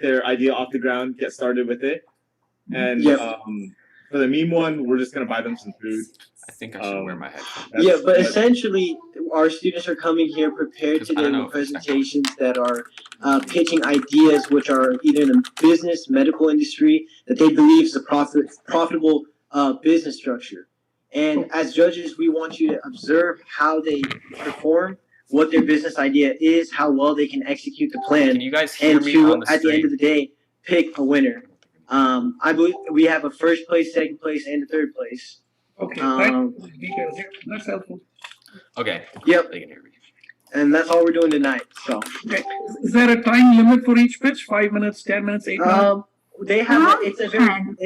their idea off the ground, get started with it. And Yep. for the meme one, we're just gonna buy them some food. I think I should wear my headphones. Yeah, but essentially, our students are coming here prepared 'Cause I today don't know with if it's presentations that are pitching ideas which are either in the business, medical industry that they believe is a profitable business structure. And as judges, we want you to observe how they perform, what their business idea is, how well they can execute the plan, Can you guys hear and me to, on the at the end of stream? the day, pick a winner. I believe we have a first place, second place, and a third place. Okay, details. Yeah, that's helpful. Okay. Yep. They can hear me. And that's all we're doing tonight. So Okay. Is there a time limit for each pitch? 5 minutes, 10 minutes, 8 minutes? they have it's a very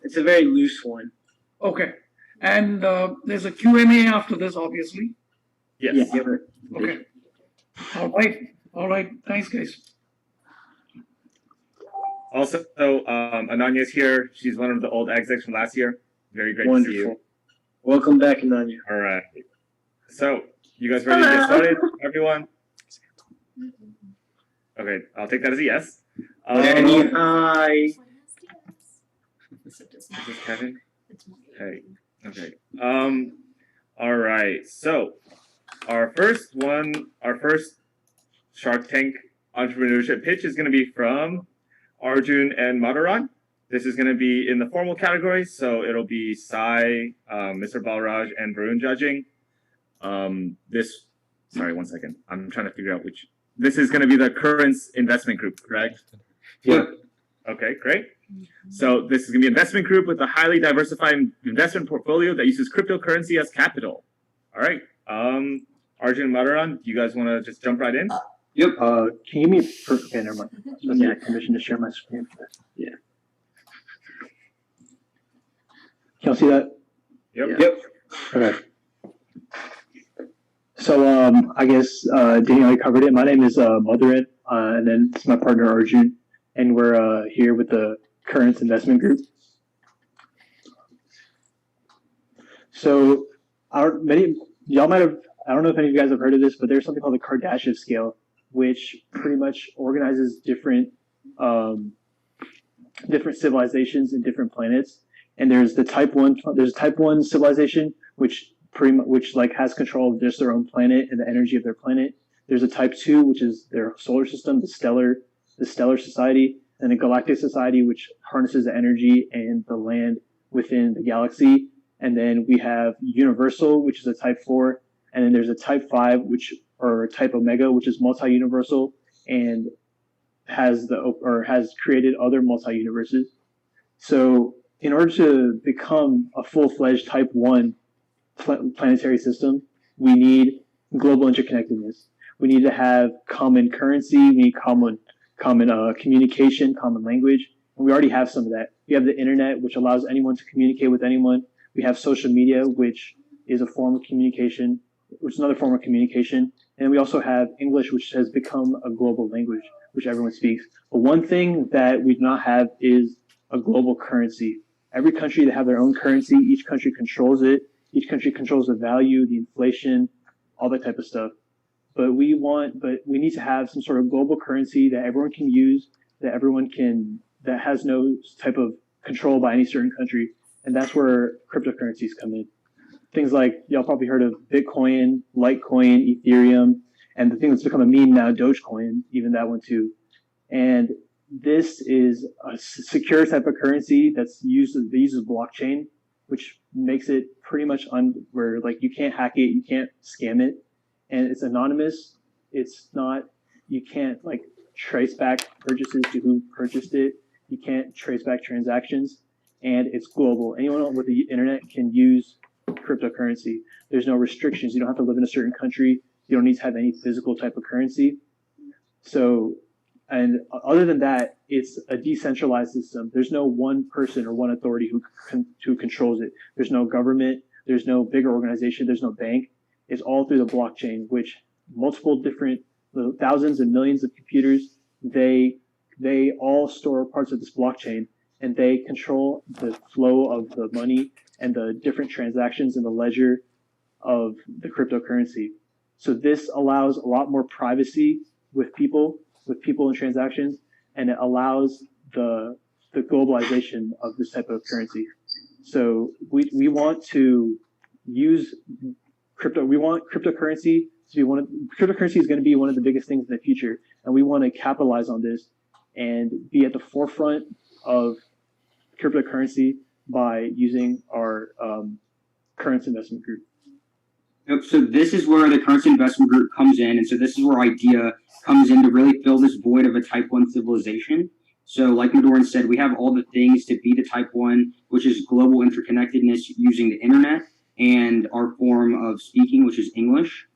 it's a very loose one. Okay. And there's a Q&A after this, obviously. Yes. Yeah. Okay. All right. All right. Thanks, guys. Also, Ananya's here. She's one of the old execs from last year. Very great Wonderful. to see you. Welcome back, Ananya. All right. So, you guys ready to get started, everyone? Okay, I'll take that as a yes. Danny, hi. This is Kevin. Hey. Okay. All right. So, our first Shark Tank entrepreneurship pitch is going to be from Arjun and Madharan. This is going to be in the formal category, so it'll be Sai, Mr. Balraj, and Varun judging. Sorry, 1 second. I'm trying to figure out which. This is going to be the Currents investment group, correct? Yeah. Okay, great. So this is going to be an investment group with a highly diversified investment portfolio that uses cryptocurrency as capital. All right. Arjun and Madharan, do you guys want to just jump right in? Yep. Can you give me okay, never mind. So I need permission to share my screen. Yeah. Can y'all see that? Yep. Okay. So I guess Danny already covered it. My name is Madharan, and then it's my partner Arjun, and we're here with the Currents Investment Group. So y'all might have, I don't know if any of you guys have heard of this, but there's something called the Kardashev scale, which pretty much organizes different civilizations and different planets. And there's the type one civilization, which like has control of just their own planet and the energy of their planet. There's a type 2, which is their solar system, the stellar society, and a galactic society, which harnesses the energy and the land within the galaxy. And then we have universal, which is a type 4, and then there's a type 5, or type omega, which is multi-universal and has created other multi-universes. So in order to become a full-fledged type 1 planetary system, we need global interconnectedness. We need to have common currency, we need common communication, common language, and we already have some of that. We have the internet, which allows anyone to communicate with anyone. We have social media, which is another form of communication. And we also have English, which has become a global language, which everyone speaks. But one thing that we do not have is a global currency. Every country they have their own currency. Each country controls it. Each country controls the value, the inflation, all that type of stuff. But we need to have some sort of global currency that everyone can use, that has no type of control by any certain country. And that's where cryptocurrencies come in. Things like, y'all probably heard of Bitcoin, Litecoin, Ethereum, and the thing that's become a meme now, Dogecoin, even that one too. And this is a secure type of currency that uses blockchain, which makes it pretty much where like you can't hack it, you can't scam it, and it's anonymous. You can't like trace back purchases to who purchased it. You can't trace back transactions, and it's global. Anyone with the internet can use cryptocurrency. There's no restrictions. You don't have to live in a certain country. You don't need to have any physical type of currency. So, and other than that, it's a decentralized system. There's no one person or one authority who controls it. There's no government. There's no bigger organization. There's no bank. It's all through the blockchain, which multiple different thousands and millions of computers, they all store parts of this blockchain, and they control the flow of the money and the different transactions in the ledger of the cryptocurrency. So this allows a lot more privacy with people, with people and transactions, and it allows the globalization of this type of currency. So we want to use crypto. We want cryptocurrency to be cryptocurrency is going to be one of the biggest things in the future, and we want to capitalize on this and be at the forefront of cryptocurrency by using our currency investment group. Yep, so this is where the currency investment group comes in, and so this is where IDEA comes in to really fill this void of a type 1 civilization. So like Madoran said, we have all the things to be the type 1, which is global interconnectedness using the internet and our form of speaking, which is English.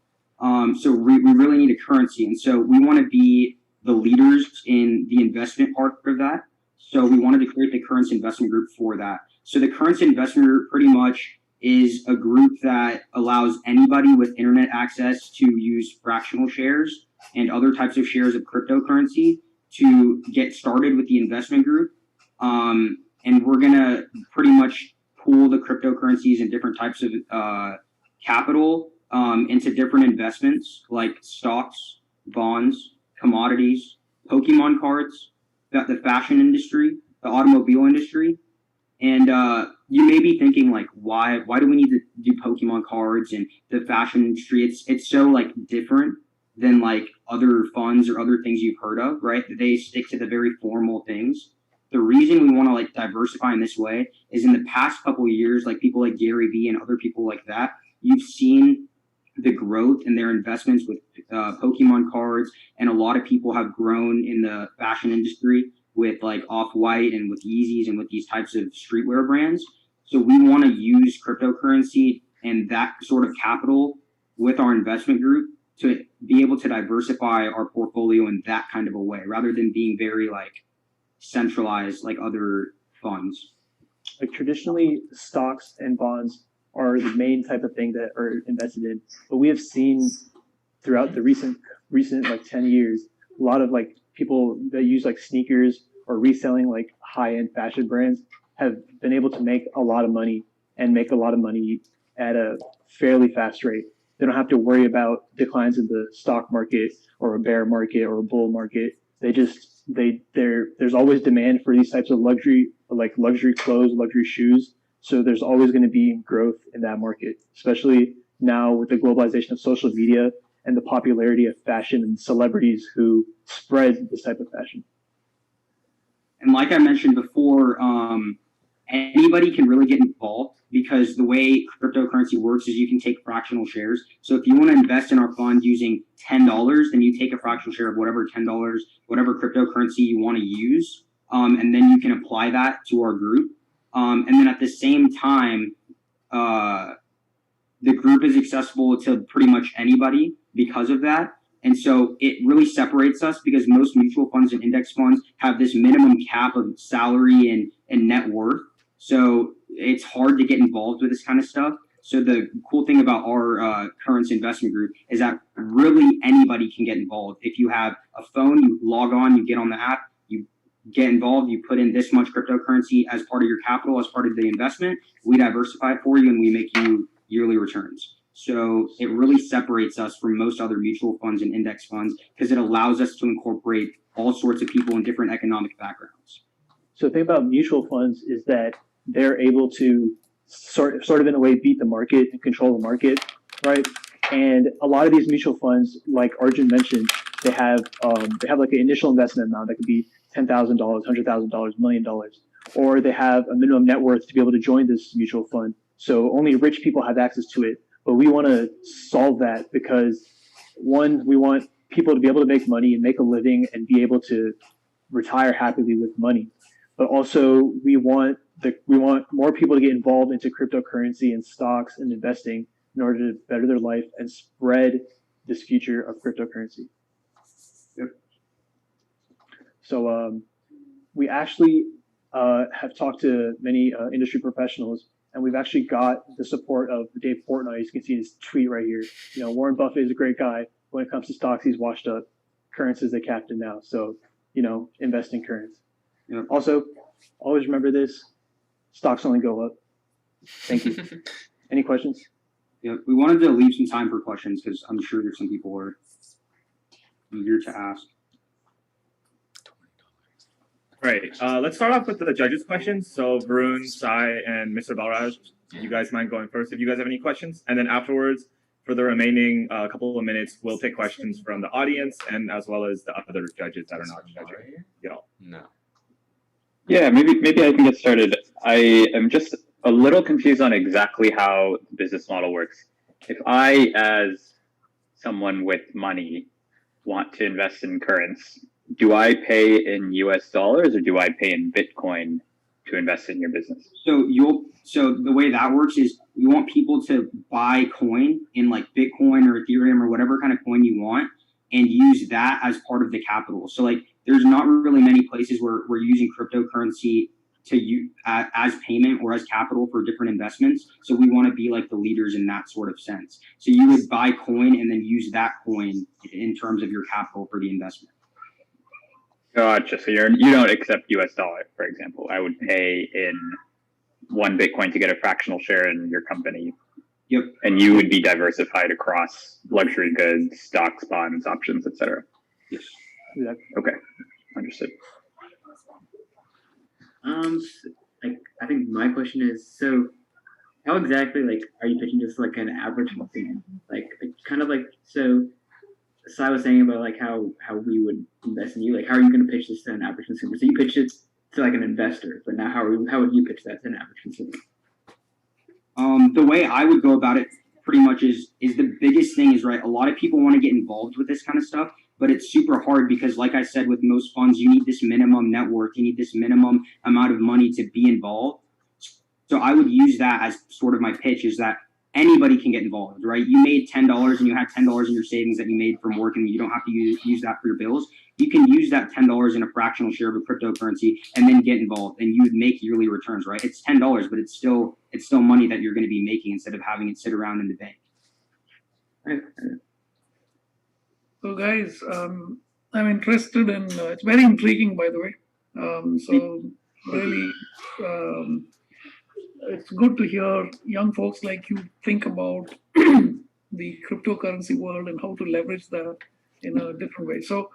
So we really need a currency, and so we want to be the leaders in the investment part of that. So we wanted to create the currency investment group for that. So the currency investment group pretty much is a group that allows anybody with internet access to use fractional shares and other types of shares of cryptocurrency to get started with the investment group. And we're going to pretty much pool the cryptocurrencies and different types of capital into different investments like stocks, bonds, commodities, Pokemon cards, the fashion industry, the automobile industry. And you may be thinking, like, why do we need to do Pokemon cards and the fashion industry? It's so like different than like other funds or other things you've heard of, right? They stick to the very formal things. The reason we want to like diversify in this way is in the past couple of years, like people like Gary Vee and other people like that, you've seen the growth in their investments with Pokemon cards, and a lot of people have grown in the fashion industry with like Off-White and with Yeezys and with these types of streetwear brands. So we want to use cryptocurrency and that sort of capital with our investment group to be able to diversify our portfolio in that kind of a way, rather than being very like centralized like other funds. Like traditionally, stocks and bonds are the main type of thing that are invested in, but we have seen throughout the recent like 10 years, a lot of like people that use like sneakers or reselling like high-end fashion brands have been able to make a lot of money and make a lot of money at a fairly fast rate. They don't have to worry about declines in the stock market or a bear market or a bull market. There's always demand for these types of luxury clothes, luxury shoes. So there's always going to be growth in that market, especially now with the globalization of social media and the popularity of fashion and celebrities who spread this type of fashion. And like I mentioned before, anybody can really get involved because the way cryptocurrency works is you can take fractional shares. So if you want to invest in our fund using $10, then you take a fractional share of whatever $10, whatever cryptocurrency you want to use, and then you can apply that to our group. And then at the same time, the group is accessible to pretty much anybody because of that. And so it really separates us because most mutual funds and index funds have this minimum cap of salary and net worth. So it's hard to get involved with this kind of stuff. So the cool thing about our currency investment group is that really anybody can get involved. If you have a phone, you log on, you get on the app, you get involved, you put in this much cryptocurrency as part of your capital, as part of the investment, we diversify it for you and we make you yearly returns. So it really separates us from most other mutual funds and index funds because it allows us to incorporate all sorts of people in different economic backgrounds. So the thing about mutual funds is that they're able to sort of in a way beat the market and control the market, right? And a lot of these mutual funds, like Arjun mentioned, they have like an initial investment amount that could be $10,000, $100,000, $1 million, or they have a minimum net worth to be able to join this mutual fund. So only rich people have access to it. But we want to solve that because, one, we want people to be able to make money and make a living and be able to retire happily with money. But also, we want more people to get involved into cryptocurrency and stocks and investing in order to better their life and spread this future of cryptocurrency. Yep. So we actually have talked to many industry professionals. And we've actually got the support of Dave Portnoy. As you can see his tweet right here. You know, Warren Buffett is a great guy. When it comes to stocks, he's washed up. Currents is the captain now. So, you know, invest in currents. Yep. Also, always remember this. Stocks only go up. Thank you. Any questions? Yeah, we wanted to leave some time for questions because I'm sure there's some people who are eager to ask. Right. Let's start off with the judges' questions. So Varun, Sai, and Mr. Balraj, you guys mind going first if you guys have any questions? And then afterwards, for the remaining couple of minutes, we'll take questions from the audience and as well as the other judges that are not judging. No. Yeah, maybe I can get started. I am just a little confused on exactly how the business model works. If I, as someone with money, want to invest in currency, do I pay in US dollars or do I pay in Bitcoin to invest in your business? So the way that works is you want people to buy coin in like Bitcoin or Ethereum or whatever kind of coin you want and use that as part of the capital. So like there's not really many places where we're using cryptocurrency to use as payment or as capital for different investments. So we want to be like the leaders in that sort of sense. So you would buy coin and then use that coin in terms of your capital for the investment. Gotcha. So you don't accept US dollar, for example. I would pay in 1 Bitcoin to get a fractional share in your company. Yep. And you would be diversified across luxury goods, stocks, bonds, options, etc. Yes. Yeah. Okay. Understood. I think my question is, so how exactly are you pitching this like an average consumer? Kind of like, so Sai was saying about how we would invest in you. Like, how are you going to pitch this to an average consumer? So you pitch it to like an investor, but now how would you pitch that to an average consumer? The way I would go about it pretty much is the biggest thing is, right, a lot of people want to get involved with this kind of stuff, but it's super hard because, like I said, with most funds, you need this minimum net worth, you need this minimum amount of money to be involved. So I would use that as sort of my pitch, is that anybody can get involved, right? You made $10 and you had $10 in your savings that you made from work and you don't have to use that for your bills. You can use that $10 in a fractional share of a cryptocurrency and then get involved, and you would make yearly returns, right? It's $10, but it's still money that you're going to be making instead of having it sit around in the bank. So guys, I'm interested in, it's very intriguing by the way. So really, it's good to hear young folks like you think about the cryptocurrency world and how to leverage that in a different way. So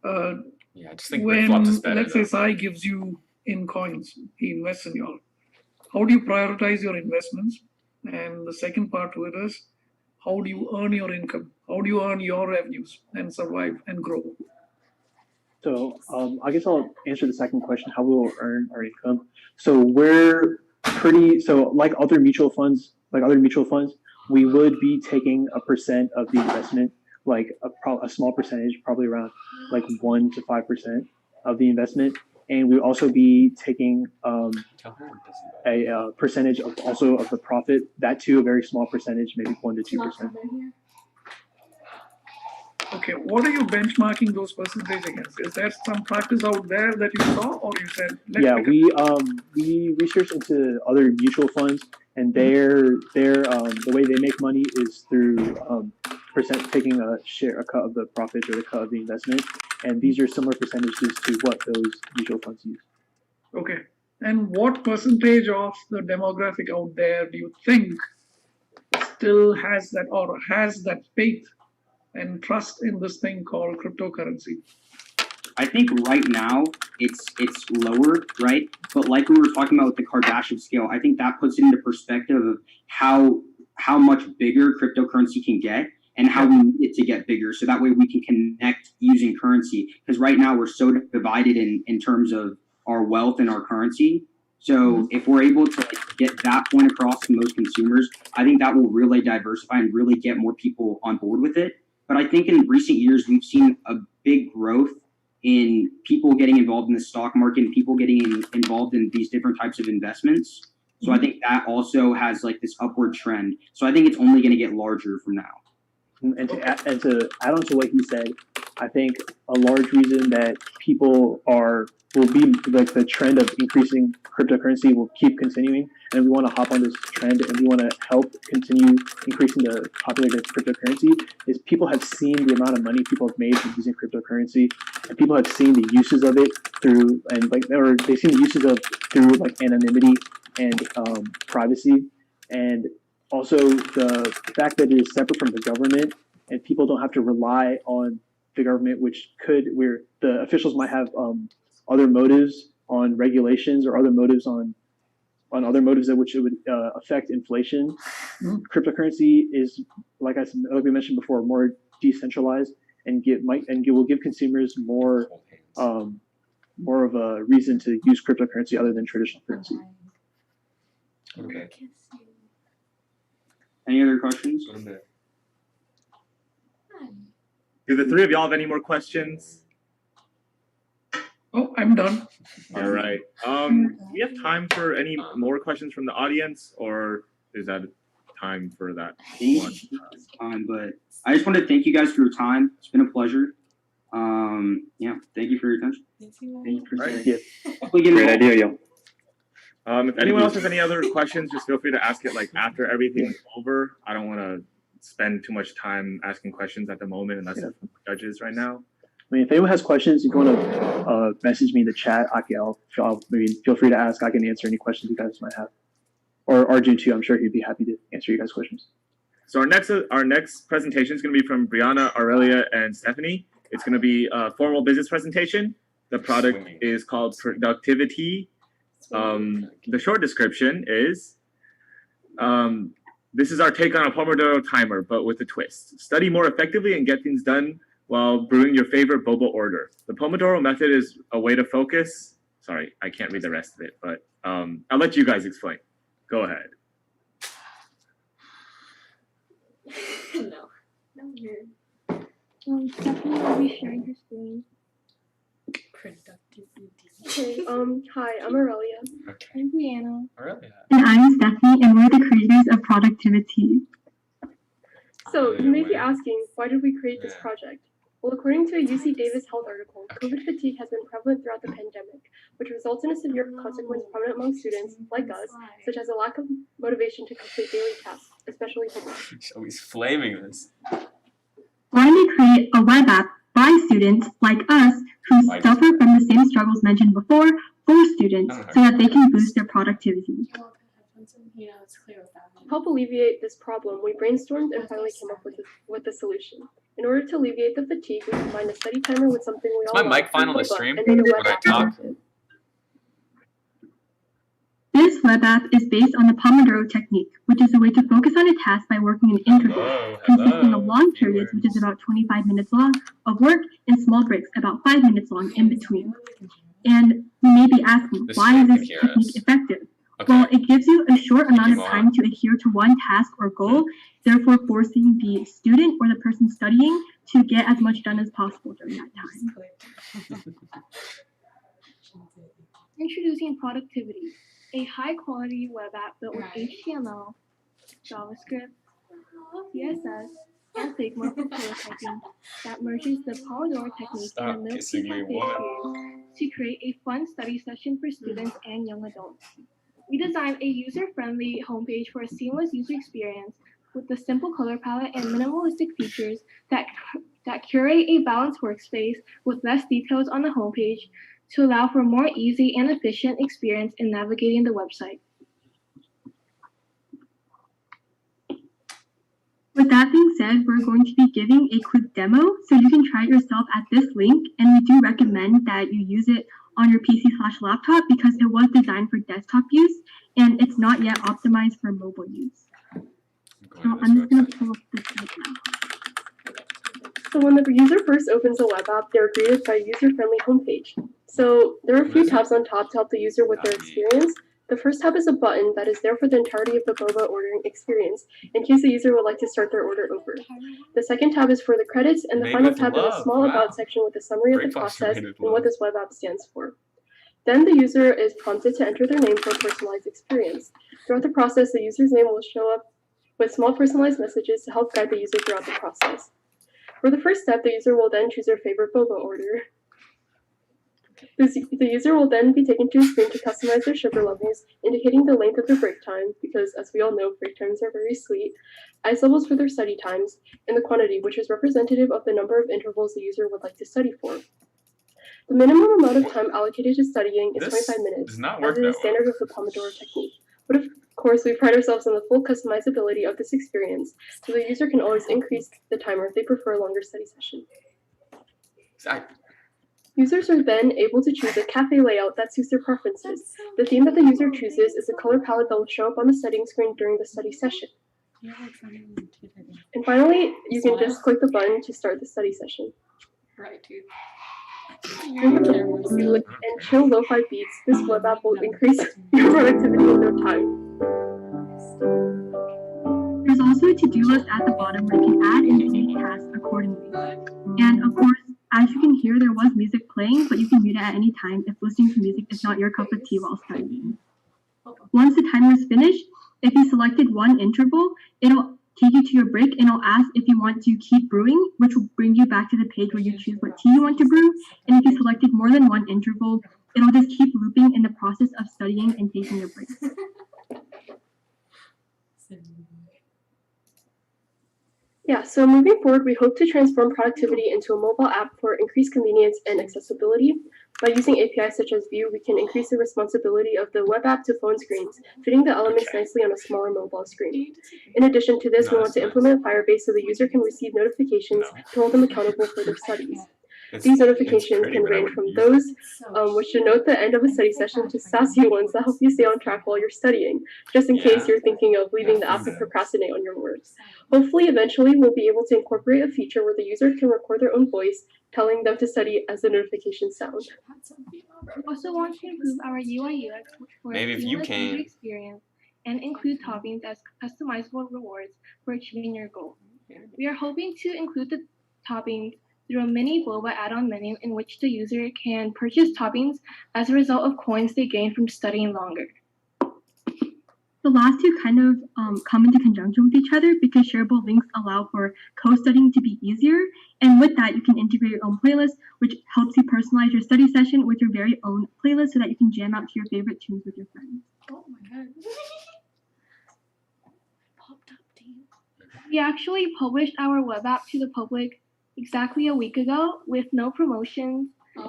Yeah, I just think when, flip-flops is better. let's say Sai gives you in coins, he invests in y'all. How do you prioritize your investments? And the second part to it is, how do you earn your income? How do you earn your revenues and survive and grow? So I guess I'll answer the second question, how we will earn our income. So like other mutual funds, we would be taking a percent of the investment, like a small percentage, probably around like 1 to 5% of the investment. And we would also be taking a percentage of the profit, that too, a very small percentage, maybe 1 to 2%. Okay, what are you benchmarking those percentages against? Is there some practice out there that you saw, or you said? We researched into other mutual funds, and the way they make money is through taking a cut of the profits or the cut of the investment, and these are similar percentages to what those mutual funds use. Okay, and what percentage of the demographic out there do you think still has that faith and trust in this thing called cryptocurrency? I think right now it's lower, right? But like we were talking about with the Kardashian scale, I think that puts it into perspective of how much bigger cryptocurrency can get and how we need it to get bigger. So that way we can connect using currency. Because right now we're so divided in terms of our wealth and our currency. So if we're able to get that point across to most consumers, I think that will really diversify and really get more people on board with it. But I think in recent years, we've seen a big growth in people getting involved in the stock market and people getting involved in these different types of investments. So I think that also has like this upward trend. So I think it's only going to get larger from now. And to add on to what he said, I think a large reason that people will be like the trend of increasing cryptocurrency will keep continuing, and we want to hop on this trend and we want to help continue increasing the popularity of cryptocurrency, is people have seen the amount of money people have made from using cryptocurrency, and people have seen the uses of it through anonymity and privacy, and also the fact that it is separate from the government and people don't have to rely on the government, where the officials might have other motives on regulations or other motives on other motives that which it would affect inflation. Cryptocurrency is, like we mentioned before, more decentralized and will give consumers more of a reason to use cryptocurrency other than traditional currency. Okay. Any other questions? Do the three of y'all have any more questions? Oh, I'm done. All right. Do we have time for any more questions from the audience, or is that time for that one? But I just want to thank you guys for your time. It's been a pleasure. Yeah, thank you for your attention. Thank you for Right. saying. Hopefully get Great involved. idea, yo. If anyone else has any other questions, just feel free to ask it like after everything's over. I don't want to spend too much time asking questions at the moment, and that's the judges right now. I mean, if anyone has questions, if you want to message me in the chat, I'll feel free to ask. I can answer any questions you guys might have. Or Arjun too, I'm sure he'd be happy to answer you guys' questions. So our next presentation is going to be from Brianna, Aurelia, and Stephanie. It's going to be a formal business presentation. The product is called Productivity. The short description is, this is our take on a Pomodoro timer, but with a twist. Study more effectively and get things done while brewing your favorite boba order. The Pomodoro method is a way to focus. Sorry, I can't read the rest of it, but I'll let you guys explain. Go ahead. No, you're. Stephanie will be sharing her screen. Okay, hi, I'm Aurelia. Okay. I'm Brianna. Aurelia. And I'm Stephanie, and we're the creators of Productivity. So, you may be asking, why did we create this project? Well, according to a UC Davis Health article, COVID fatigue has been prevalent throughout the pandemic, which results in a severe consequence prominent among students, like us, such as a lack of motivation to complete daily tasks, especially homework. She's always flaming this. Why did we create a web app by students like us who suffer from the same struggles mentioned before for students so that they can boost their productivity? To help alleviate this problem, we brainstormed and finally came up with a solution. In order to alleviate the fatigue, we combined a study timer with something we all my love, mic fine on the playbook, stream and made a web when I app talk? out of it. This web app is based on the Pomodoro technique, which is a way to focus on a task by working in intervals, consisting of long periods, which is about 25 minutes long, of work, and small breaks, about 5 minutes long, in between. And you may be asking, why is this technique effective? Well, it gives you a short amount of time to adhere to one task or goal, therefore forcing the student or the person studying to get as much done as possible during that time. Introducing Productivity, a high-quality web app built with HTML, JavaScript, CSS, and Figma for prototyping that merges the Pomodoro technique and a milk-tea cafe experience to create a fun study session for students and young adults. We designed a user-friendly homepage for a seamless user experience with a simple color palette and minimalistic features that curate a balanced workspace with less details on the homepage to allow for a more easy and efficient experience in navigating the website. With that being said, we're going to be giving a quick demo so you can try it yourself at this link, and we do recommend that you use it on your PC/laptop because it was designed for desktop use and it's not yet optimized for mobile use. So I'm just going to pull up this right now. So when the user first opens a web app, they're greeted by a user-friendly homepage. So there are a few tabs on top to help the user with their experience. The first tab is a button that is there for the entirety of the boba ordering experience, in case the user would like to start their order over. The second tab is for the credits, and the final tab is a small about section with a summary of the process and what this web app stands for. Then the user is prompted to enter their name for a personalized experience. Throughout the process, the user's name will show up with small personalized messages to help guide the user throughout the process. For the first step, the user will then choose their favorite boba order. The user will then be taken to a screen to customize their sugar levels, indicating the length of their break time, because as we all know, break times are very sweet, ice levels for their study times, and the quantity, which is representative of the number of intervals the user would like to study for. The minimum amount of time allocated to studying is 25 minutes, as is the standard of the Pomodoro technique. But of course, we pride ourselves on the full customizability of this experience, so the user can always increase the timer if they prefer a longer study session. Users are then able to choose a cafe layout that suits their preferences. The theme that the user chooses is the color palette that will show up on the settings screen during the study session. And finally, you can just click the button to start the study session. Right, dude. And chill lo-fi beats, this web app will increase your productivity in no time. There's also a to-do list at the bottom where you can add and delete tasks accordingly. And of course, as you can hear, there was music playing, but you can mute it at any time if listening to music is not your cup of tea while studying. Once the timer is finished, if you selected one interval, it'll take you to your break and it'll ask if you want to keep brewing, which will bring you back to the page where you choose what tea you want to brew. And if you selected more than one interval, it'll just keep looping in the process of studying and taking your break. Yeah, so moving forward, we hope to transform productivity into a mobile app for increased convenience and accessibility. By using APIs such as Vue, we can increase the responsibility of the web app to phone screens, fitting the elements nicely on a smaller mobile screen. In addition to this, we want to implement Firebase so the user can receive notifications to hold them accountable for their studies. These notifications can range from those which denote the end of a study session to sassy ones that help you stay on track while you're studying, just in case you're thinking of leaving the app to procrastinate on your work. Hopefully, eventually, we'll be able to incorporate a feature where the user can record their own voice, telling them to study as the notifications sound. We also want to improve our UI UX for Maybe a if you seamless can. user experience and include toppings as customizable rewards for achieving your goal. We are hoping to include the toppings through a mini boba add-on menu in which the user can purchase toppings as a result of coins they gain from studying longer. The last two kind of come into conjunction with each other because shareable links allow for co-studying to be easier. And with that, you can integrate your own playlist, which helps you personalize your study session with your very own playlist so that you can jam out to your favorite tunes with your friends. Oh my god. Popped up, team. We actually published our web app to the public exactly a week ago with no promotions,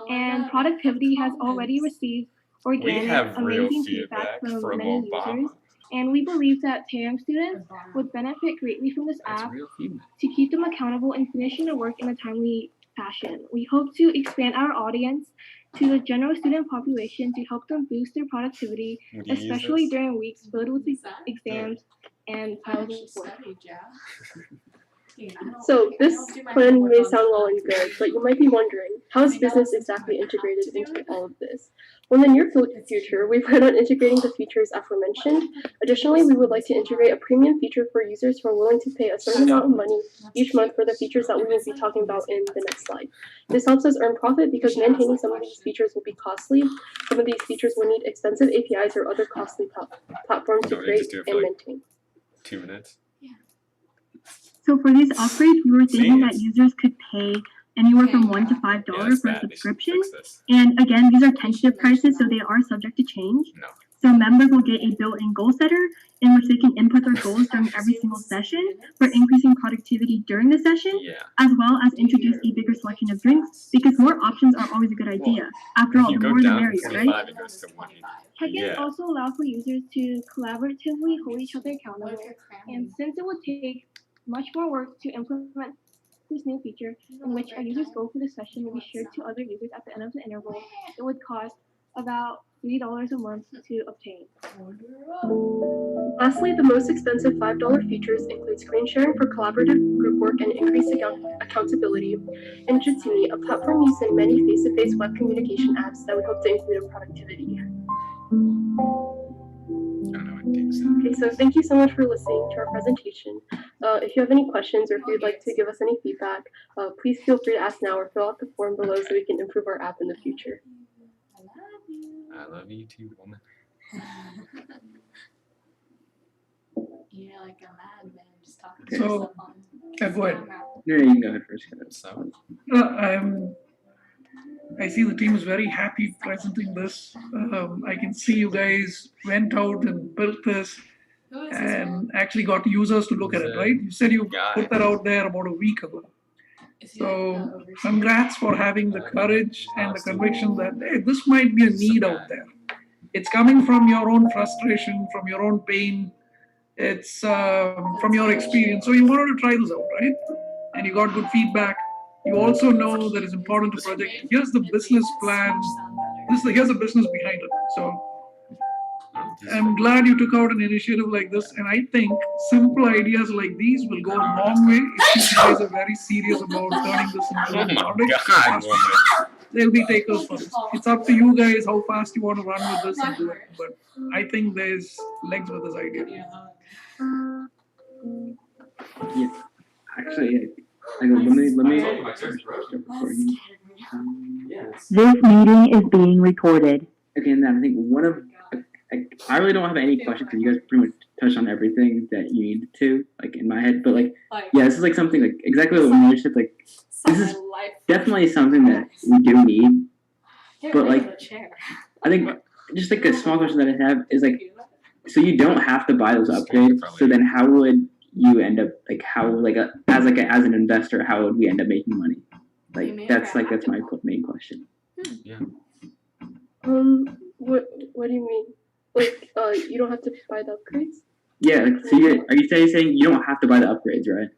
and productivity has already received organic, have real amazing feedback feedback from from many Obama. users. And we believe that TAM students would benefit greatly from this That's app real feedback. to keep them accountable and finishing the work in a timely fashion. We hope to expand our audience to the general student population to help them boost their productivity, Would you use especially this? during weeks filled with exams and piles of work. So this plan may sound well and good, but you might be wondering, how is business exactly integrated into all of this? Well, in the near future, we plan on integrating the features aforementioned. Additionally, we would like to integrate a premium feature for users who are willing to pay a certain amount of money each month for the features that we will be talking about in the next slide. This helps us earn profit because maintaining some of these features will be costly. Some of these features will need expensive APIs or other costly platforms to No, they create just do it for and like maintain. 2 minutes. So for these upgrades, we were thinking that users could pay anywhere from $1 to $5 Yeah, that's for a bad. They should subscription. fix this. And again, these are tentative prices, so they are subject to change. No. So members will get a built-in goal setter in which they can input their goals during every single session for increasing productivity during the session, Yeah. as well as introduce a bigger selection of drinks because more options are always a good idea. After all, If you the go more the down merrier, from right? 25, it goes to 180. Check-ins Yeah. also allow for users to collaboratively hold each other accountable, and since it would take much more work to implement this new feature in which a user's goal for the session will be shared to other users at the end of the interval, it would cost about $3 a month to obtain. Lastly, the most expensive $5 features include screen sharing for collaborative group work and increased accountability, and Jitsi, a platform used in many face-to-face web communication apps that we hope to include in productivity. I don't know what Dave said. Okay, so thank you so much for listening to our presentation. If you have any questions or if you'd like to give us any feedback, please feel free to ask now or fill out the form below so we can improve our app in the future. I love you too, woman. You're like a madman just talking So, to yourself on go ahead. Yeah, you can go ahead first. So, I see the team is very happy presenting this. I can see you guys went out and built this and actually got users to look at it, right? You said you put that out there about a week ago. So congrats for having the courage and the conviction that, hey, this might be a need out there. It's coming from your own frustration, from your own pain. It's from your experience. So you wanted to try this out, right? And you got good feedback. You also know that it's important to project. Here's the business plan. Here's the business behind it. So I'm glad you took out an initiative like this, and I think simple ideas like these will go a long way if you guys are very serious about turning this into Oh a my product. god, woman. They'll be takers for this. It's up to you guys how fast you want to run with this and do it. But I think there's legs with this idea. Actually, let me. This meeting is being recorded. Okay, and then I think one of I really don't have any questions because you guys pretty much touched on everything that you needed to, like in my head. But like, yeah, this is like something like exactly what Manoj said. Like, this is definitely something that we do need. But like, I think just like a small question that I have is like, so you don't have to buy those upgrades. So then, how would you end up like as an investor, how would we end up making money? Like that's my main question. Yeah. What do you mean? Like, you don't have to buy the upgrades? Yeah, like, so are you saying you don't have to buy the upgrades, right?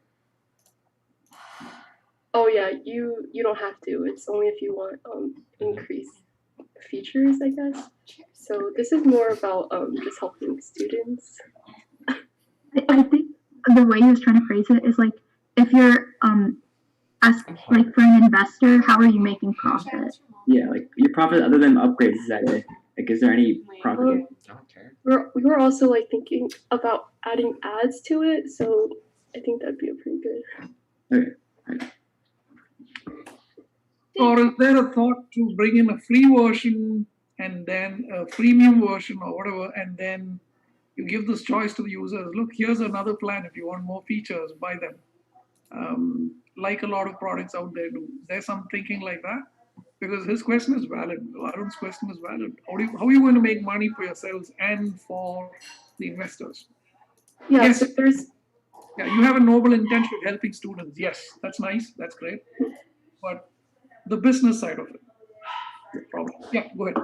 Oh yeah, you don't have to. It's only if you want increased features, I guess. So this is more about just helping students. I think the way he was trying to phrase it is like, if you're as like for an investor, how are you making profit? Yeah, like your profit other than upgrades, is that it? Like, is there any profit? We were also like thinking about adding ads to it, so I think that'd be a pretty good. Okay. Or is there a thought to bring in a free version and then a premium version or whatever, and then you give this choice to the users? Look, here's another plan. If you want more features, buy them. Like a lot of products out there do. Is there some thinking like that? Because his question is valid. Arun's question is valid. How are you going to make money for yourselves and for the investors? Yeah, yes, so you have a noble intention of helping students. Yes, that's nice. That's great. But the business side of it, problem. Yeah, go ahead.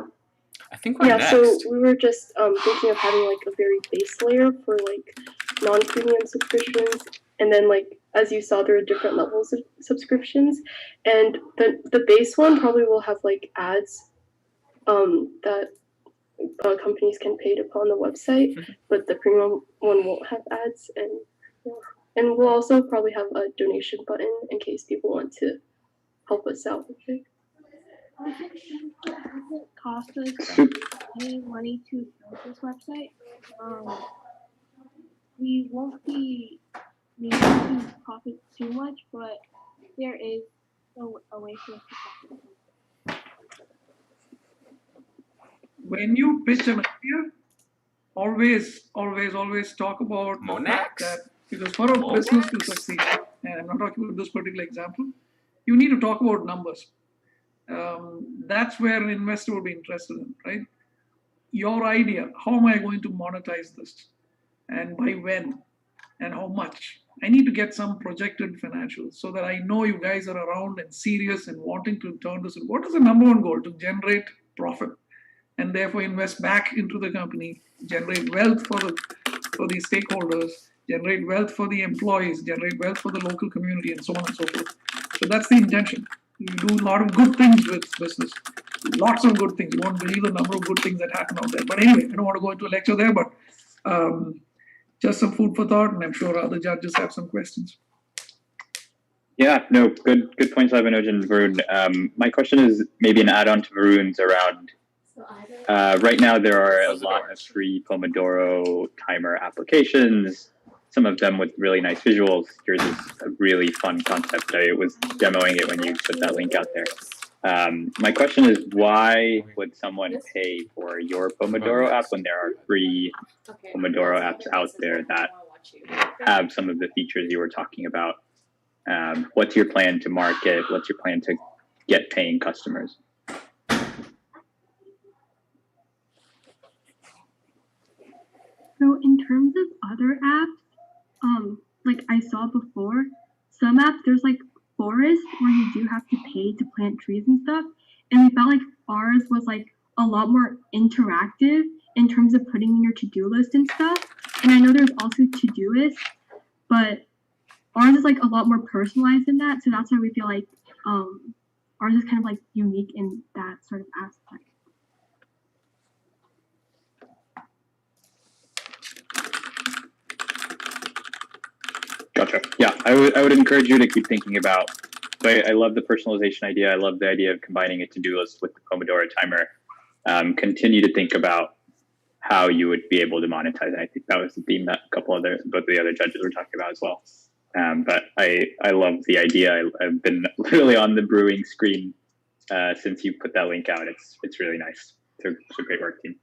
I think we're next. So we were just thinking of having like a very base layer for like non-premium subscriptions, and then like as you saw, there are different levels of subscriptions, and the base one probably will have like ads that companies can pay to put on the website, but the premium one won't have ads, and we'll also probably have a donation button in case people want to help us out with it. Doesn't cost us any money to build this website. We won't be needing to profit too much, but there is a way for us to profit. When you pitch an idea, always talk about the fact that, because for a business to succeed, and I'm not talking about this particular example, you need to talk about numbers. That's where an investor will be interested in, right? Your idea, how am I going to monetize this? And by when? And how much? I need to get some projected financials so that I know you guys are around and serious and wanting to turn this. What is the number one goal? To generate profit and therefore invest back into the company, generate wealth for the stakeholders, generate wealth for the employees, generate wealth for the local community, and so on and so forth. So that's the intention. You do a lot of good things with business. Lots of good things. You won't believe the number of good things that happen out there. But anyway, I don't want to go into a lecture there, but just some food for thought, and I'm sure other judges have some questions. Yeah, no, good points, Manoj and Varun. My question is maybe an add-on to Varun's around. Right now, there are a lot of free Pomodoro timer applications, some of them with really nice visuals. Yours is a really fun concept. I was demoing it when you put that link out there. My question is, why would someone pay for your Pomodoro app when there are free Pomodoro apps out there that have some of the features you were talking about? What's your plan to market? What's your plan to get paying customers? So in terms of other apps, like I saw before, some apps there's like forests where you do have to pay to plant trees and stuff, and we felt like ours was like a lot more interactive in terms of putting in your to-do list and stuff. And I know there's also Todoist, but ours is like a lot more personalized than that. So that's why we feel like ours is kind of like unique in that sort of aspect. Gotcha. Yeah, I would encourage you to keep thinking about. I love the personalization idea. I love the idea of combining a to-do list with the Pomodoro timer. Continue to think about how you would be able to monetize it. I think that was the theme that both the other judges were talking about as well. But I love the idea. I've been literally on the brewing screen since you put that link out. It's really nice. It's a great work, team.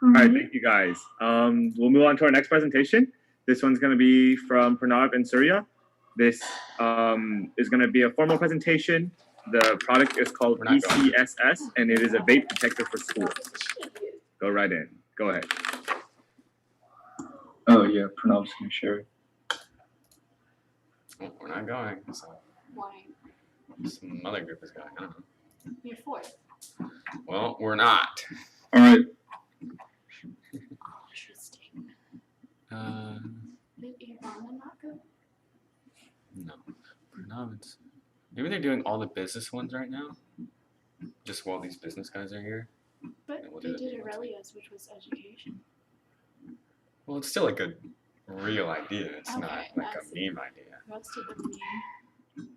All right, thank you guys. We'll move on to our next presentation. This one's going to be from Pranav and Surya. This is going to be a formal presentation. The product is called ECSS, and it is a vape detector for schools. Go right in. Go ahead. Oh yeah, Pranav's going to share it. Well, we're not going, so Why? some other group is going. I don't know. You're fourth. Well, we're not. All right. Interesting. Did Ivana not go? No. Pranav, maybe they're doing all the business ones right now. Just while these business guys are here. But And we'll they do the did big ones. Aurelia's, which was education. Well, it's still like a real idea. It's not Okay, like I a see. meme idea. What's the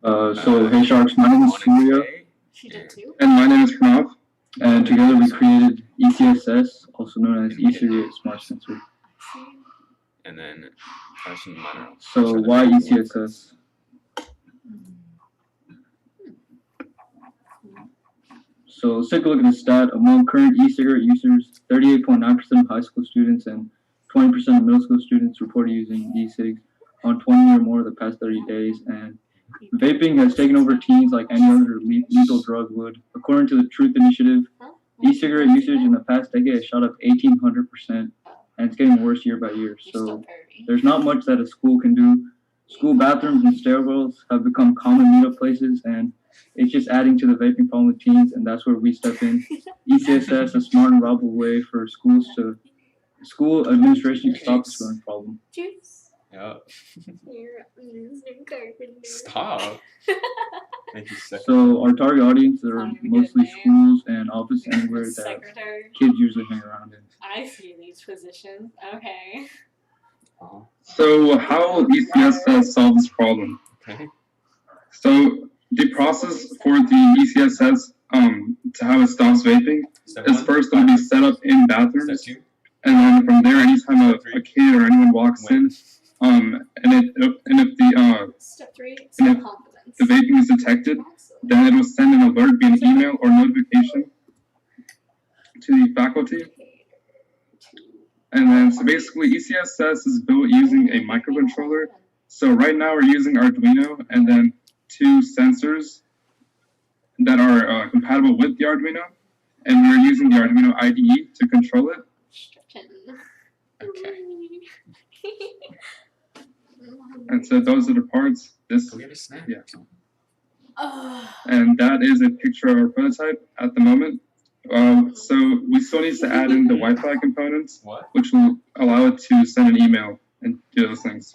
name? So hey Sharks, my name is Surya, She did too? and my name is Pranav, and together we created ECSS, also known as E-Cigarette Smart Sensor. And then Carson Monroe. So why ECSS? So let's take a look at the stat. Among current e-cigarette users, 38.9% of high school students and 20% of middle school students reported using e-cigs on 20 or more of the past 30 days. And vaping has taken over teens like any other lethal drug would. According to the Truth Initiative, e-cigarette usage in the past decade has shot up 1,800%, and it's getting worse year by year. So there's not much that a school can do. School bathrooms and stairwells have become common meetup places, and it's just adding to the vaping problem with teens, and that's where we step in. ECSS, a smart and reliable way for school administration to stop this growing problem. Juice. Yeah. You're losing carpenter. Stop. Thank you, Secretary. So our target audience are mostly schools and office anywhere that Secretary. kids usually hang around in. I see these positions. Okay. So how ECSS solves this problem? Okay. So the process for the ECSS to how it stops vaping is first it'll be set up in bathrooms, and then from there, anytime a kid or anyone walks in, and if Step 3, and if the vaping is detected, then it will send an alert via an email or notification to the faculty. And then, so basically, ECSS is built using a microcontroller. So right now we're using Arduino and then 2 sensors that are compatible with the Arduino. And we're using the Arduino IDE to control it. Okay. And so those are the parts. Go get a snack. Yeah. And that is a picture of our prototype at the moment. So we still need to add in the Wi-Fi components, which will allow it to send an email and do those things.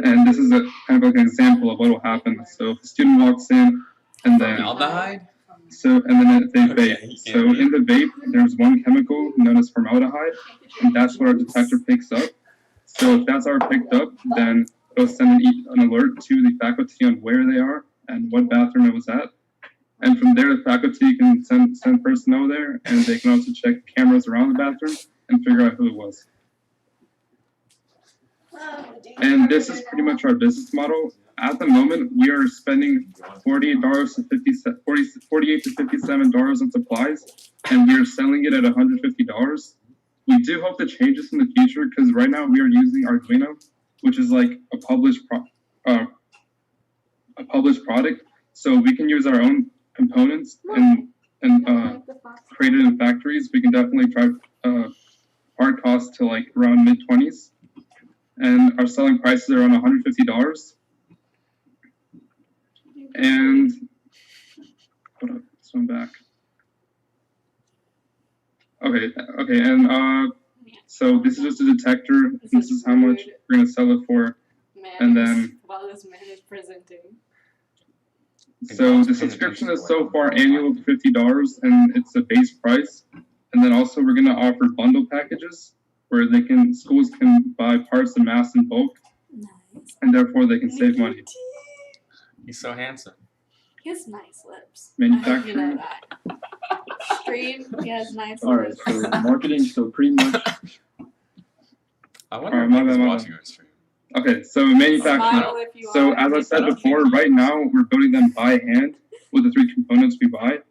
And this is a kind of like an example of what will happen. So if a student walks in and then Formaldehyde? and then they vape. So in the vape, there's one chemical known as formaldehyde, and that's what our detector picks up. So if that's already picked up, then it'll send an alert to the faculty on where they are and what bathroom it was at. And from there, the faculty can send personnel there, and they can also check cameras around the bathroom and figure out who it was. And this is pretty much our business model. At the moment, we are spending $48 to $57 on supplies, and we are selling it at $150. We do hope to change this in the future because right now we are using Arduino, which is like a published product, so we can use our own components and create it in factories. We can definitely drive part costs to like around mid-20s, and our selling prices are around $150. And hold on, this one back. Okay, and So this is just a detector. This is how much we're gonna sell it for, and then while this man is presenting. so the subscription is so far annual of $50, and it's a base price. And then also we're gonna offer bundle packages where schools can buy parts and masks in bulk, Nice. and therefore they can save money. He's so handsome. He has nice lips. Manufacturing. You know that. Stream, he has nice All right, lips. so marketing. So pretty much. I wonder Alright, if my he was bad, my watching bad. our stream. Okay, so manufacturing. Smile if you So are. as I said before, right now we're building them by hand with the 3 components we buy.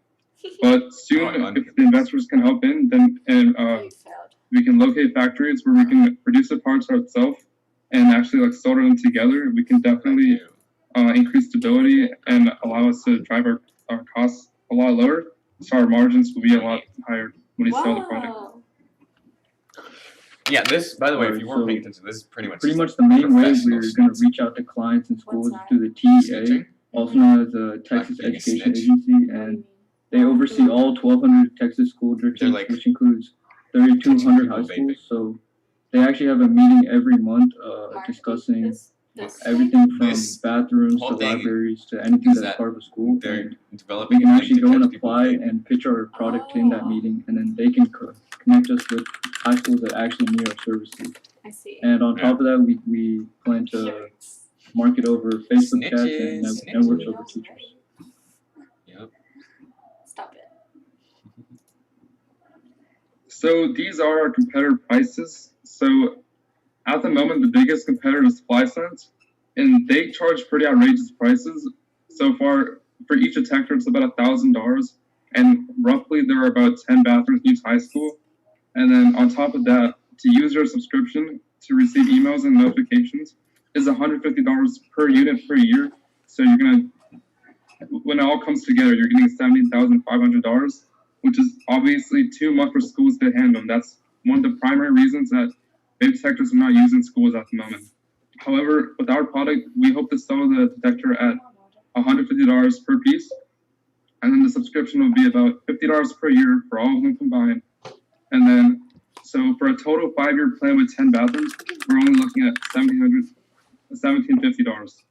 But soon, if the investors can help in, then we can locate factories where we can produce the parts ourselves and actually like solder them together. We can definitely increase stability and allow us to drive our costs a lot lower, so our margins will be a lot higher when we sell the product. Wow. Yeah, this, by the way, if you weren't So paying attention, this is pretty much the main way professional we're going to reach out to clients and schools is through the TEA, also known as the Texas being a Education snitch. Agency, and they oversee all 1,200 Texas school districts, like which includes 3,200 high schools. So they actually have a meeting every month discussing everything from bathrooms to whole thing libraries to anything is that's that part of a school. they're And developing we can a thing actually to go and catch people apply vaping. and pitch our product in that meeting, and then they can connect us with high schools that actually need our services. I see. And on top of that, we plan to market over Facebook chats and networks over teachers. Yep. Stop it. So these are our competitor prices. So at the moment, the biggest competitor is SupplySense, and they charge pretty outrageous prices. So far, for each detector, it's about $1,000, and roughly there are about 10 bathrooms in each high school. And then on top of that, to use your subscription to receive emails and notifications is $150 per unit per year. So you're gonna, when it all comes together, you're getting $17,500, which is obviously too much for schools to handle. That's one of the primary reasons that vape detectors are not used in schools at the moment. However, with our product, we hope to sell the detector at $150 per piece, and then the subscription will be about $50 per year for all of them combined. And then, so for a total 5-year plan with 10 bathrooms, we're only looking at $1,750.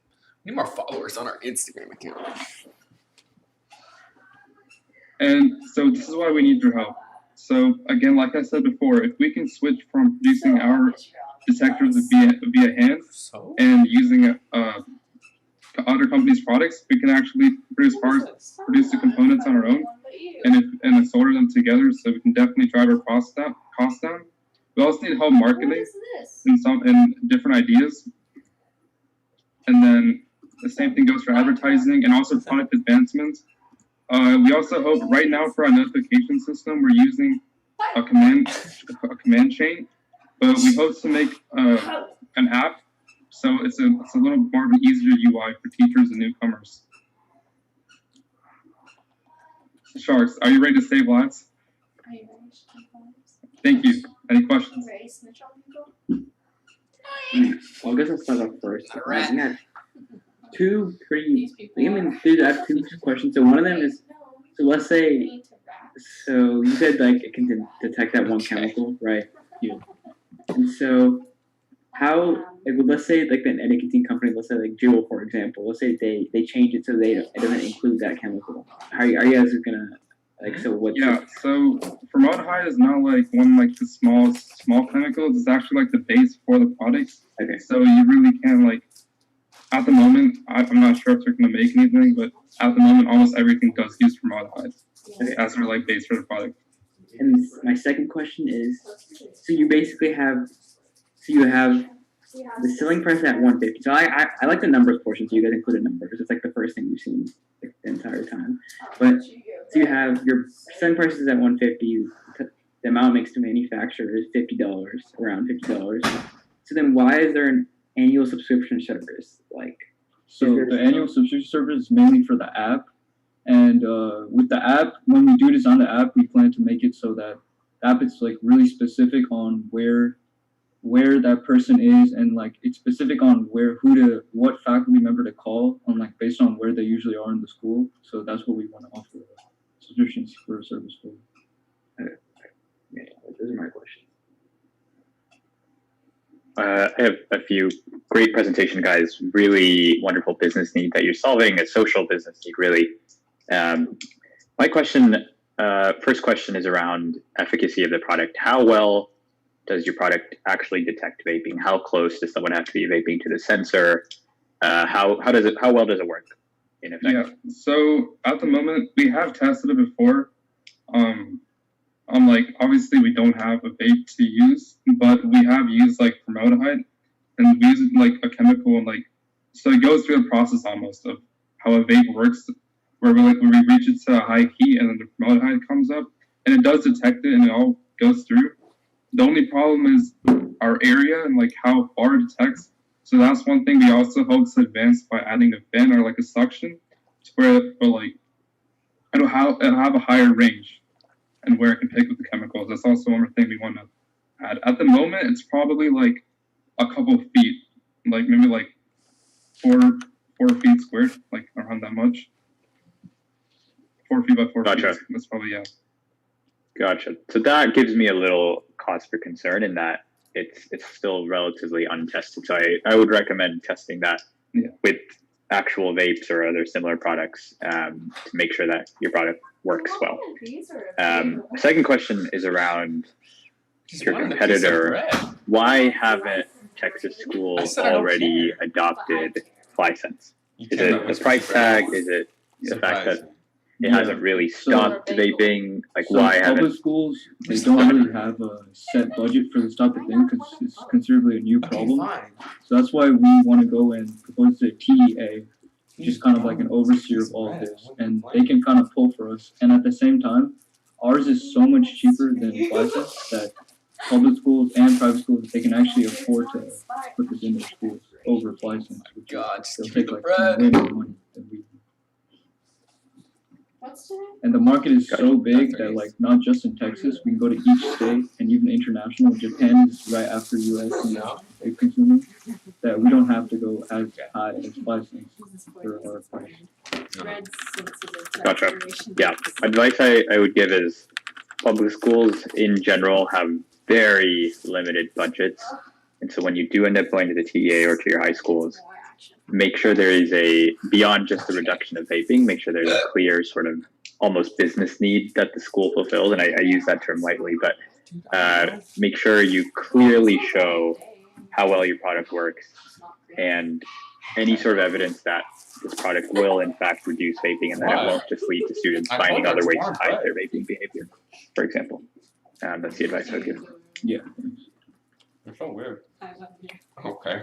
Need more followers on our Instagram account. And so this is why we need your help. So again, like I said before, if we can switch from producing our detectors via hand and using other companies' products, we can actually produce the components on our own, and then solder them together, so we can definitely drive our costs down. We also need help marketing and different ideas, and then the same thing goes for advertising and also product advancements. We also hope right now for our notification system we're using a command chain, but we hope to make an app, so it's a little more of an easier UI for teachers and newcomers. Sharks, are you ready to save lives? Are you ready to save lives? Thank you. Any questions? Ready to snitch on people? Well, I guess I'll start off first. I got two pretty. I have two questions. So one of them is, so let's say, so you said like it can detect that one chemical, right? Yeah. And so how, like, well, let's say like an nicotine company, let's say like Juul, for example, let's say they change it so it doesn't include that chemical. Are you guys gonna like, so what's so formaldehyde is not like one like the small chemicals. It's actually like the base for the product. Okay. So you really can like, at the moment, I'm not sure if they're gonna make anything, but at the moment, almost everything does use formaldehyde as their like base for the product. And my second question is, so you basically have, so you have the selling price at 150. So I like the numbers portion, so you guys included numbers. It's like the first thing we've seen like, the entire time. But so you have your selling price is at 150. The amount makes to manufacture is $50, around $50. So then why is there an annual subscription service? Like, so the annual subscription service is mainly for the app. And with the app, when we do design the app, we plan to make it so that the app is like really specific on where that person is, and like it's specific on what faculty member to call on, like based on where they usually are in the school. So that's what we want to offer subscriptions for a service for. Okay. Yeah, those are my questions. I have a few great presentation, guys. Really wonderful business need that you're solving, a social business need, really. My question, first question is around efficacy of the product. How well does your product actually detect vaping? How close does someone have to be vaping to the sensor? How well does it work in effect? Yeah. So at the moment, we have tested it before. Obviously we don't have a vape to use, but we have used like formaldehyde, and we use like a chemical, and so it goes through the process almost of how a vape works, where we reach it to a high heat, and then the formaldehyde comes up, and it does detect it, and it all goes through. The only problem is our area and how far it detects. So that's one thing we also hope to advance by adding a vent or a suction, to where it'll have a higher range and where it can pick up the chemicals. That's also one more thing we want to add. At the moment, it's probably a couple of feet, maybe 4 feet squared, around that much. 4 feet by 4 Gotcha. feet. That's probably, yeah. Gotcha. So that gives me a little cause for concern in that it's still relatively untested. So I would recommend testing that with actual vapes or other similar products to make sure that your product works well. Second question is around your competitor. Why haven't Texas schools already adopted FlySense? Is it the price tag? Is it the fact that it hasn't really stopped vaping? Why public haven't? schools, they don't really have a set budget for the stop the thing because it's considerably a new problem. So that's why we want to go and propose to TEA, which is kind of like an overseer of all of this, and they can kind of pull for us. And at the same time, ours is so much cheaper than FlySense that public schools and private schools, they can actually afford to put this in their schools over FlySense, which they'll take way more money than we do. And the market is so big that not just in Texas, we can go to each state and even international. Japan is right after US and vape consuming, that we don't have to go as high as FlySense for our price. Gotcha. Yeah. Advice I would give is public schools in general have very limited budgets. And so when you do end up going to the TEA or to your high schools, make sure there is beyond just the reduction of vaping, make sure there's a clear sort of almost business need that the school fulfills. And I use that term lightly, but make sure you clearly show how well your product works and any sort of evidence that this product will in fact reduce vaping and that it won't just lead to students finding other ways to hide their vaping behavior, for example. That's the advice I would give. Yeah. You're so weird. Okay.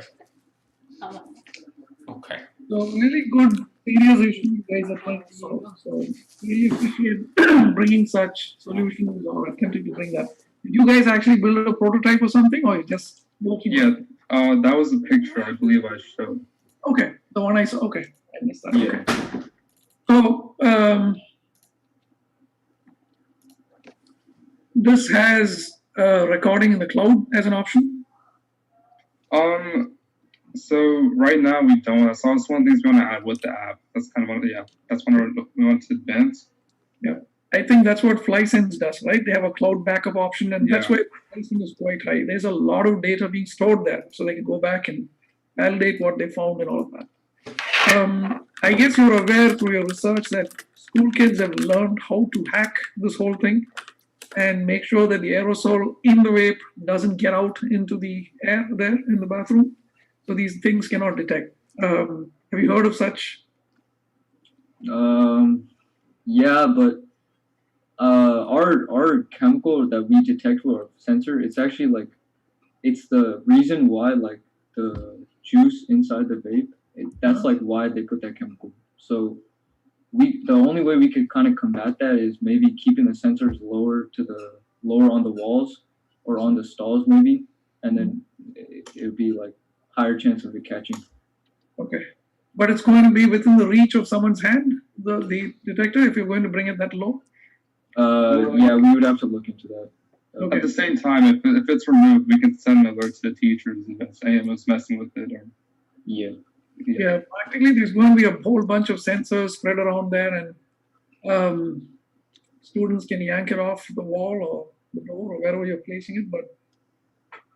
Okay. So really good serious issue you guys are trying to solve. So really appreciate bringing such solutions or attempting to bring that. Did you guys actually build a prototype or something, or you just working? Yeah, that was a picture I believe I showed. Okay, the one I saw. Okay, I missed that. Yeah. Okay. So this has recording in the cloud as an option. So right now we don't. That's also one of the things we want to add with the app. That's kind of that's one we want to advance. Yeah, I think that's what FlySense does, right? They have a cloud backup option, and that's why pricing is quite high. There's a lot of data being stored there, so they can go back and validate what they found and all of that. I guess you're aware through your research that school kids have learned how to hack this whole thing and make sure that the aerosol in the vape doesn't get out into the air there in the bathroom. So these things cannot detect. Have you heard of such? Yeah, but our chemical that we detect with our sensor, it's actually it's the reason why the juice inside the vape, that's why they put that chemical. So the only way we could kind of combat that is maybe keeping the sensors lower on the walls or on the stalls maybe, and then it would be higher chance of it catching. Okay, but it's going to be within the reach of someone's hand, the detector, if you're going to bring it that low. Yeah, we would have to look into that. Okay. At the same time, if it's removed, we can send an alert to the teachers if anyone's messing with it. Or Yeah, practically there's going to be a whole bunch of sensors spread around there, and students can yank it off the wall or the door or wherever you're placing it. But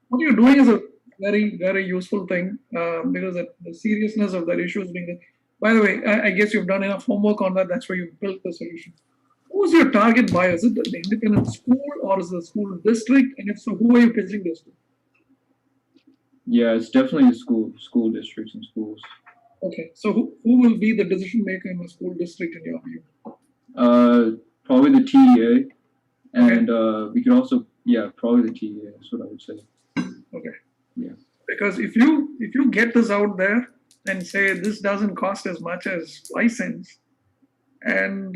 what you're doing is a very, very useful thing because the seriousness of that issue is being. By the way, I guess you've done enough homework on that. That's why you built the solution. Who's your target buyer? Is it the independent school or is it the school district? And if so, who are you pitching this to? Yeah, it's definitely the school districts and schools. Okay, so who will be the decision maker in the school district in your view? Probably the TEA, and we could also, probably the TEA. That's what I would say. Okay. Yeah. Because if you get this out there and say this doesn't cost as much as license, and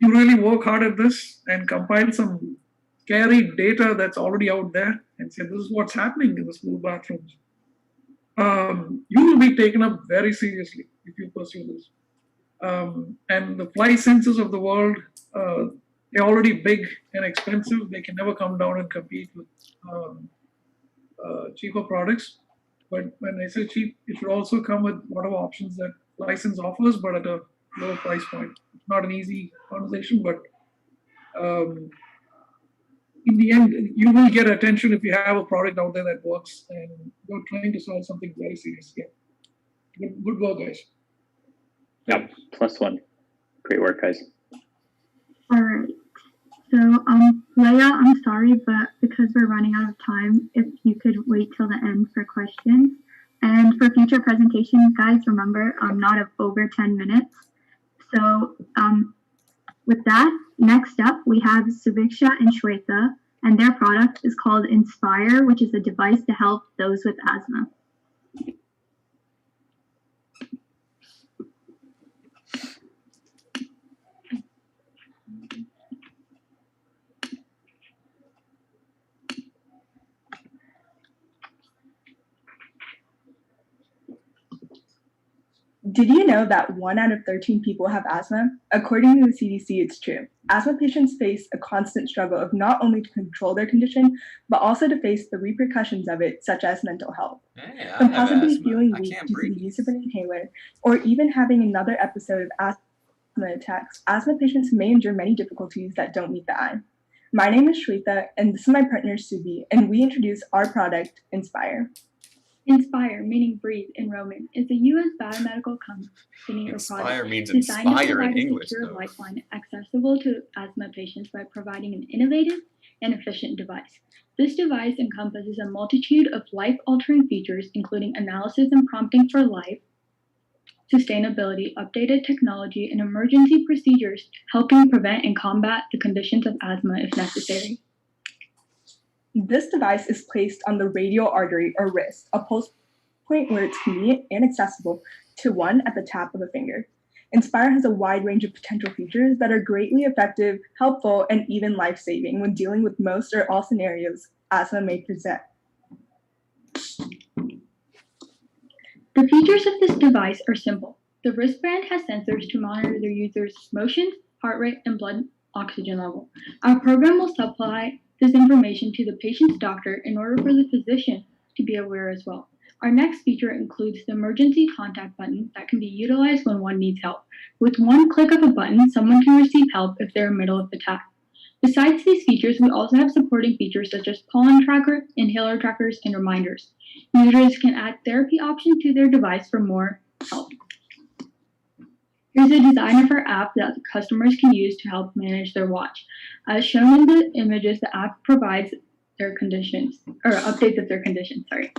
you really work hard at this and compile some scary data that's already out there and say this is what's happening in the school bathrooms, you will be taken up very seriously if you pursue this. And the fly sensors of the world, they're already big and expensive. They can never come down and compete with cheaper products. But when I say cheap, it should also come with whatever options that license offers, but at a lower price point. It's not an easy conversation, but in the end, you will get attention if you have a product out there that works and you're trying to solve something very serious. Yeah. Good work, guys. Yep, +1. Great work, guys. All right. So, Leia, I'm sorry, but because we're running out of time, if you could wait till the end for questions. And for future presentations, guys, remember, not over 10 minutes. So, with that, next up, we have Subiksha and Shweta, and their product is called Inspire, which is a device to help those with asthma. Did you know that 1 out of 13 people have asthma? According to the CDC, it's true. Asthma patients face a constant struggle of not only to control their condition, but also to face the repercussions of it, such as mental health. Hey, From possibly feeling weak due to the use of an inhaler, or even having another episode of asthma attacks, asthma patients may endure many difficulties that don't meet the eye. My name is Shweta, and this is my partner Subi, and we introduce our product, Inspire. Inspire, meaning breathe in Roman, is a U.S. biomedical company or Inspire product means designed to inspire provide in a English, secure though. lifeline accessible to asthma patients by providing an innovative and efficient device. This device encompasses a multitude of life-altering features, including analysis and prompting for life, sustainability, updated technology, and emergency procedures, helping prevent and combat the conditions of asthma if necessary. This device is placed on the radial artery or wrist, a pulse point where it's convenient and accessible to one at the tap of a finger. Inspire has a wide range of potential features that are greatly effective, helpful, and even life-saving when dealing with most or all scenarios asthma may present. The features of this device are simple. The wristband has sensors to monitor their user's motions, heart rate, and blood oxygen level. Our program will supply this information to the patient's doctor in order for the physician to be aware as well. Our next feature includes the emergency contact button that can be utilized when one needs help. With one click of a button, someone can receive help if they're in the middle of the task. Besides these features, we also have supporting features such as pollen tracker, inhaler trackers, and reminders. Users can add therapy options to their device for more help. Here's a design of our app that customers can use to help manage their watch. As shown in the images, the app provides their conditions, or updates of their conditions, sorry.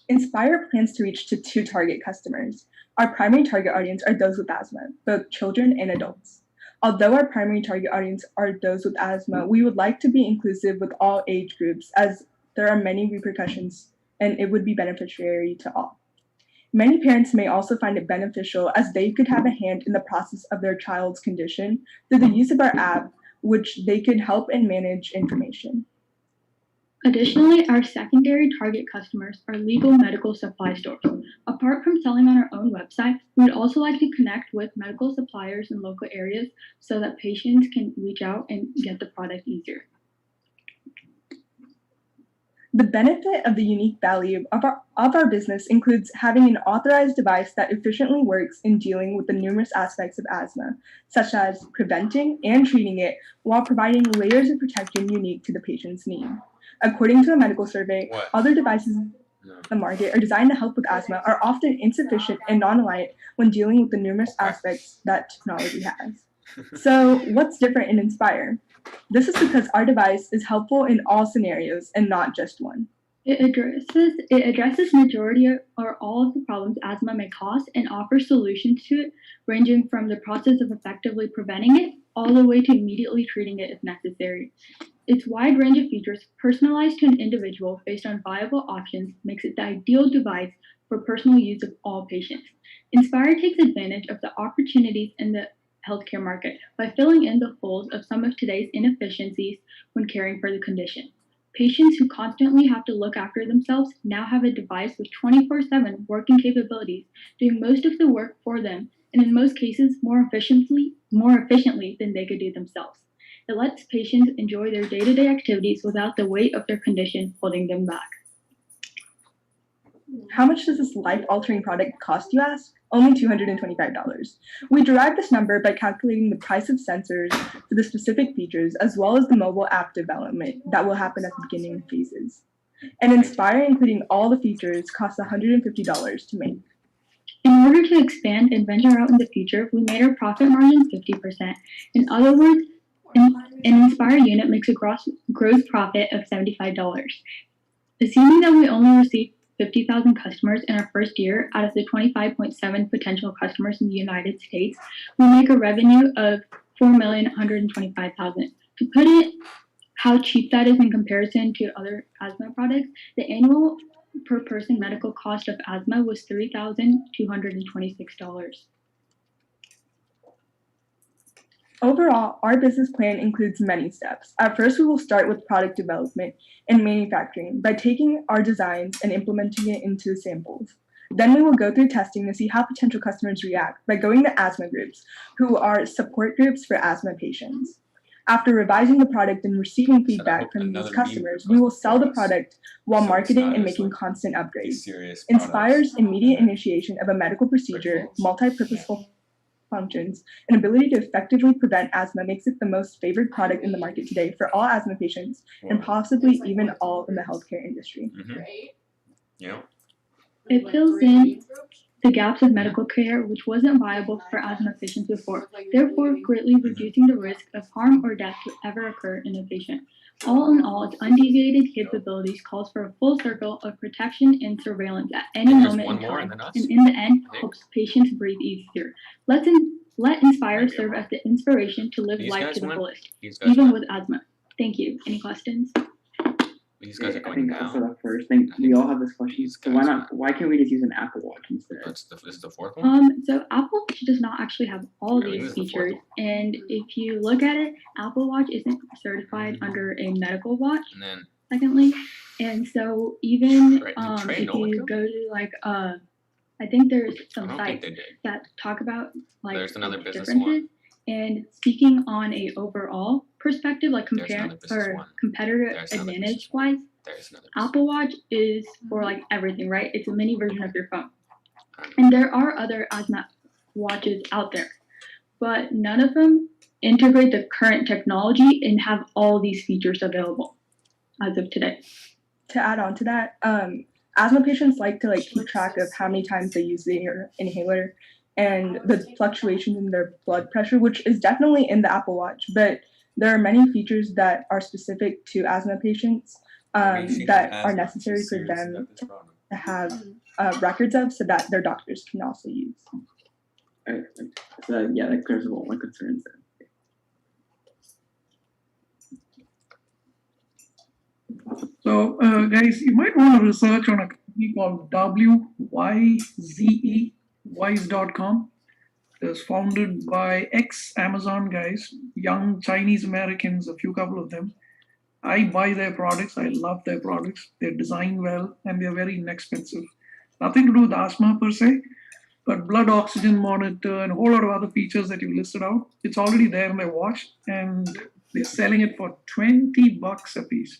Inspire plans to reach to 2 target customers. Our primary target audience are those with asthma, both children and adults. Although our primary target audience are those with asthma, we would like to be inclusive with all age groups as there are many repercussions and it would be beneficiary to all. Many parents may also find it beneficial as they could have a hand in the process of their child's condition through the use of our app, which they could help and manage information. Additionally, our secondary target customers are legal medical supply stores. Apart from selling on our own website, we would also like to connect with medical suppliers in local areas so that patients can reach out and get the product easier. The benefit of the unique value of our business includes having an authorized device that efficiently works in dealing with the numerous aspects of asthma, such as preventing and treating it while providing layers of protection unique to the patient's need. According to a medical survey, What? other devices No. the market are designed to help with asthma are often insufficient and non-aligned when dealing with the numerous aspects that technology has. So what's different in Inspire? This is because our device is helpful in all scenarios and not just one. It addresses majority or all of the problems asthma may cause and offers solutions to it, ranging from the process of effectively preventing it all the way to immediately treating it if necessary. Its wide range of features, personalized to an individual based on viable options, makes it the ideal device for personal use of all patients. Inspire takes advantage of the opportunities in the healthcare market by filling in the holes of some of today's inefficiencies when caring for the condition. Patients who constantly have to look after themselves now have a device with 24/7 working capabilities, doing most of the work for them, and in most cases more efficiently than they could do themselves. It lets patients enjoy their day-to-day activities without the weight of their condition holding them back. How much does this life-altering product cost, you ask? Only $225. We derived this number by calculating the price of sensors for the specific features as well as the mobile app development that will happen at the beginning phases. And Inspire, including all the features, costs $150 to make. In order to expand and venture out in the future, we made our profit margin 50%. In other words, an Inspire unit makes a gross profit of $75. Assuming that we only receive 50,000 customers in our first year out of the 25.7 potential customers in the United States, we make a revenue of $4,125,000. To put it how cheap that is in comparison to other asthma products, the annual per person medical cost of asthma was $3,226. Overall, our business plan includes many steps. At first, we will start with product development and manufacturing by taking our designs and implementing it into samples. Then we will go through testing to see how potential customers react by going to asthma groups, who are support groups for asthma patients. After revising the product and receiving feedback from these customers, we will sell the product while marketing and making constant upgrades. Inspire's immediate initiation of a medical procedure, multi-purposeful functions, and ability to effectively prevent asthma makes it the most favored product in the market today for all asthma patients and possibly even all in the healthcare industry. Yeah. It fills in the gaps of medical care which wasn't viable for asthma patients before, therefore greatly reducing the risk of harm or death to ever occur in a patient. All in all, its undeviated capabilities calls for a full circle of protection and surveillance at any moment in time, and in the end, helps patients breathe easier. Let Inspire serve as the inspiration to live life to the fullest, even with asthma. Thank you. Any questions? These guys are I going think now. I'll start off first. We all have this question. So why can't we just use an Apple Watch instead? This is the fourth one? So Apple Watch does not actually have all Really? these This is the fourth features, and if you look at it, Apple Watch isn't certified under a medical watch. And then Secondly, and so even Right, if you go to like I think there's some I don't think sites they did. that talk about like There's another the business differences. one. And speaking on a overall perspective, like There's another business one. competitor There's another advantage wise, There's another Apple Watch is for like everything, right? It's a mini version of your phone. And there are other asthma watches out there, but none of them integrate the current technology and have all these features available as of today. To add on to that, asthma patients like to keep track of how many times they use their inhaler and the fluctuations in their blood pressure, which is definitely in the Apple Watch, but there are many features that are specific to asthma patients that are necessary for them to have records of so that their doctors can also use. Alright, so yeah, that clears up all my concerns then. So, guys, you might want to research on a company called WYZE, wise.com. It was founded by ex-Amazon guys, young Chinese Americans, a couple of them. I buy their products. I love their products. They're designed well and they're very inexpensive. Nothing to do with asthma per se, but blood oxygen monitor and a whole lot of other features that you listed out. It's already there in their watch and they're selling it for $20 a piece.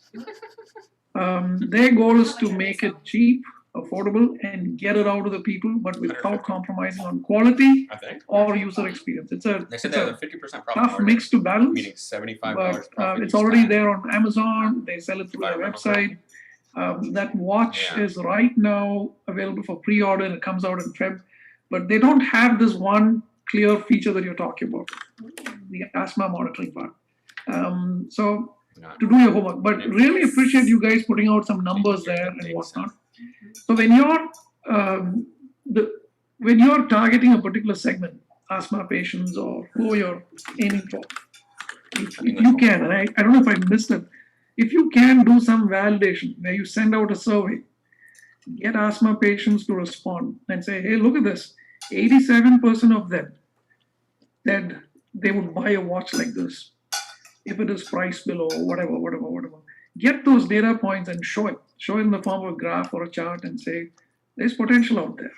Their goal is to make it cheap affordable, and get it out to the people, but without compromising on quality I think. or user experience. It's a They said it's they have a a 50% profit tough margin, mix to balance, meaning $75 but profit it's each already time. there on Amazon. They sell it through If I their remember website. That watch Yeah. is right now available for pre-order, and it comes out in Feb. But they don't have this one clear feature that you're talking about, the asthma monitoring part. So to do your homework, but really appreciate you guys putting out some numbers there and whatnot. So when you're targeting a particular segment, asthma patients or who you're aiming for, if you can, and I don't know if I missed it, if you can do some validation where you send out a survey, get asthma patients to respond and say, hey, look at this, 87% of them said they would buy a watch like this if it is priced below whatever. Get those data points and show it in the form of a graph or a chart and say, there's potential out there.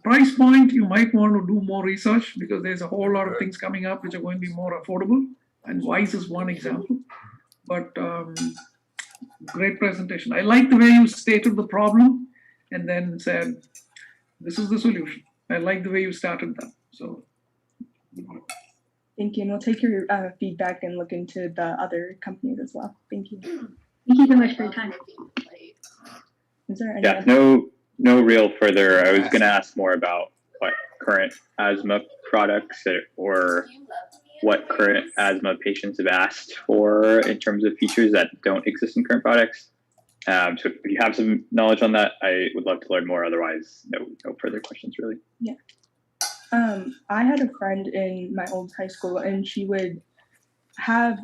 Price point, you might want to do more research because there's a whole lot of things coming up which are going to be more affordable, and Wise is one example. But great presentation. I like the way you stated the problem and then said, this is the solution. I like the way you started that. So Thank you, and we'll take your feedback and look into the other companies as well. Thank you. Thank you so much for your time. Is there any Yeah, other- no real further. I was going to ask more about what current asthma products or what current asthma patients have asked for in terms of features that don't exist in current products. So if you have some knowledge on that, I would love to learn more. Otherwise, no further questions really. Yeah. I had a friend in my old high school, and she has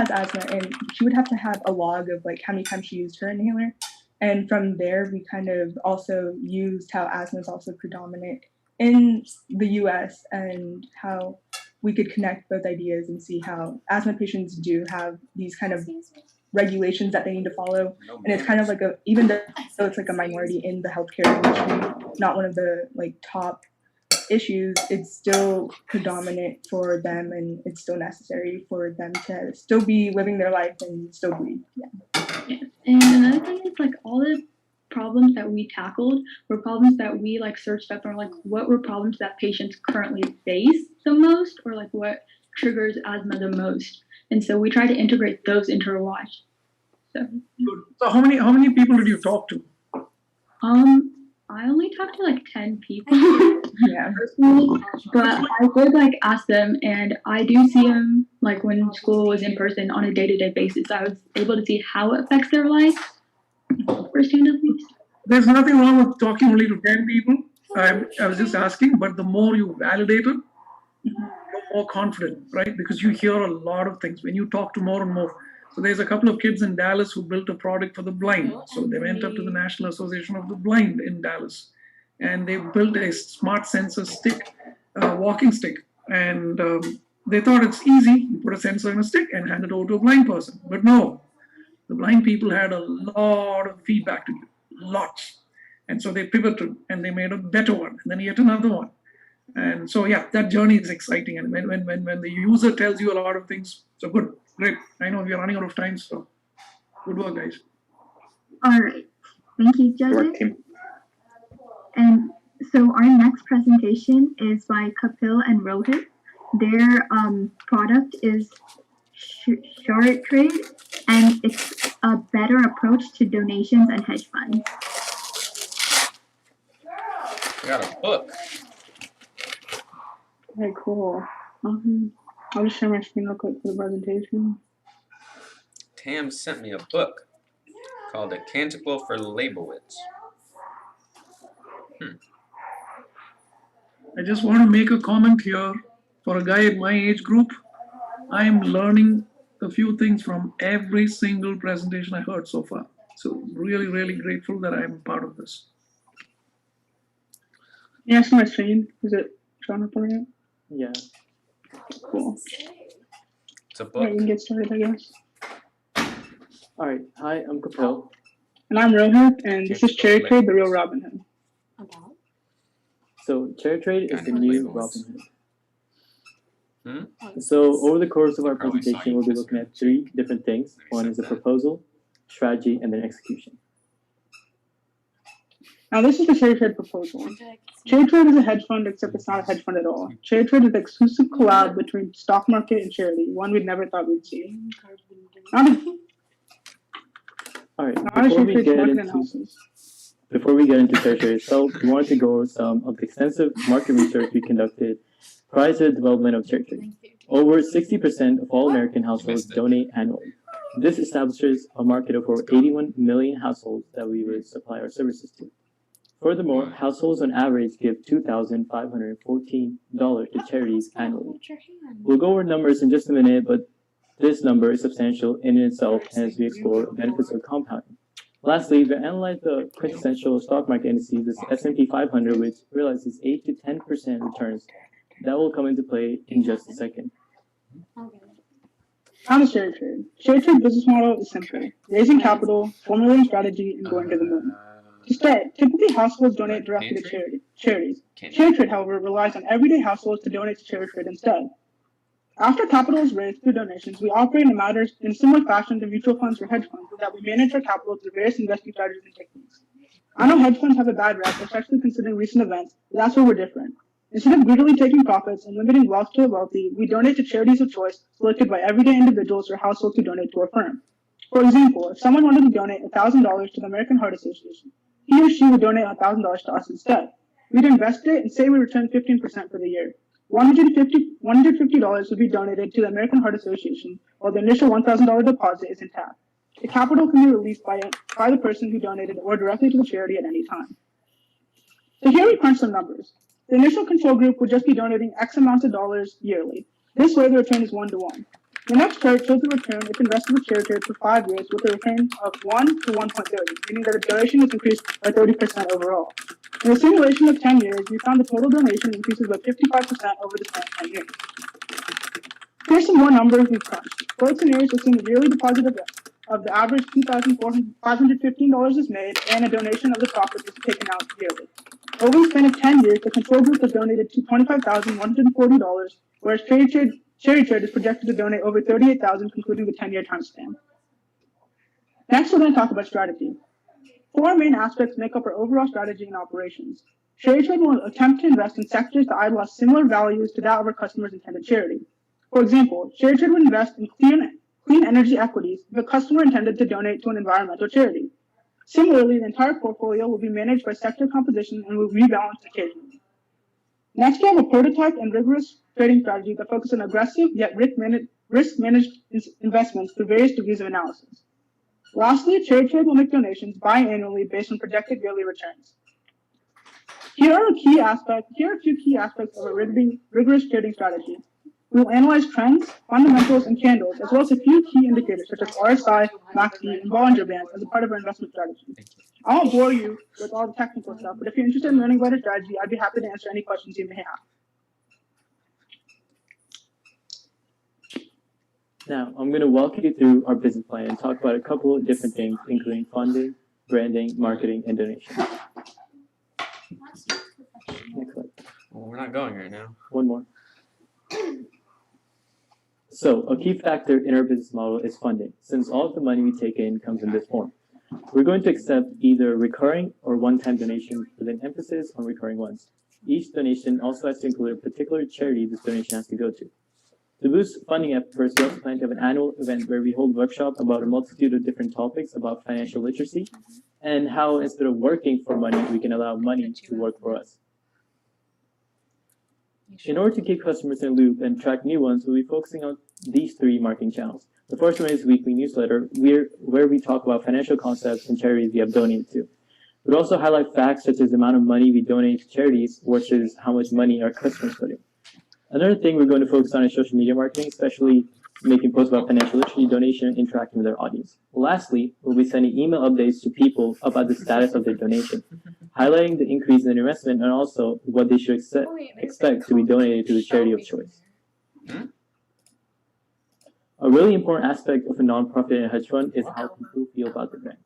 asthma, and she would have to have a log of like how many times she used her inhaler. And from there, we kind of also used how asthma is also predominant in the US and how we could connect both ideas and see how asthma patients do have these kind of regulations that they need to follow. And it's kind of like even though it's like a minority in the healthcare industry, not one of the like top issues, it's still predominant for them, and it's still necessary for them to still be living their life and still breathe. Yeah. And another thing is like all the problems that we tackled were problems that we like searched up and like what were problems that patients currently face the most, or like what triggers asthma the most. And so we try to integrate those into our watch. So how many people did you talk to? I only talked to like 10 people. Yeah. Personally, but I would like ask them, and I do see them like when school was in person on a day-to-day basis. I was able to see how it affects their life firsthand at least. There's nothing wrong with talking only to 10 people. I was just asking, but the more you validate it, you're more confident, right? Because you hear a lot of things when you talk to more and more. So there's a couple of kids in Dallas who built a product for the blind. So they went up to the National Association of the Blind in Dallas, and they built a smart sensor stick, walking stick. And they thought it's easy. You put a sensor in a stick and hand it over to a blind person. But no, the blind people had a lot of feedback to give, lots. And so they pivoted and they made a better one, and then yet another one. And so, yeah, that journey is exciting. And when the user tells you a lot of things, so good, great. I know we are running out of time, so good work, guys. All right. Thank you, Good work, judges. team. And so our next presentation is by Kapil and Rohit. Their product is short trade, and it's a better approach to donations and hedge funds. We got a book. Okay, cool. I'll just share my screen real quick for the presentation. Tam sent me a book called A Canticle for Leibowitz. I just want to make a comment here. For a guy in my age group, I'm learning a few things from every single presentation I heard so far. So really, really grateful that I'm part of this. Yeah, it's my screen. Is it showing up already? Yeah. Cool. It's a book. Yeah, you can get started, I guess. All right. Hi, I'm Kapil. And I'm Rohit, and this is Cherry Trade, the real Robin Hood. So Cherry Trade is the new Robinhood. Hmm? So over the course of our presentation, we'll be looking at three different things. One is the proposal, strategy, and then execution. Now, this is the Cherry Trade proposal. Cherry Trade is a hedge fund, except it's not a hedge fund at all. Cherry Trade is the exclusive collab between stock market and charity, one we'd never thought we'd see. Not a, All right, not a Cherry Trade's market analysis. before we get into Cherry Trade itself, we wanted to go over some of the extensive market research we conducted prior to the development of Cherry Trade. Over 60% of all American households donate annually. This establishes a market of over 81 million households that we would supply our services to. Furthermore, households on average give $2,514 to charities annually. We'll go over numbers in just a minute, but this number is substantial in itself as we explore the benefits of compounding. Lastly, we analyzed the quintessential stock market indices, this S&P 500, which realizes 8 to 10% returns. That will come into play in just a second. How does Cherry Trade? Cherry Trade business model is simple: raising capital, formulating strategy, and going to the moon. To start, typically households donate directly to charities. Cherry Trade, however, relies on everyday households to donate to Cherry Trade instead. After capital is raised through donations, we operate in similar fashion to mutual funds or hedge funds, so that we manage our capital through various investing strategies and techniques. I know hedge funds have a bad rep, especially considering recent events, but that's where we're different. Instead of greedily taking profits and limiting wealth to the wealthy, we donate to charities of choice selected by everyday individuals or households who donate to our firm. For example, if someone wanted to donate $1,000 to the American Heart Association, he or she would donate $1,000 to us instead. We'd invest it and say we return 15% for the year. $150 would be donated to the American Heart Association, while the initial $1,000 deposit is intact. The capital can be released by the person who donated or directly to the charity at any time. So here we crunch some numbers. The initial control group would just be donating X amount of dollars yearly. This way the return is 1-to-1. The next chart shows the return if invested with Cherry Trade for 5 years with a return of 1 to 1.30, meaning that the donation is increased by 30% overall. In a simulation of 10 years, we found the total donation increases by 55% over the span of 10 years. Here's some more numbers we've crunched. Both scenarios assume a yearly deposit of the average $2,515 is made and a donation of the profit is taken out yearly. Over the span of 10 years, the control group has donated to $25,140, whereas Cherry Trade is projected to donate over $38,000, concluding the 10-year time span. Next, we're going to talk about strategy. 4 main aspects make up our overall strategy and operations. Cherry Trade will attempt to invest in sectors that idolize similar values to that of our customers' intended charity. For example, Cherry Trade would invest in clean energy equities if a customer intended to donate to an environmental charity. Similarly, the entire portfolio will be managed by sector composition and will rebalance occasionally. Next, we have a prototype and rigorous trading strategy that focuses on aggressive yet risk-managed investments through various degrees of analysis. Lastly, Cherry Trade will make donations biannually based on projected yearly returns. Here are a few key aspects of a rigorous trading strategy. We will analyze trends, fundamentals, and candles, as well as a few key indicators such as RSI, MACD, and Bollinger Bands as a part of our investment strategy. I won't bore you with all the technical stuff, but if you're interested in learning about our strategy, I'd be happy to answer any questions you may have. Now, I'm going to walk you through our business plan and talk about a couple of different things, including funding, branding, marketing, and donations. Next slide. Well, we're not going right now. One more. So, a key factor in our business model is funding, since all of the money we take in comes in this form. We're going to accept either recurring or one-time donations with an emphasis on recurring ones. Each donation also has to include a particular charity this donation has to go to. To boost funding efforts, we also plan to have an annual event where we hold workshops about a multitude of different topics about financial literacy and how instead of working for money, we can allow money to work for us. In order to keep customers in the loop and attract new ones, we'll be focusing on these 3 marketing channels. The first one is weekly newsletter, where we talk about financial concepts and charities we have donated to. We'll also highlight facts such as the amount of money we donate to charities versus how much money our customers put in. Another thing we're going to focus on is social media marketing, especially making posts about financial literacy, donation, and interacting with our audience. Lastly, we'll be sending email updates to people about the status of their donation, highlighting the increase in investment and also what they should expect to be donated to the charity of choice. A really important aspect of a nonprofit and hedge fund is how people feel about the brand.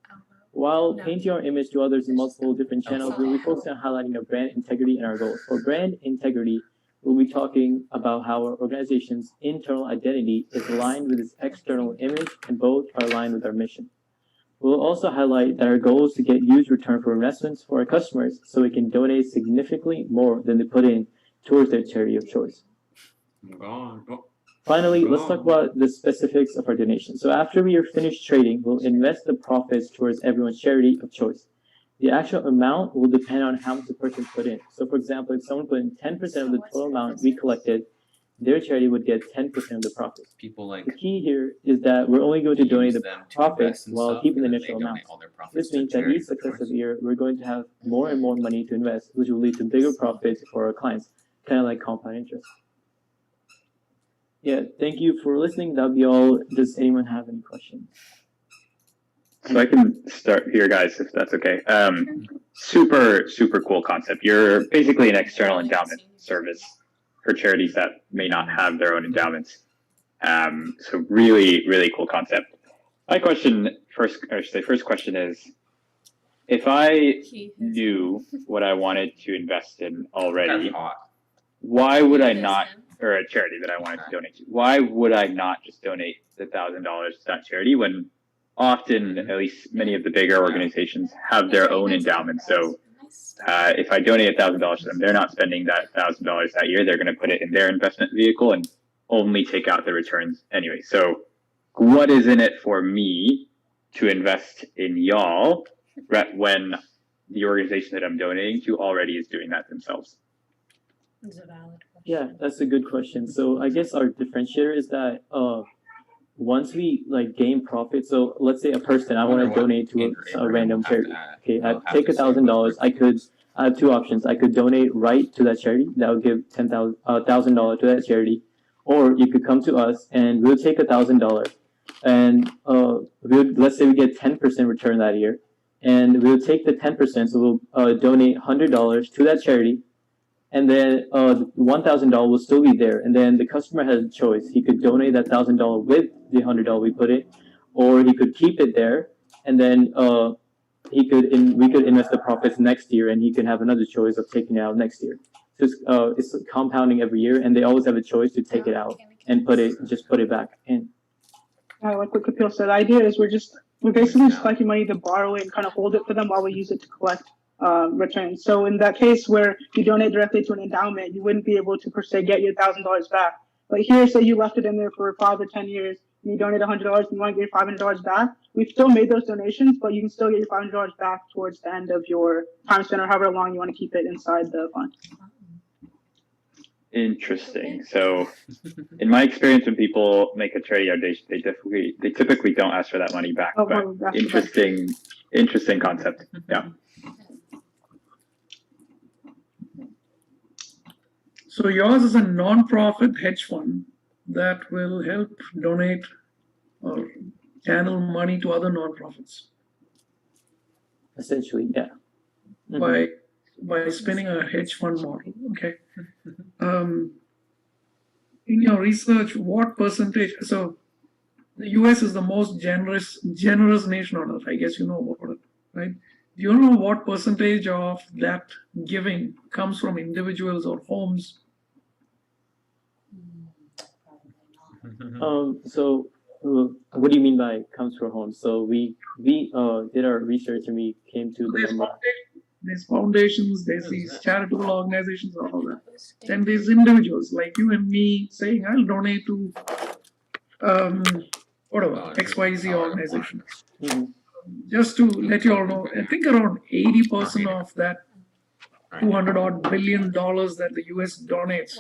While painting our image to others in multiple different channels, we'll be focusing on highlighting our brand integrity and our goals. For brand integrity, we'll be talking about how our organization's internal identity is aligned with its external image and both are aligned with our mission. We'll also highlight that our goal is to get huge return for investments for our customers so we can donate significantly more than they put in towards their charity of choice. Finally, let's talk about the specifics of our donation. So after we are finished trading, we'll invest the profits towards everyone's charity of choice. The actual amount will depend on how much the person put in. So for example, if someone put in 10% of the total amount we collected, their charity would get 10% of the profits. People like The key here is that we're only going to donate the them to profits invest in while stuff, keeping the and then they initial amount. donate all their profits This to means that charity, each successive year, we're going to have more and more money to invest, which will lead to bigger profits for our clients, kind of like compound interest. Yeah, thank you for listening. That'll be all. Does anyone have any questions? So I can start here, guys, if that's okay. Super cool concept. You're basically an external endowment service for charities that may not have their own endowments. So really cool concept. My first question is, if I knew what I wanted to invest in already, why would I not, or a charity that I wanted to donate to, why would I not just donate the $1,000 to that charity when often, at least many of the bigger organizations have their own endowments? So if I donate $1,000 to them, they're not spending that $1,000 that year. They're going to put it in their investment vehicle and only take out the returns anyway. So what is in it for me to invest in y'all when the organization that I'm donating to already is doing that themselves? That's a valid question. Yeah, that's a good question. So I guess our differentiator is that once we gain profit, so let's say a person, I want to donate to a random charity. Okay, I take $1,000. I have two options. I could donate right to that charity. That would give $1,000 to that charity, or you could come to us and we'll take $1,000, and let's say we get 10% return that year, and we'll take the 10%. So we'll donate $100 to that charity. And then $1,000 will still be there. And then the customer has a choice. He could donate that $1,000 with the $100 we put in, or he could keep it there, and then we could invest the profits next year, and he can have another choice of taking it out next year. So it's compounding every year, and they always have a choice to take it out and put it back in. Like what Kapil said, the idea is we're basically just collecting money to borrow it and kind of hold it for them while we use it to collect returns. So in that case where you donate directly to an endowment, you wouldn't be able to per se get your $1,000 back. But here, say you left it in there for 5 or 10 years, and you donate $100 and you want to get your $500 back. We've still made those donations, but you can still get your $500 back towards the end of your time span or however long you want to keep it inside the fund. Interesting. So, in my experience, when people make a charity donation, they typically don't ask for that money back. Oh, but interesting concept. Yeah. So yours is a non-profit hedge fund that will help donate or channel money to other non-profits. Essentially, yeah. By spinning a hedge fund model. Okay. In your research, what percentage? So the U.S. is the most generous nation on earth. I guess you know about it, right? Do you know what percentage of that giving comes from individuals or homes? So what do you mean by comes from homes? So we did our research and we came to the number. There's foundations, there's these charitable organizations, all that. Then there's individuals like you and me saying, I'll donate to whatever, XYZ organization. Just to let you all know, I think around 80% of that $200 billion that the US donates,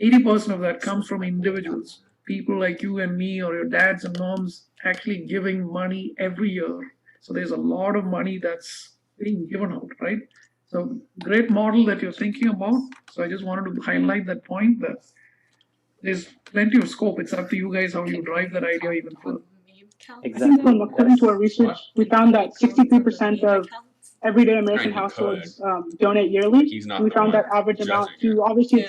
80% of that comes from individuals. People like you and me or your dads and moms actually giving money every year. So there's a lot of money that's being given out, right? So great model that you're thinking about. So I just wanted to highlight that point that there's plenty of scope. It's up to you guys how you drive that idea even further. Exactly. According to our research, we found that 63% of everyday American households donate yearly. We found that average amount to, obviously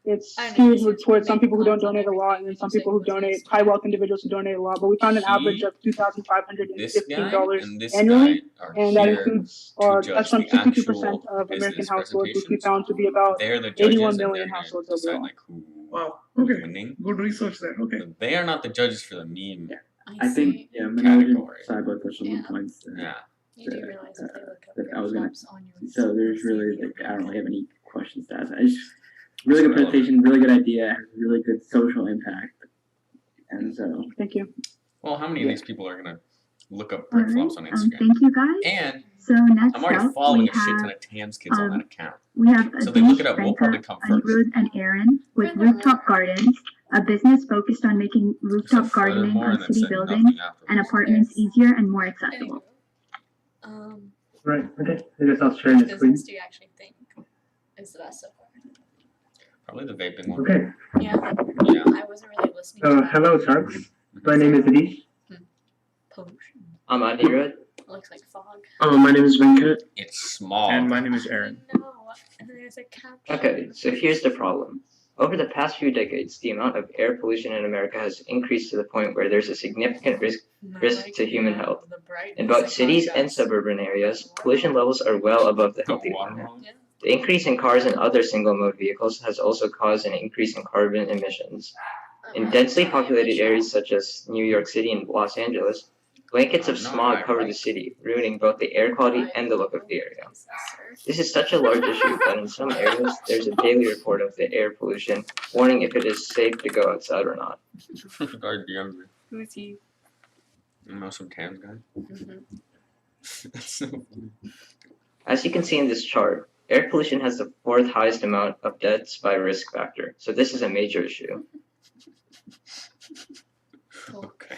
it's skewed towards some people who don't donate a lot and then some people who donate, high wealth individuals who donate a lot, but we found an average of $2,515 annually, and that includes, that's from 62% of American households, which we found to be about 81 million households overall. Wow, okay, good research there, okay. They are not the judges for the meme I think yeah, Manoj and Cyborg touched on some points that, You do realize if they look up that your I was gonna. jobs on your So there's really like I don't really have any questions to ask. I just really good presentation, really good idea, has really good social impact, and so Thank you. Well, how many of these people are gonna look up All brick flops on right. Instagram? Thank you guys. And So next I'm already up, following we a shit ton have of TAMS kids on that account. we have So they look it Adish, up. We'll probably Venkat, come first. Anirudh, and Aaron with Rooftop Gardens, a business focused on making rooftop gardening furthermore, on and then city said buildings nothing and afterwards. apartments easier and more accessible. Right. Okay. I guess I'll share this screen. business do you actually think is the best so far? Probably the vaping one. Okay. Yeah. Yeah. I wasn't really listening to that. Hello, Sharks. My name is Adish. Pollution. I'm Anirudh. It looks like fog. My name is Venkat. It's small. And my name is Aaron. No, and there's a caption. Okay, so here's the problem. Over the past few decades, the amount of air pollution in America has increased to the point where there's a significant risk to human health. In both cities and suburban areas, pollution levels are well above the healthy limit. The increase in cars and other single-mode vehicles has also caused an increase in carbon emissions. In densely populated areas such as New York City and Los Angeles, blankets of smog cover the city, ruining both the air quality and the look of the area. This is such a large issue that in some areas there's a daily report of the air pollution, warning if it is safe to go outside or not. Our DMs. Who's he? You know some TAMS guy? That's so funny. As you can see in this chart, air pollution has the fourth highest amount of deaths by risk factor, so this is a major issue. Okay.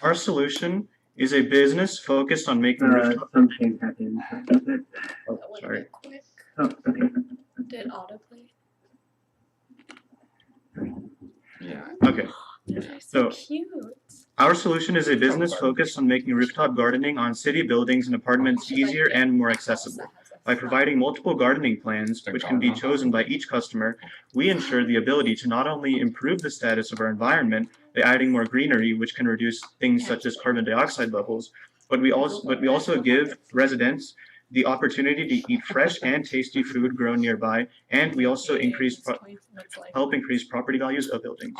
Our solution is a business focused on making rooftop. Something happened. Oh, sorry. Oh, okay. Did autoplay? Yeah. Okay. They're So cute. our solution is a business focused on making rooftop gardening on city buildings and apartments easier and more accessible. By providing multiple gardening plans, which can be chosen by each customer, we ensure the ability to not only improve the status of our environment by adding more greenery, which can reduce things such as carbon dioxide levels, but we also give residents the opportunity to eat fresh and tasty food grown nearby, and we also help increase property values of buildings.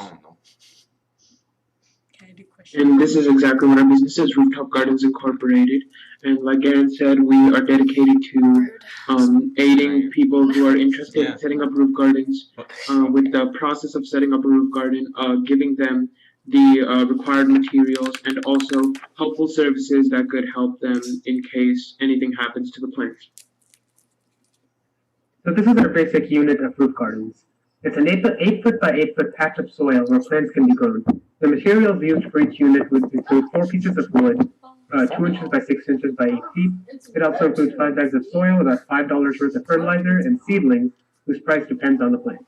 And this is exactly what our business is, Rooftop Gardens Incorporated. And like Aaron said, we are dedicated to aiding people who are interested in setting up roof gardens with the process of setting up a roof garden, giving them the required materials and also helpful services that could help them in case anything happens to the plants. So this is our basic unit of roof gardens. It's an 8-foot by 8-foot patch of soil where plants can be grown. The materials used for each unit would include 4 pieces of wood, 2 inches by 6 inches by 8 feet. It also includes 5 bags of soil, about $5 worth of fertilizer, and seedlings, whose price depends on the plant.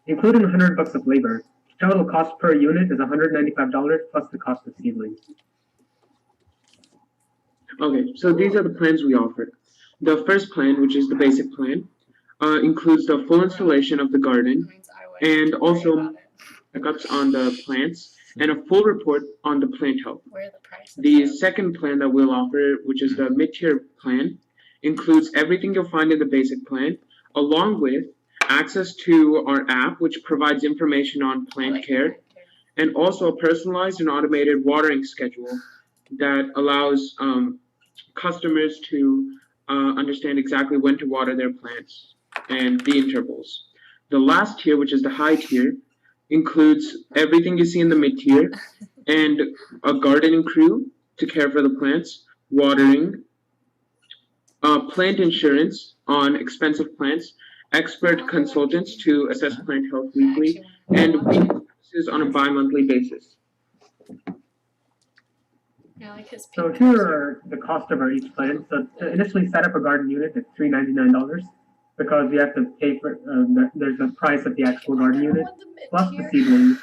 Including $100 of labor, total cost per unit is $195 plus the cost of seedlings. Okay, so these are the plans we offer. The first plan, which is the basic plan, includes the full installation of the garden and also backups on the plants and a full report on the plant health. The second plan that we'll offer, which is the mid-tier plan, includes everything you'll find in the basic plan, along with access to our app, which provides information on plant care, and also a personalized and automated watering schedule that allows customers to understand exactly when to water their plants and the intervals. The last tier, which is the high tier, includes everything you see in the mid-tier and a gardening crew to care for the plants, watering, plant insurance on expensive plants, expert consultants to assess plant health weekly, and weekly services on a bi-monthly basis. So here are the cost of our each plan. So to initially set up a garden unit, it's $399 because you have to pay for, there's a price of the actual garden unit, plus the seedlings,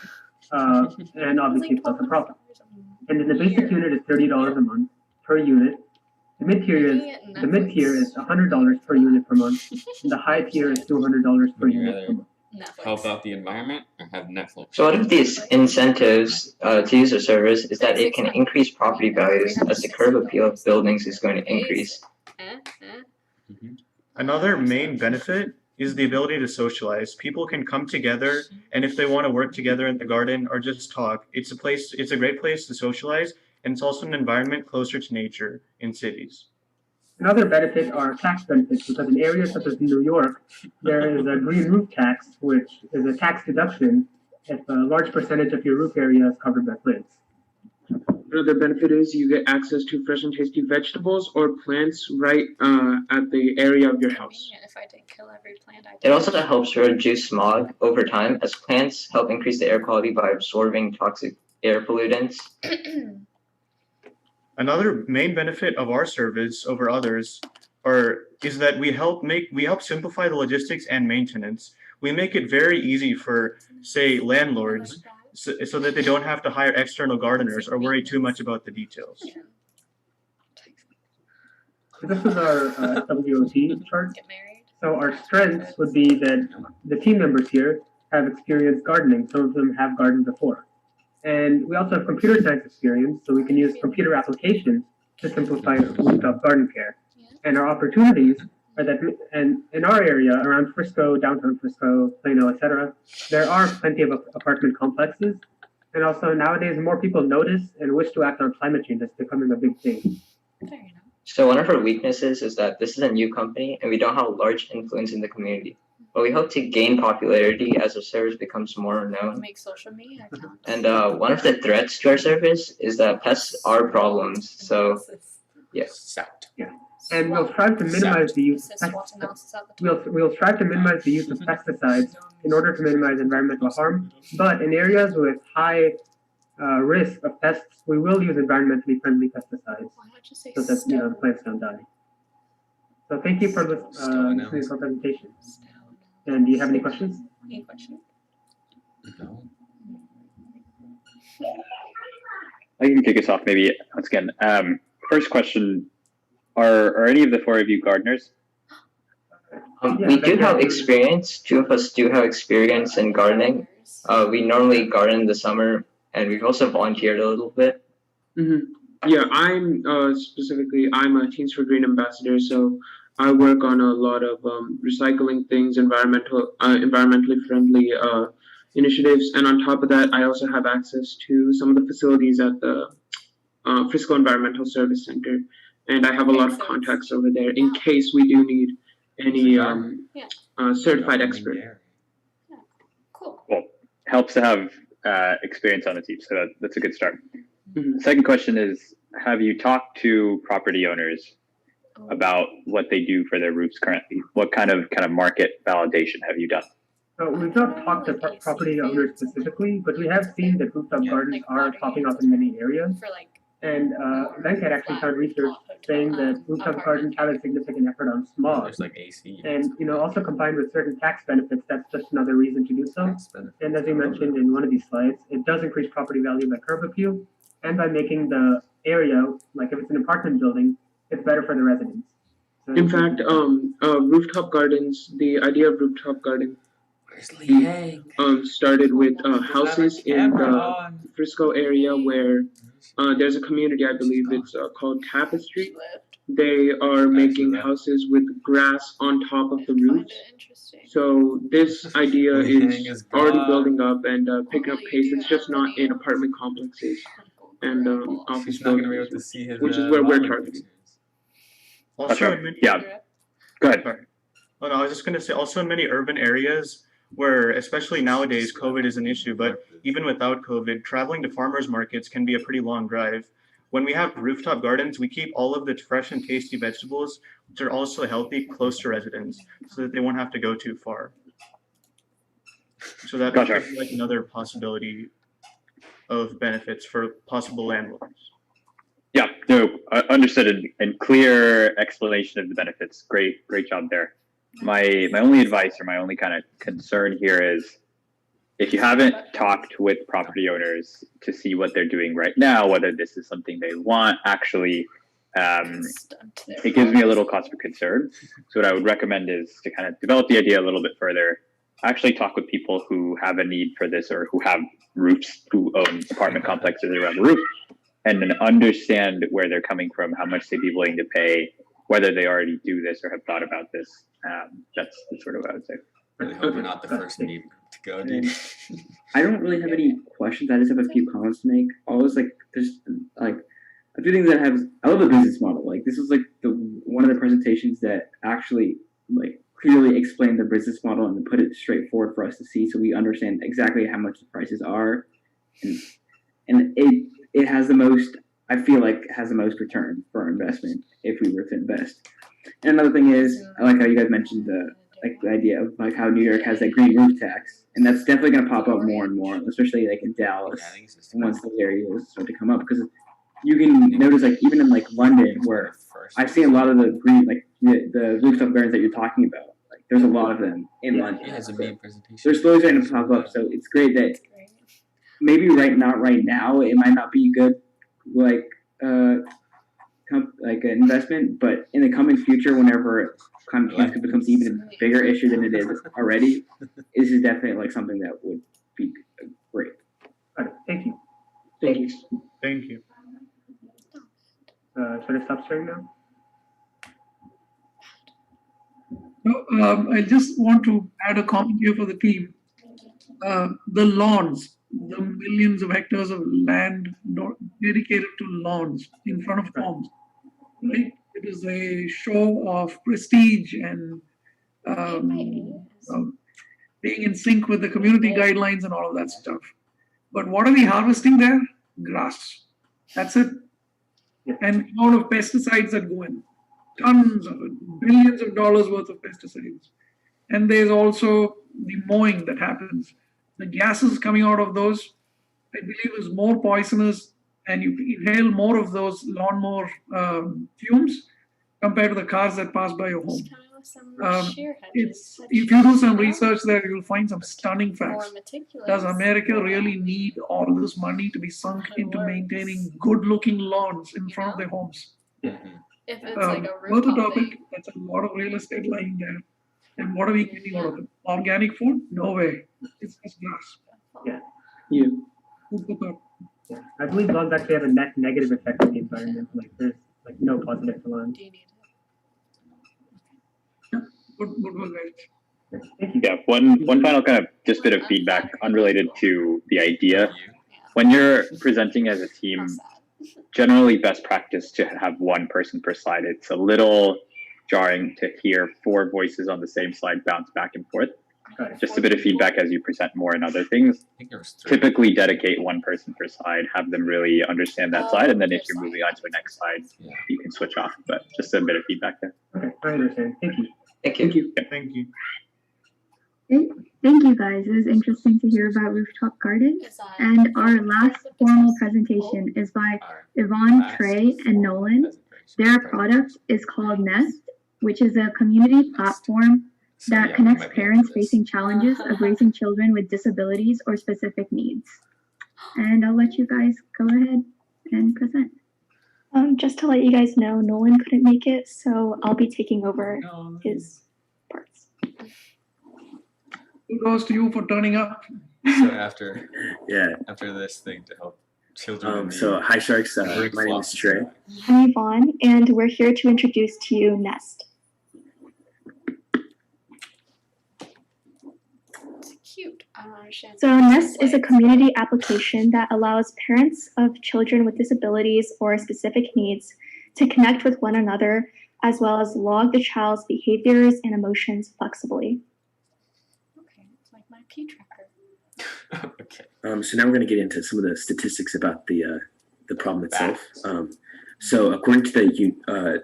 and obviously plus the profit. And then the basic unit is $30 a month per unit. The mid-tier is $100 per unit per month, and the high tier is $200 per unit per month. Help out the environment or have Netflix? So one of these incentives to use our service is that it can increase property values as the curb appeal of buildings is going to increase. Another main benefit is the ability to socialize. People can come together, and if they want to work together in the garden or just talk, it's a great place to socialize, and it's also an environment closer to nature in cities. Another benefit are tax benefits, because in areas such as New York, there is a green roof tax, which is a tax deduction if a large percentage of your roof area is covered by plants. Another benefit is you get access to fresh and tasty vegetables or plants right at the area of your house. If I didn't kill every plant, I It also helps reduce smog over time, as plants help increase the air quality by absorbing toxic air pollutants. Another main benefit of our service over others is that we help simplify the logistics and maintenance. We make it very easy for, say, landlords, so that they don't have to hire external gardeners or worry too much about the details. This is our WOT chart. So our strengths would be that the team members here have experience gardening. Some of them have gardened before. And we also have computer science experience, so we can use computer applications to simplify rooftop garden care. And our opportunities are that, and in our area, around Frisco, downtown Frisco, Plano, etc., there are plenty of apartment complexes. And also nowadays, more people notice and wish to act on climate change. That's becoming a big thing. So one of our weaknesses is that this is a new company and we don't have a large influence in the community. But we hope to gain popularity as our service becomes more known. Make social media accounts. And one of the threats to our service is that pests are problems. So, yes. Yeah. And we'll strive to minimize the use of we'll strive to minimize the use of pesticides in order to minimize environmental harm. But in areas with high risk of pests, we will use environmentally friendly pesticides so that the plants don't die. So thank you for listening to our presentation. And do you have any questions? Any questions? No. I can kick us off maybe once again. First question, are any of the four of you gardeners? We do have experience. Two of us do have experience in gardening. We normally garden in the summer, and we've also volunteered a little bit. Yeah, I'm I'm a Teens for Green ambassador, so I work on a lot of recycling things, environmentally friendly initiatives, and on top of that, I also have access to some of the facilities at the Frisco Environmental Service Center, and I have a lot of contacts over there in case we do need any certified expert. Cool. Well, helps to have experience on the team, so that's a good start. Second question is, have you talked to property owners about what they do for their roofs currently? What kind of market validation have you done? We've not talked to property owners specifically, but we have seen that rooftop gardens are popping up in many areas. And Venkat actually found research saying that rooftop gardens have a significant effort on smog. There's like AC. And also combined with certain tax benefits, that's just another reason to do so. And as you mentioned in one of these slides, it does increase property value by curb appeal and by making the area, like if it's an apartment building, it's better for the residents. So in fact, rooftop gardens, the idea of rooftop garden started with houses in the Frisco area where there's a community, I believe it's called Tapestry. They are making houses with grass on top of the roofs. So this idea is already building up and picking up pace. It's just not in apartment complexes and office buildings, which is where we're targeting. Also, Go ahead. Oh, no, I was just going to say, also in many urban areas where, especially nowadays, COVID is an issue, but even without COVID, traveling to farmers markets can be a pretty long drive. When we have rooftop gardens, we keep all of the fresh and tasty vegetables, which are also healthy, close to residents, so that they won't have to go too far. So that is like another possibility of benefits for possible landlords. Yeah, no, understood and clear explanation of the benefits. Great job there. My only advice or my only kind of concern here is, if you haven't talked with property owners to see what they're doing right now, whether this is something they want, actually, it gives me a little cause for concern. So what I would recommend is to kind of develop the idea a little bit further, actually talk with people who have a need for this or who have roofs, who own apartment complexes around the roof, and then understand where they're coming from, how much they'd be willing to pay, whether they already do this or have thought about this. That's sort of what I would say. Really hope we're not the first meme to go, dude. I don't really have any questions. I just have a few comments to make. Always like there's like a few things that I love the business model. Like this was like one of the presentations that actually like clearly explained the business model and put it straightforward for us to see, so we understand exactly how much the prices are, and it has the most. I feel like it has the most return for our investment if we were to invest. And another thing is, I like how you guys mentioned the idea of like how New York has that green roof tax, and that's definitely going to pop up more and more, especially like in Dallas once those areas start to come up, because you can notice like even in like London, where I've seen a lot of the green like the rooftop gardens that you're talking about. Like there's a lot of them in London. Yeah, it's a meme presentation. They're slowly starting to pop up, so it's great that maybe not right now it might not be good like like an investment, but in the coming future, whenever climate change becomes even a bigger issue than it is already, this is definitely like something that would be great. All right, thank you. Thank you. Thank you. Should I stop sharing now? No, I just want to add a comment here for the team. The lawns, the millions of hectares of land dedicated to lawns in front of homes, right? It is a show of prestige and being in sync with the community guidelines and all of that stuff. But what are we harvesting there? Grass. That's it. And the amount of pesticides that go in. Tons of it, billions of dollars worth of pesticides. And there's also the mowing that happens. The gases coming out of those, I believe, is more poisonous, and you inhale more of those lawnmower fumes compared to the cars that pass by your home. If you do some research there, you'll find some stunning facts. Does America really need all this money to be sunk into maintaining good-looking lawns in front of their homes? If it's like a Worth a rooftop topic. That's a lot of real estate lying there. And what are we getting out of it? Organic food? No way. It's grass. Yeah. You. Food for thought. Yeah. I believe laws actually have a net negative effect on the environment. Like there's like no positive for lawns. Good work, guys. Yeah, one final kind of just bit of feedback unrelated to the idea. When you're presenting as a team, generally best practice to have one person per slide. It's a little jarring to hear 4 voices on the same slide bounce back and forth. Just a bit of feedback as you present more and other things. Typically dedicate one person per slide, have them really understand that slide, and then if you're moving on to the next slide, you can switch off. But just a bit of feedback there. Okay, I understand. Thank you. Thank you. Thank you. Thank you guys. It was interesting to hear about rooftop gardens. And our last formal presentation is by Yvonne, Trey, and Nolan. Their product is called Nest, which is a community platform that connects parents facing challenges of raising children with disabilities or specific needs. And I'll let you guys go ahead and present. Just to let you guys know, Nolan couldn't make it, so I'll be taking over his parts. Kudos to you for turning up. So after Yeah. after this thing to help children in need. So hi Sharks, my name is Trey. I'm Yvonne, and we're here to introduce to you Nest. It's cute. I don't understand. So Nest is a community application that allows parents of children with disabilities or specific needs to connect with one another, as well as log the child's behaviors and emotions flexibly. Okay, it's like my P tracker. Okay. So now we're going to get into some of the statistics about the problem itself. So according to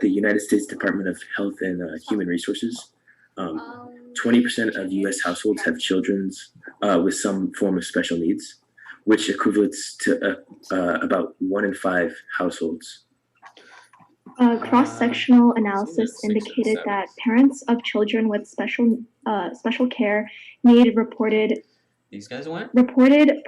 the United States Department of Health and Human Resources, 20% of U.S. households have children with some form of special needs, which equates to about 1 in 5 households. Cross-sectional analysis indicated that parents of children with special care need reported These guys went?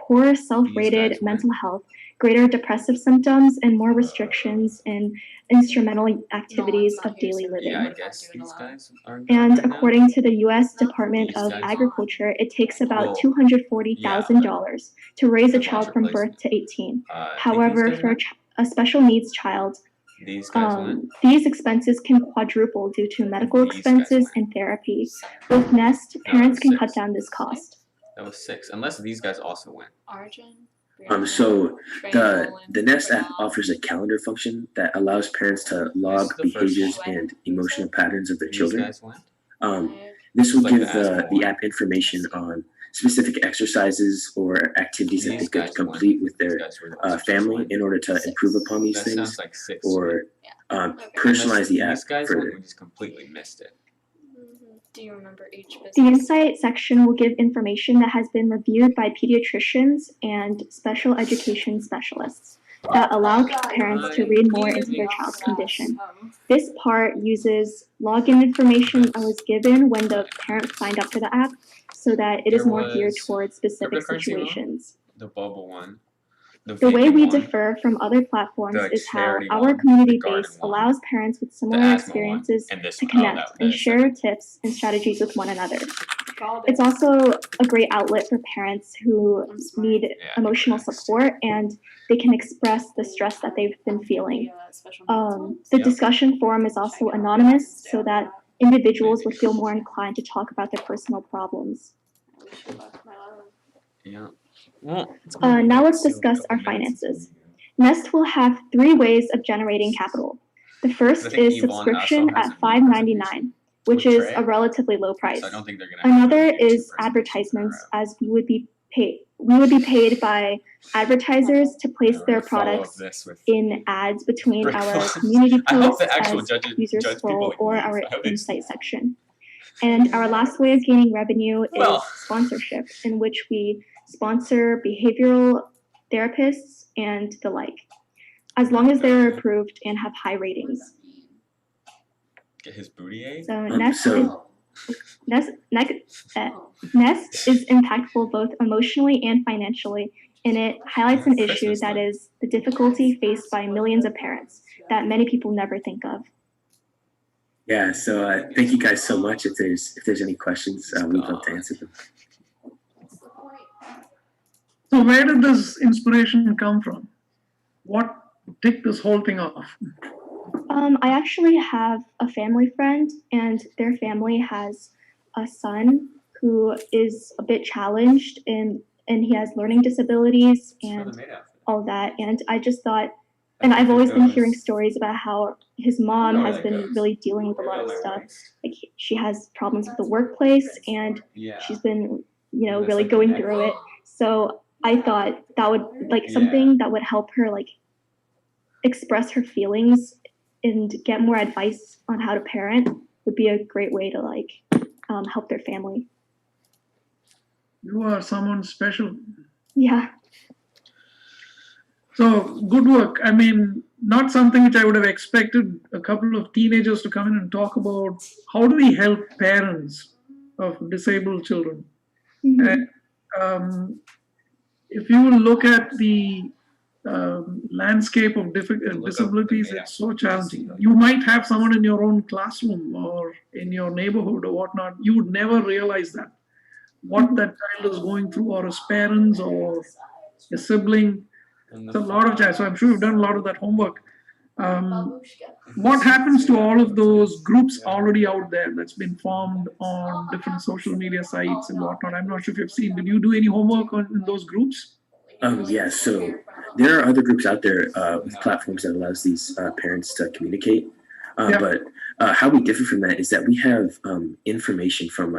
poor self-rated mental health, greater depressive symptoms, and more restrictions in instrumental activities of daily living. Yeah, I guess these guys are. And according to the U.S. Department of Agriculture, it takes about $240,000 to raise a child from birth to 18. However, for a special needs child, These guys went. These expenses can quadruple due to medical expenses and therapy. With Nest, parents can cut down this cost. That was 6, unless these guys also went. So the Nest app offers a calendar function that allows parents to log behaviors and emotional patterns of their children. Guys went. This will Like give the the app information on specific exercises or activities that they could complete with their family in order to improve upon these That things, sounds like 6. or personalize the app. These guys further. went, we just completely missed it. Do you remember each business? The Insight section will give information that has been reviewed by pediatricians and special education specialists that allow parents to read more into their child's condition. This part uses login information that was given when the parent signed up for the app so that it is more geared towards specific situations. The bubble one. The way we differ from other platforms is how our community base allows parents with similar experiences to connect and share tips and strategies with one another. It's also a great outlet for parents who need emotional support and they can express the stress that they've been feeling. The discussion forum is also anonymous so that individuals will feel more inclined to talk about their personal problems. Yeah. Now let's discuss our finances. Nest will have 3 ways of generating capital. The first is subscription at $5.99, which is a relatively low price. Another is advertisements, as we would be paid by advertisers to place their products in ads between our community posts as users scroll or our Insight section. And our last way of gaining revenue is sponsorship, in which we sponsor behavioral therapists and the like, as long as they're approved and have high ratings. Get his booty ate? So Nest is impactful both emotionally and financially, and it highlights an issue that is the difficulty faced by millions of parents that many people never think of. Yeah, so thank you guys so much. If there's any questions, we'd love to answer them. So where did this inspiration come from? What ticked this whole thing off? I actually have a family friend, and their family has a son who is a bit challenged, and he has learning disabilities and all that. And I just thought, and I've always been hearing stories about how his mom has been really dealing with a lot of stuff. Like she has problems with the workplace, and she's been, really going through it. So I thought that would something that would help her express her feelings and get more advice on how to parent would be a great way to help their family. You are someone special. Yeah. So good work. I mean, not something which I would have expected a couple of teenagers to come in and talk about. How do we help parents of disabled children? Mm-hmm. And if you look at the landscape of disabilities, it's so challenging. You might have someone in your own classroom or in your neighborhood or whatnot. You would never realize that. What that child is going through, or his parents or a sibling. It's a lot of chat. So I'm sure you've done a lot of that homework. What happens to all of those groups already out there that's been formed on different social media sites and whatnot? I'm not sure if you've seen. Did you do any homework in those groups? Yeah, so there are other groups out there with platforms that allows these parents to communicate. But how we differ from that is that we have information from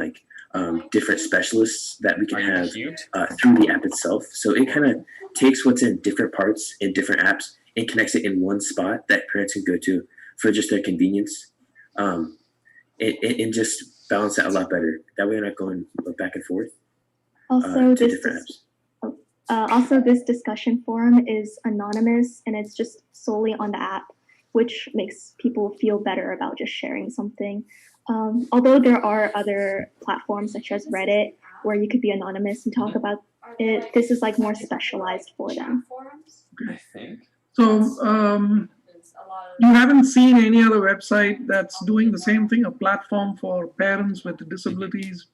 different specialists that we can have through the app itself. So it kind of takes what's in different parts in different apps and connects it in one spot that parents can go to for just their convenience, and just balance that a lot better. That way, we're not going back and forth Also, to different apps. Also, this discussion forum is anonymous and it's just solely on the app, which makes people feel better about just sharing something. Although there are other platforms such as Reddit where you could be anonymous and talk about it, this is more specialized for them. I think. So you haven't seen any other website that's doing the same thing, a platform for parents with disabilities?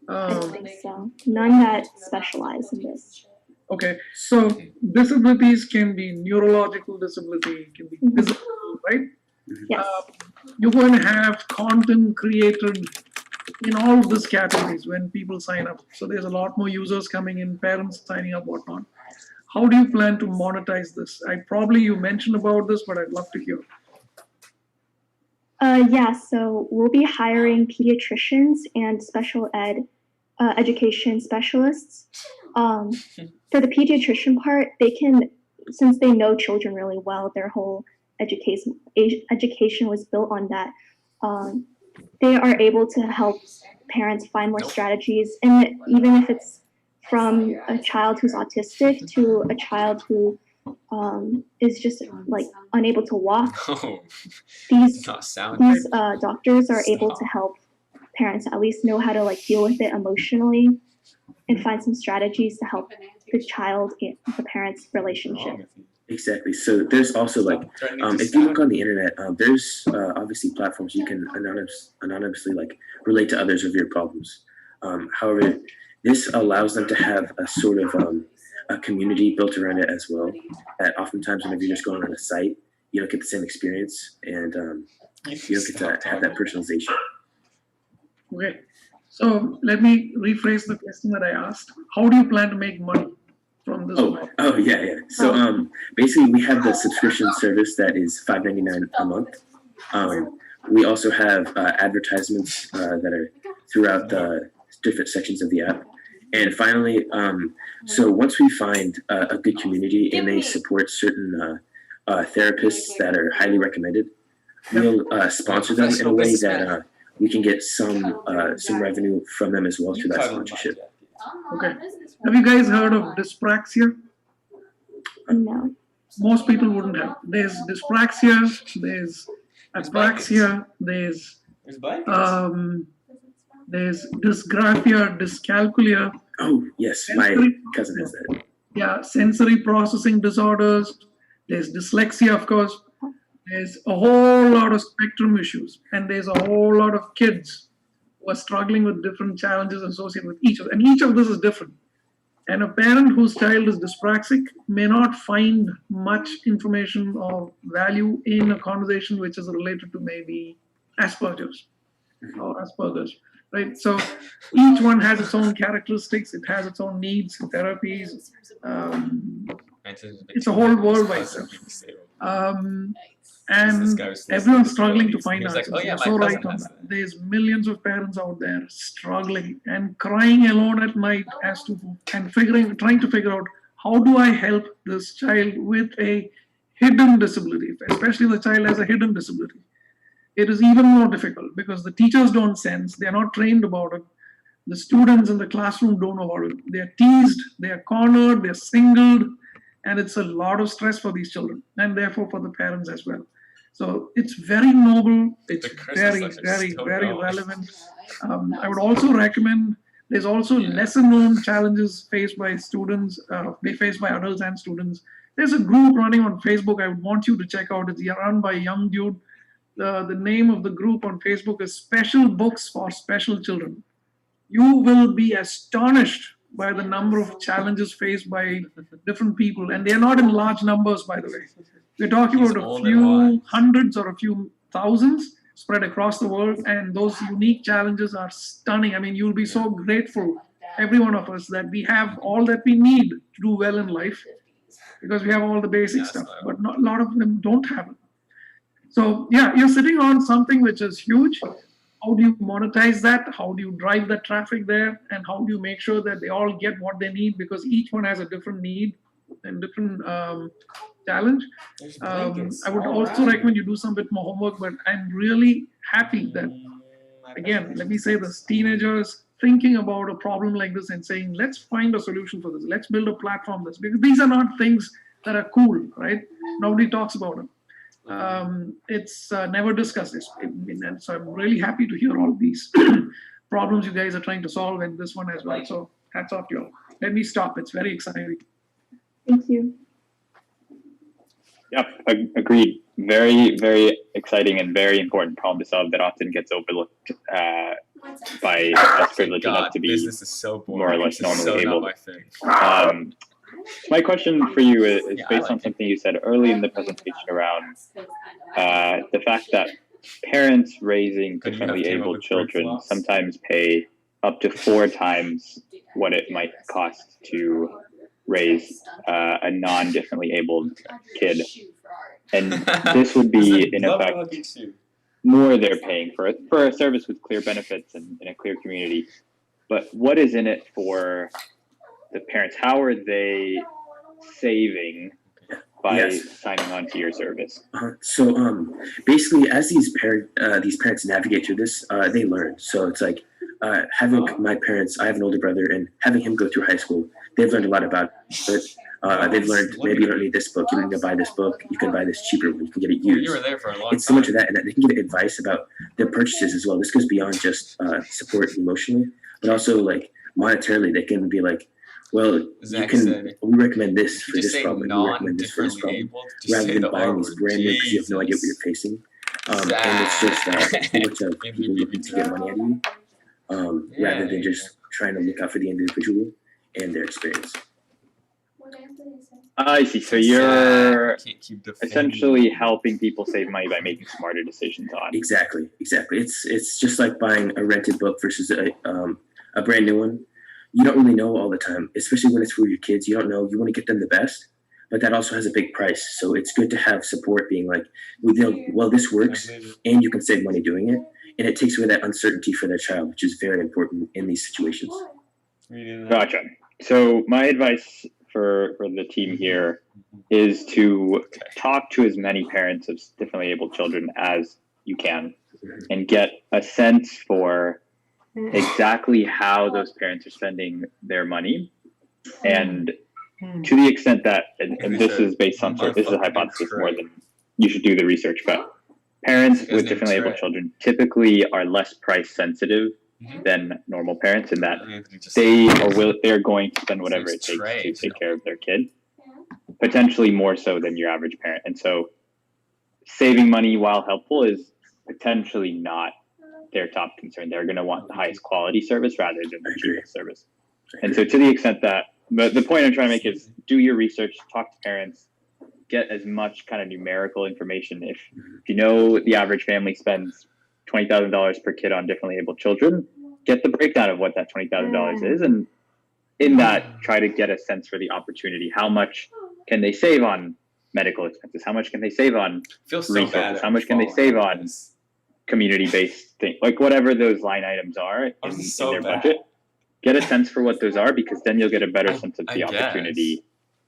I don't think so. None that specialize in this. Okay, so disabilities can be neurological disability, can be physical, right? Yes. You're going to have content created in all of these categories when people sign up. So there's a lot more users coming in, parents signing up, whatnot. How do you plan to monetize this? You mentioned about this, but I'd love to hear. Yeah, so we'll be hiring pediatricians and special ed education specialists. For the pediatrician part, since they know children really well, their whole education was built on that. They are able to help parents find more strategies, and even if it's from a child who's autistic to a child who is just like unable to walk. These doctors are able to help parents at least know how to like deal with it emotionally and find some strategies to help the child and the parents' relationship. Exactly. So there's also like, if you look on the internet, there's obviously platforms you can anonymously like relate to others of your problems. However, this allows them to have a sort of a community built around it as well. That oftentimes whenever you're just going on a site, you don't get the same experience, and you don't get to have that personalization. Okay. So let me rephrase the question that I asked. How do you plan to make money from this? Oh yeah. So basically we have the subscription service that is $5.99 a month. We also have advertisements that are throughout the different sections of the app. And finally, so once we find a good community and they support certain therapists that are highly recommended, we'll sponsor them in a way that we can get some revenue from them as well through that sponsorship. Okay. Have you guys heard of dyspraxia? No. Most people wouldn't have. There's dyspraxia, there's apraxia, there's dysgraphia, dyscalculia. Oh, yes, my cousin has that. Yeah, sensory processing disorders. There's dyslexia, of course. There's a whole lot of spectrum issues, and there's a whole lot of kids who are struggling with different challenges associated with each of them. And each of this is different. And a parent whose child is dyspraxic may not find much information or value in a conversation which is related to maybe Asperger's or Asperger's, right? So each one has its own characteristics. It has its own needs, therapies. It's a whole world by itself. And everyone's struggling to find answers. You're so right on that. There's millions of parents out there struggling and crying alone at night trying to figure out how do I help this child with a hidden disability, especially the child has a hidden disability. It is even more difficult because the teachers don't sense, they're not trained about it. The students in the classroom don't know about it. They're teased, they're cornered, they're singled, and it's a lot of stress for these children and therefore for the parents as well. So it's very noble. It's very, very, very relevant. I would also recommend, there's also lesser known challenges faced by students, faced by adults and students. There's a group running on Facebook I would want you to check out. It's run by a young dude. The name of the group on Facebook is Special Books for Special Children. You will be astonished by the number of challenges faced by different people. And they're not in large numbers, by the way. We're talking about a few hundreds or a few thousands spread across the world. And those unique challenges are stunning. I mean, you'll be so grateful, every one of us, that we have all that we need to do well in life because we have all the basic stuff, but not, a lot of them don't have it. So yeah, you're sitting on something which is huge. How do you monetize that? How do you drive the traffic there? And how do you make sure that they all get what they need? Because each one has a different need and different challenge. I would also recommend you do some bit more homework, but I'm really happy that, again, let me say this, teenagers thinking about a problem like this and saying, let's find a solution for this. Let's build a platform this, because these are not things that are cool, right? Nobody talks about them. It's never discussed. And so I'm really happy to hear all these problems you guys are trying to solve and this one as well. So hats off to you all. Let me stop. It's very exciting. Thank you. Yep, agreed. Very, very exciting and very important problem to solve that often gets overlooked by us privileged enough to be business is so boring. more or less normally able. My question for you is based on something you said early in the presentation around the fact that parents raising differently able children sometimes pay up to 4 times what it might cost to raise a non-differently abled kid. And this would be, in effect, more they're paying for a service with clear benefits and in a clear community. But what is in it for the parents? How are they saving by signing on to your service? So basically, as these parents navigate through this, they learn. So it's like having my parents. I have an older brother, and having him go through high school, they've learned a lot about it. They've learned maybe you don't need this book. You don't need to buy this book. You can buy this cheaper one. You can get it used. You were there for a long It's so much of that, and that they can give advice about their purchases as well. This goes beyond just support emotionally, but also like monetarily. They can be like, well, we recommend this for this problem. We recommend this for this problem, rather than buying these brand new because you have no idea what you're facing. And it's just so much of people looking to get money out of you, rather than just trying to look out for the individual and their experience. I see. So you're essentially helping people save money by making smarter decisions on. Exactly. It's just like buying a rented book versus a brand new one. You don't really know all the time, especially when it's for your kids. You don't know. You want to get them the best, but that also has a big price. So it's good to have support being like, well, this works, and you can save money doing it, and it takes away that uncertainty for their child, which is very important in these situations. Gotcha. So my advice for the team here is to talk to as many parents of differently able children as you can and get a sense for exactly how those parents are spending their money. And to the extent that, and this is based on this is a hypothesis more than you should do the research, but parents with differently able children typically are less price sensitive than normal parents in that they're going to spend whatever it takes to take care of their kid, potentially more so than your average parent. And so saving money while helpful is potentially not their top concern. They're going to want the highest quality service rather than the cheapest service. And so to the extent that, but the point I'm trying to make is do your research, talk to parents, get as much kind of numerical information. If you know the average family spends $20,000 per kid on differently able children, get the breakdown of what that $20,000 is, and in that, try to get a sense for the opportunity. How much can they save on medical expenses? How much can they save on resources? How much can they save on community-based things? Like whatever those line items are in their budget, get a sense for what those are, because then you'll get a better sense of the opportunity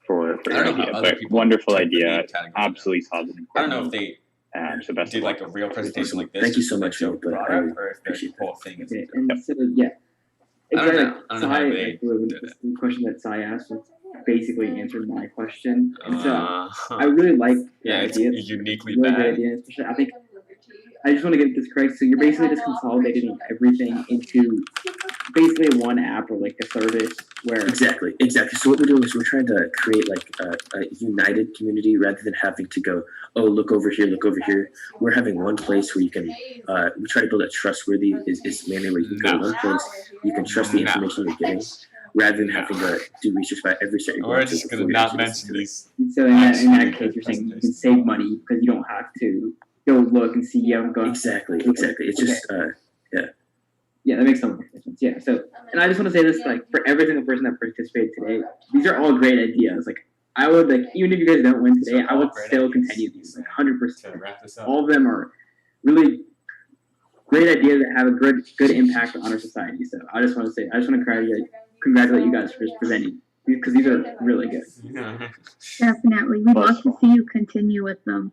for your idea. But wonderful idea, absolutely solves an I don't know if they so best did like a real presentation like this. Thank you so much, Phil. But I or if the whole thing is. And so, yeah. I don't know how Sai, they like, the question that Sai asked was basically answered my question. And so I really like the idea. It's uniquely really bad. good idea. Especially, I think I just want to get this correct. So you're basically just consolidating everything into basically one app or like a service where Exactly. So what we're doing is we're trying to create like a united community rather than having to go, oh, look over here. We're having one place where you can, we try to build a trustworthy is mainly where you can go to one place, you can trust the information you're getting, rather than having to do research about every second. We're just going to not mention these. So in that case, you're saying you can save money because you don't have to go look and see. Exactly. It's just, Yeah, that makes so much sense. Yeah. So, and I just want to say this, like, for every single person that participated today, these are all great ideas. Like, I would, like, even if you guys don't win today, I would still continue these, like, 100%. All of them are really great ideas that have a good impact on our society. So, I just want to congratulate you guys for just presenting, because these are really good. Definitely. We'd love to see you continue with them.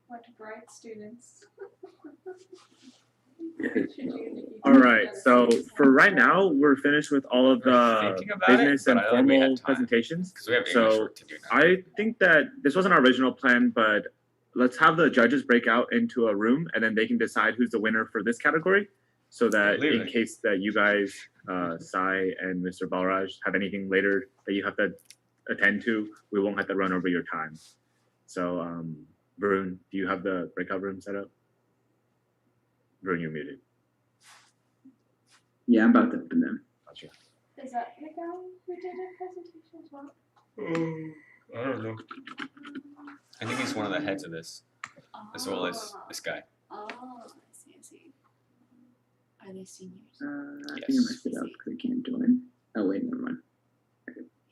What bright students. All right. So for right now, we're finished with all of the business and formal presentations. So I think that this wasn't our original plan, but let's have the judges break out into a room, and then they can decide who's the winner for this category. So that in case that you guys, Sai and Mr. Balraj, have anything later that you have to attend to, we won't have to run over your time. So, Varun, do you have the breakout room set up? Varun, you're muted. Yeah, I'm about to open them. Gotcha. Is that the guy who did a presentation as well? I don't know. I think he's one of the heads of this, as well as this guy. Oh, I see. Are they seniors? I think I messed it up because I can't join. Oh wait, never mind.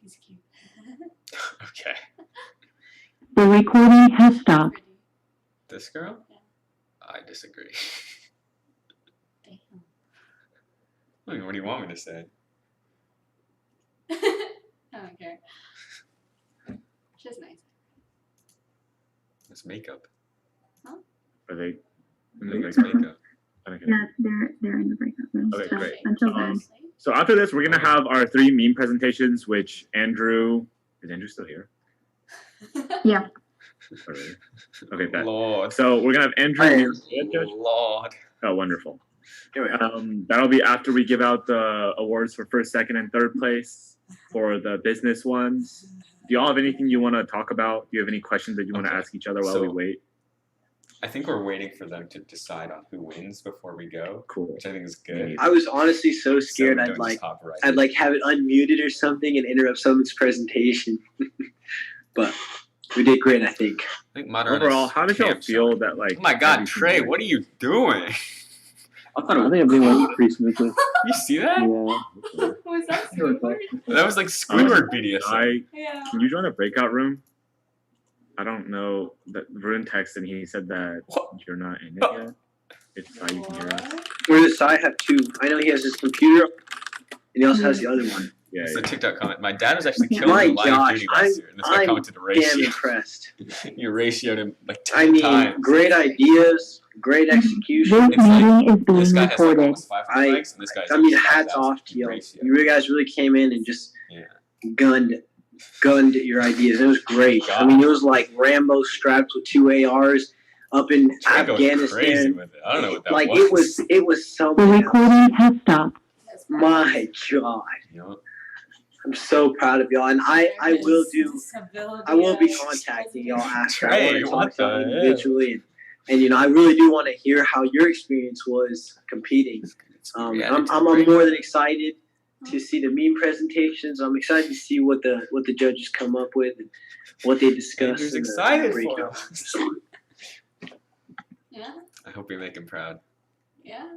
He's cute. Okay. The recording has stopped. This girl? I disagree. Damn. I mean, what do you want me to say? I don't care. She's nice. It's makeup. Huh? Are they? It's makeup. Yeah, they're in the breakout room. Okay, so great. Until then. So after this, we're gonna have our 3 meme presentations, which Andrew is Andrew still here? Yeah. Oh, really? Okay, bet. Lord. So we're gonna have Andrew. Lord. Oh, wonderful. That'll be after we give out the awards for first, second, and third place for the business ones. Do y'all have anything you want to talk about? Do you have any questions that you want to ask each other while we wait? I think we're waiting for them to decide on who wins before we go. Cool. Which I think is good. I was honestly so scared we I'd don't like just hop right I'd in. like have it unmuted or something and interrupt someone's presentation. But we did great, I think. I think Moderate Overall, is how did y'all camp feel showing. that like? Oh my God, everything Trey, went- what are you doing? I think everything went pretty smoothly. You see that? Yeah. Was that Squidward? That was like Squidward BDSM. Yeah. Can you join a breakout room? I don't know. That Varun texted and he said that you're not in it yet. It's how you can hear us. Where does Sai have two? I know he has his computer and he also has the other one. Yeah, It's a TikTok comment. My dad was actually My killing the Line of gosh, Duty last year, and this guy I'm commented damn ratio. impressed. You ratioed him like 10 I mean, times. great ideas, great execution. This meeting is being This guy has like recorded. almost 500 likes, and this guy has I mean, like hats 5,000 off to you. ratio. You guys really came in and just gunned your ideas. It was great. I mean, it was like Rambo strapped with 2 ARs up in Trey goes Afghanistan. crazy with it. I don't know what that Like was. it was The something else. recording has stopped. My God. Yup. I'm so proud of y'all, and I will be contacting y'all after. I Trey, want to what talk to y'all the hell? individually, and you know, I really do want to hear how your experience was competing. I'm more than excited to see the meme presentations. I'm excited to see what the judges come up with and what they discuss. Andrew's in the excited for breakout. us. Yeah. I hope we make him proud. Yeah.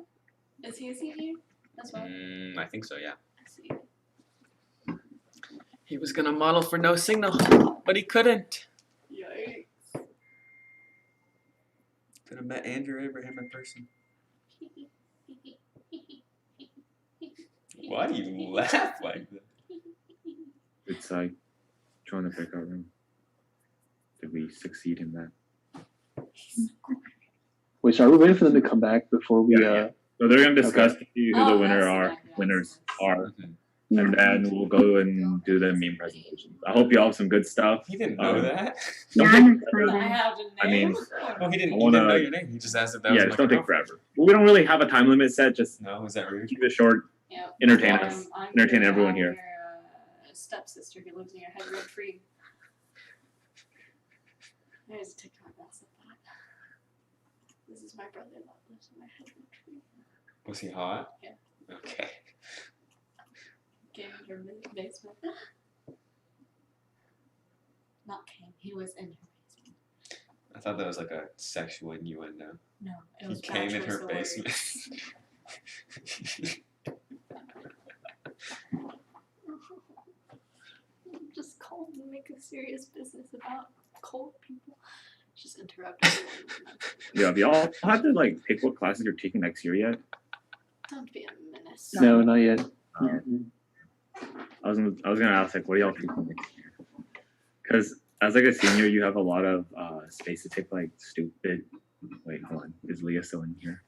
Is he a senior as well? I think so, yeah. I see. He was gonna model for No Signal, but he couldn't. Yikes. Could have met Andrew Abraham in person. Why do you laugh like that? It's like join the breakout room. Did we succeed in that? Wait, so are we waiting for them to come back before we? So they're gonna discuss Okay. who the winners are, and then we'll go and do the meme presentation. I hope y'all have some good stuff. He didn't know that. Don't Yeah, take I'm forever. excited. I mean, Oh, he didn't. I He wanna- didn't know your name. He just asked if that was yeah, my just don't take girlfriend. forever. We don't really have a time limit set. Just No, is that rude? keep it short. Yeah. Entertain us. Entertain everyone here. Your stepsister who lives in your head rent free. There's a TikTok that said that. This is my brother that lives in my head rent free. Was he hot? Yeah. Okay. Came in her basement. Not came. He was in her basement. I thought that was like a sexual innuendo. No, it He was came in her bad choice of basement. Just call and make a serious business about cold people. Just interrupt everyone. Yeah, have y'all had to like pick what classes you're taking next year yet? Don't be a menace. No, not yet. I was gonna ask like, what are y'all taking next year? Because as like a senior, you have a lot of space to take like stupid. Wait, hold on. Is Leah still in here?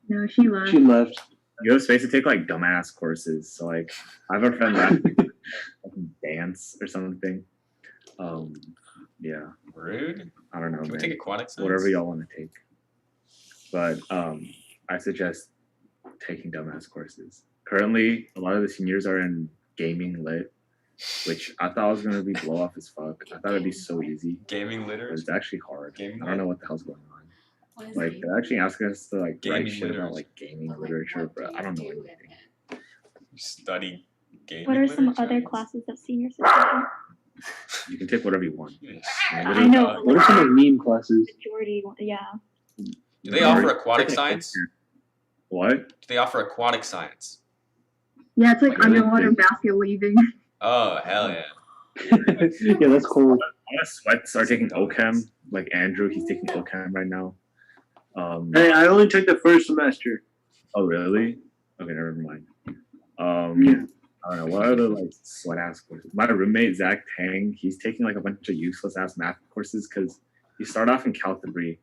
No, she left. She left. You have space to take like dumbass courses. So like, I have a friend that dance or something. Yeah. Rude. I don't know. Can we man. take aquatic science? Whatever y'all want to take. But I suggest taking dumbass courses. Currently, a lot of the seniors are in gaming lit, which I thought was gonna be blow off as fuck. I thought it'd be so easy. Gaming But literature. it's actually hard. Gaming I don't know what the hell's going on. What is Like they're actually asking us to like Gaming write shit about literature. like gaming literature, but I don't know anything. You study gaming What are some literature? other classes that seniors are taking? You can take whatever you want. I know. What are some of the meme classes? Majority, yeah. Do they offer aquatic science? What? Do they offer aquatic science? Yeah, it's like underwater basket weaving. Oh, hell yeah. Yeah, that's cool. A lot of sweats are taking OChem. Like Andrew, he's taking OChem right now. Hey, I only took the first semester. Oh, really? Okay, never mind. Yeah. I don't know. What other like sweat ass courses? My roommate Zach Tang, he's taking like a bunch of useless ass math courses because he started off in Cal 3,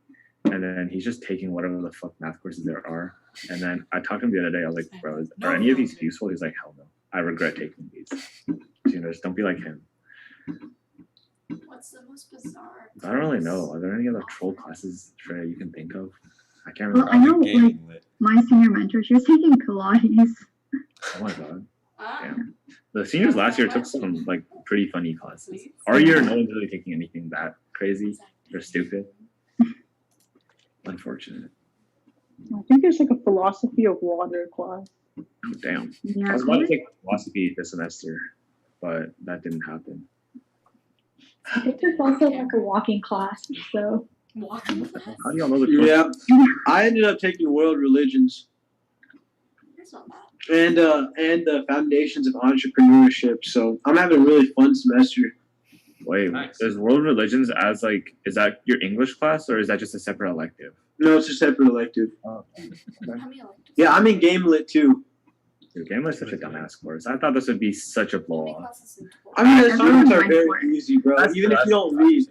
and then he's just taking whatever the fuck math courses there are. And then I talked to him the other day. I was like, bro, are any of these useful? He's like, hell no. I regret taking these. You know, just don't be like him. What's the most bizarre? I don't really know. Are there any other troll classes, Trey, you can think of? I can't Well, remember. I know, like, my senior mentor, she was taking Pilates. Oh my god. Damn. The seniors last year took some like pretty funny classes. Our year, no one's really taking anything that crazy or stupid. Unfortunate. I think there's like a philosophy of water class. Oh damn. Yeah, I was about to take philosophy this semester, but that didn't happen. I think there's also like a walking class, so. Walking class? How do y'all know the Yeah, I ended up taking world religions That's not bad. and the foundations of entrepreneurship. So I'm having a really fun semester. Wait, is world religions as like, is that your English class or is that just a separate elective? No, it's a separate elective. Oh, okay. Yeah, I'm in game lit too. Dude, game is such a dumbass course. I thought this would be such a blow off. I mean, the assignments are very easy, bro. Even if you don't read.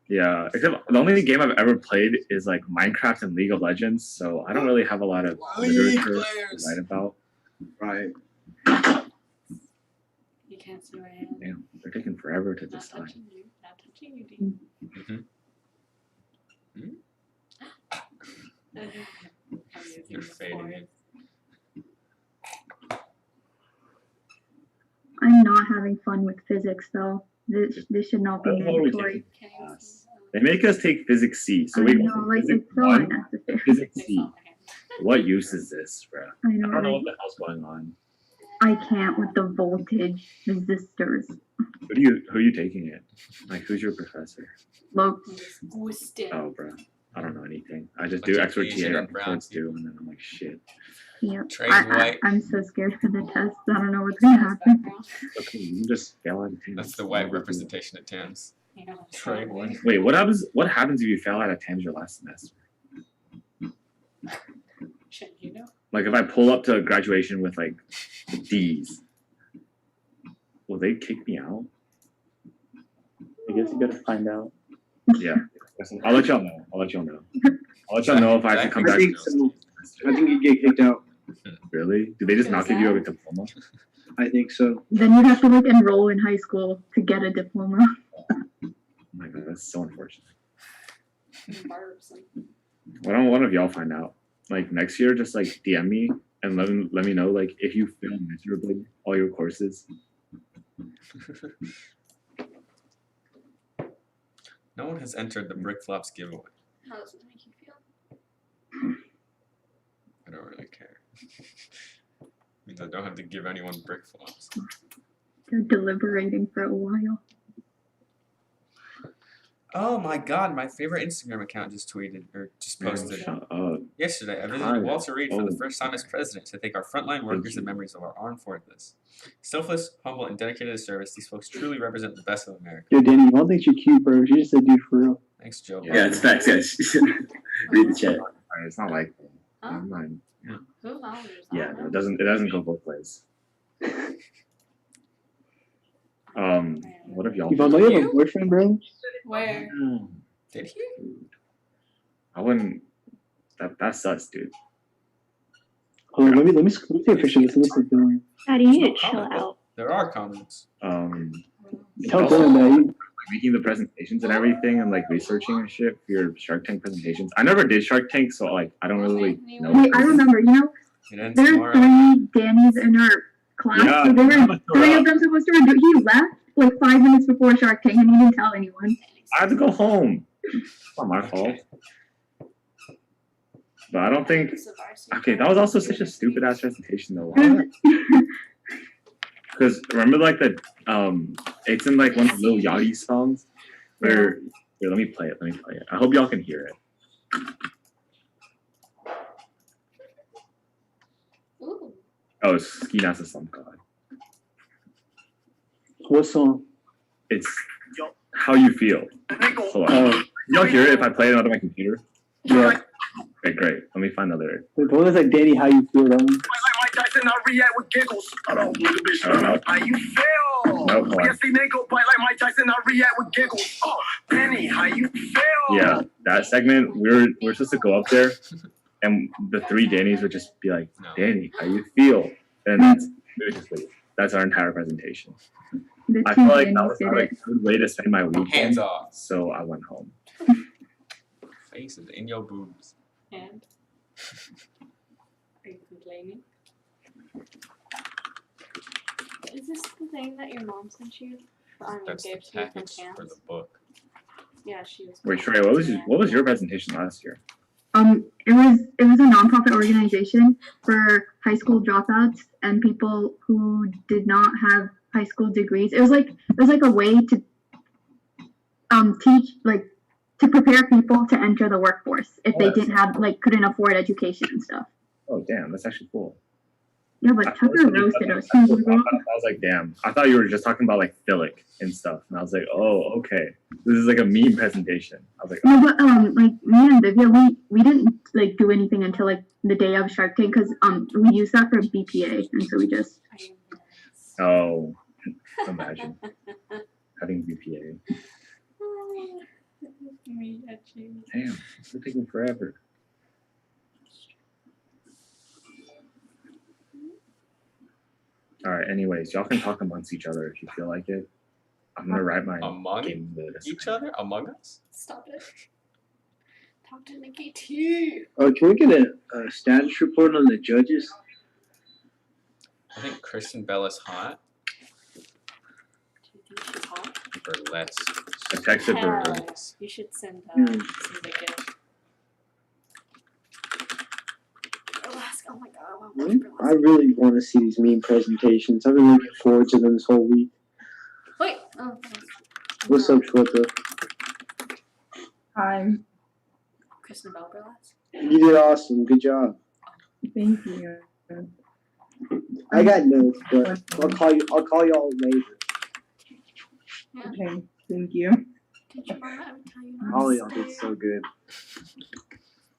Yeah, except the only game I've ever played is like Minecraft and League of Legends, so I don't really have a lot of literature to write about. Right. You can't see my hand. Damn, they're taking forever to decide. Touching you. Not touching you, Dean. You're fading in. I'm not having fun with physics though. This should not be That's why we mandatory. take class. They make us take Physics C, so I we know, like Physics it's so 1, unnecessary. Physics C. What use is this, bro? I know, don't know like- what the hell's going on. I can't with the voltage resistors. Who are you taking it? Like, who's your professor? Look, Oh, bro, I don't know anything. I just Bunch do of extra Asian TA or and brown courts too, and then I'm like, shit. yeah. Trey's white. I'm so scared for the test. I don't know what's gonna happen. Okay, you can just fail out of 10. That's the white representation of TAMS. Trey white. Wait, what happens? What happens if you fail out of 10 your last semester? Should you know? Like, if I pull up to graduation with like D's, will they kick me out? I guess you gotta find out. Yeah, I'll let y'all know. I'll let y'all know if I have to come I back. think so. I think you get kicked out. Really? Do they just not give you a diploma? I think so. Then you have to like enroll in high school to get a diploma. Oh my god, that's so unfortunate. Why don't one of y'all find out? Like next year, just like DM me and let me know like if you fail miserably all your courses. No one has entered the Brick Flops giveaway. How does it make you feel? I don't really care. Means I don't have to give anyone Brick Flops. They're deliberating for a while. Oh my god, my favorite Instagram account just tweeted or just posted. Shut up. Yesterday, I visited Hi. Walter Reed for the Oh. first time as president to thank our frontline workers and memories of our armed forces. Selfless, humble, and dedicated to service, these folks truly represent the best of America. Yo, Danny, you don't think you're cute, bro? She just said dude for real. Thanks, Joe. Yeah, it's facts, guys. Read the chat. Alright, it's not like Huh? never mind. Who knows? Yeah, no, it doesn't go both ways. What if y'all? You don't know you have a boyfriend, bro? Where? Did he? I wouldn't. That sucks, dude. Hold on, let me take a picture of this. What's it doing? Daddy, you need to chill out. There are comments. Tell Dylan that you. Making the presentations and everything, and like researching and shit for your Shark Tank presentations. I never did Shark Tank, so like I don't really know. Wait, I remember. You know, It ends there are tomorrow. 3 Danny's in our class. Yeah, so they were I'm 3 of them supposed to do. He left like 5 minutes before Shark Tank, and he didn't tell anyone. I had to go home. It's not my fault. But I don't think. Okay, that was also such a stupid ass presentation though. Because remember, like it's in like one of the little Yachty songs. Where here, let me play it. I hope y'all can hear it. Ooh. Oh, it's Ski Nasa Song God. What song? It's How You Feel. Hold on. Y'all hear it if I play it out of my computer? Yeah. Okay, great. Let me find another. The one that's like Danny, how you feel? That one. I don't know. How you feel? Nope, hold on. Yes, they go bite like Mike Tyson. I react with giggles. Oh, Penny, how you feel? Yeah, that segment we're supposed to go up there, and the three Dannys would just be like, "Danny, how you feel?" And we would just leave. That's our entire presentation. I felt like that was not a good way to spend my weekend. Hands off. So I went home. Faces in your boobs. And are you complaining? Is this the thing that your mom sent you? That's the Gave to you from package for TAMS? the book. Yeah, she was. Wait, Shrey, what was your presentation last year? It was a nonprofit organization for high school dropouts and people who did not have high school degrees. It was like a way to teach, like, to prepare people to enter the workforce if they didn't have, like, couldn't afford education and stuff. Oh, damn, that's actually cool. Yeah, but Tucker roasted us. I was like, damn. I thought you were just talking about like Philic and stuff, and I was like, oh, okay. This is like a meme presentation. I was like, No, but like me and Divya, we didn't like do anything until like the day of Shark Tank because we used that for BPA, and so we just. oh, imagine having BPA. Me etching. Damn, it's taking forever. All right. Anyways, y'all can talk amongst each other if you feel like it. I'm gonna write my game list. Each other? Among us? Stop it. Talk to Nikki T. Oh, can we get a status report on the judges? I think Kristen Bella's hot. Do you think she's hot? Or less. I texted her. Hell, you should send some videos. Oh my god. I really want to see these meme presentations. I've been looking forward to them this whole week. Wait. Oh. What's up, Shweta? Hi. Kristen Bell Burlesque. You did awesome. Good job. Thank you. I got notes, but I'll call y'all later. Okay. Thank you. Did your mama ever tell you not All to y'all did stay? so good.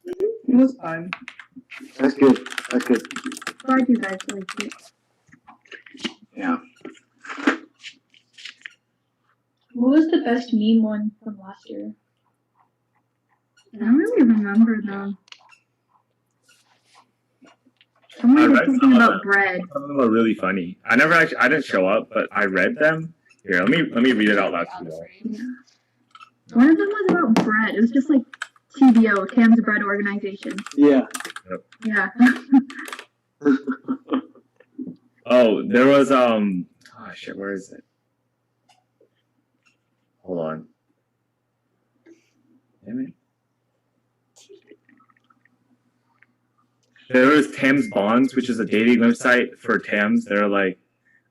It was fun. That's good. That's good. Glad you guys liked it. Yeah. What was the best meme one from last year? I don't really remember though. I Someone read said something some of about them. bread. Some of them were really funny. I didn't show up, but I read them. Here, let me read it out loud to you all. One of them was about bread. It was just like TBO, Tams Bread Organization. Yeah. Yeah. Oh, there was oh shit, where is it? Hold on. Damn it. There was Tams Bonds, which is a dating website for Tams. They're like,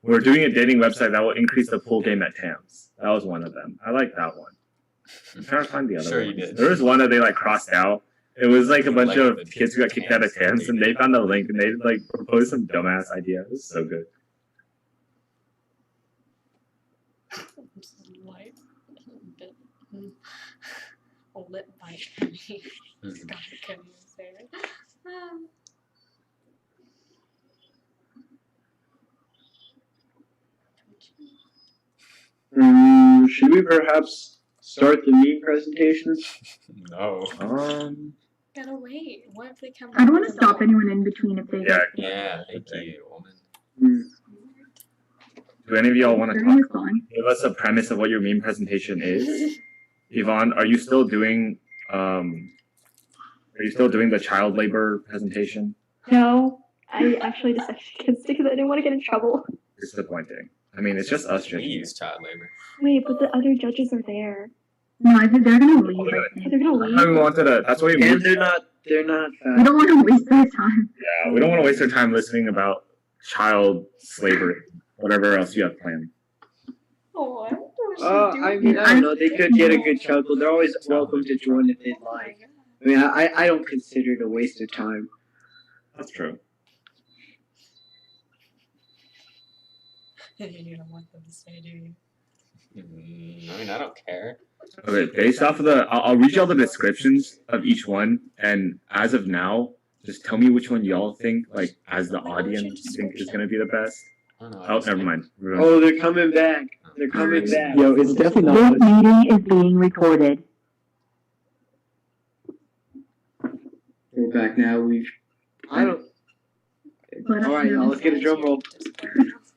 we're doing a dating website that will increase the pool game at Tams. That was one of them. I like that one. I'm trying to find the other Sure one. you did. There was one that they like crossed out. It was like a bunch of kids who got kicked out of Tams, and they found the link and they like proposed some dumbass idea. It was so good. Light. A lip bite for me. God, I couldn't even say it. Should we perhaps start the meme presentations? No. Gotta wait. What if they come? I don't want to stop anyone in between if they. Yeah, thank you, woman. Do any of y'all want to Sharing is talk? fine. Give us a premise of what your meme presentation is. Yvonne, are you still doing the child labor presentation? No, I actually decided against it because I didn't want to get in trouble. Disappointing. I mean, it's just us judging. Please, child labor. Wait, but the other judges are there. No, I think they're gonna leave. They're gonna leave. We wanted to. That's why we And moved. they're not. We don't want to waste their time. Yeah, we don't want to waste our time listening about child slavery whatever else you have planned. Oh, I mean, I don't know. They could get a good chuckle. They're always welcome to join if they'd like. I mean, I don't consider it a waste of time. That's true. You don't want them to say, do you? I mean, I don't care. Okay, based off of I'll read you all the descriptions of each one, and as of now, just tell me which one y'all think, like, as the audience, think is gonna be the best. Oh, never mind. Oh, they're coming back. They're coming back. Yo, it's definitely This not. meeting is being recorded. We're back now. I don't. All right, y'all. Let's get a drum roll.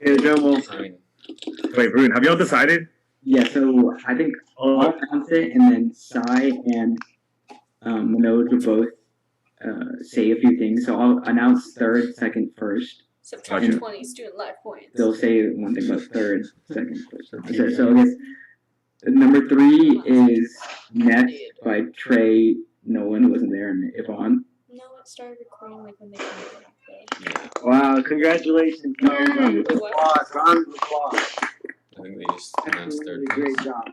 Get a drum roll. I mean, Wait, Rune, have y'all decided? Yeah, so I think I'll announce it, and then Sai and Manoj will both say a few things. So I'll announce third, second, first. September 20 student life points. They'll say one thing about third, second, first. So I guess number 3 is Net by Trey. No one wasn't there, and Yvonne. No, it started recording like when they came back. Wow, congratulations, guys. Round of applause. Round of applause. I think they just announced third. Great job.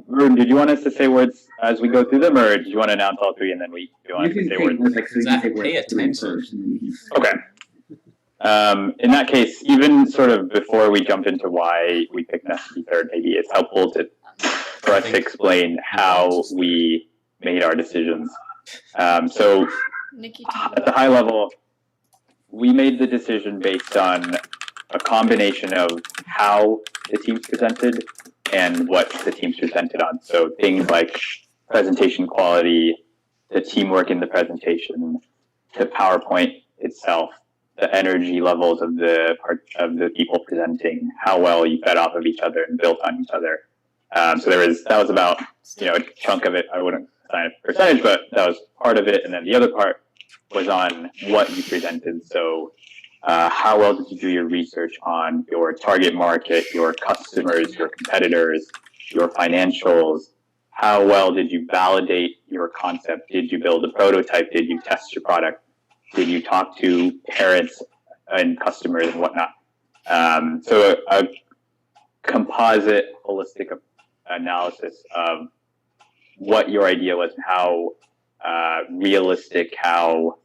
Rune, did you want us to say words as we go through them, or did you want to announce all 3 and then do you want us to say words? Pay attention. Okay. In that case, even sort of before we jump into why we picked Nest to be third, maybe it's helpful for us to explain how we made our decisions. So at the high level, we made the decision based on a combination of how the teams presented and what the teams presented on. So things like presentation quality, the teamwork in the presentation, the PowerPoint itself, the energy levels of the people presenting, how well you fed off of each other and built on each other. So that was about, a chunk of it. I wouldn't assign a percentage, but that was part of it. And then the other part was on what you presented. So how well did you do your research on your target market, your customers, your competitors, your financials? How well did you validate your concept? Did you build a prototype? Did you test your product? Did you talk to parents and customers and whatnot? So a composite, holistic analysis of what your idea was, how realistic, how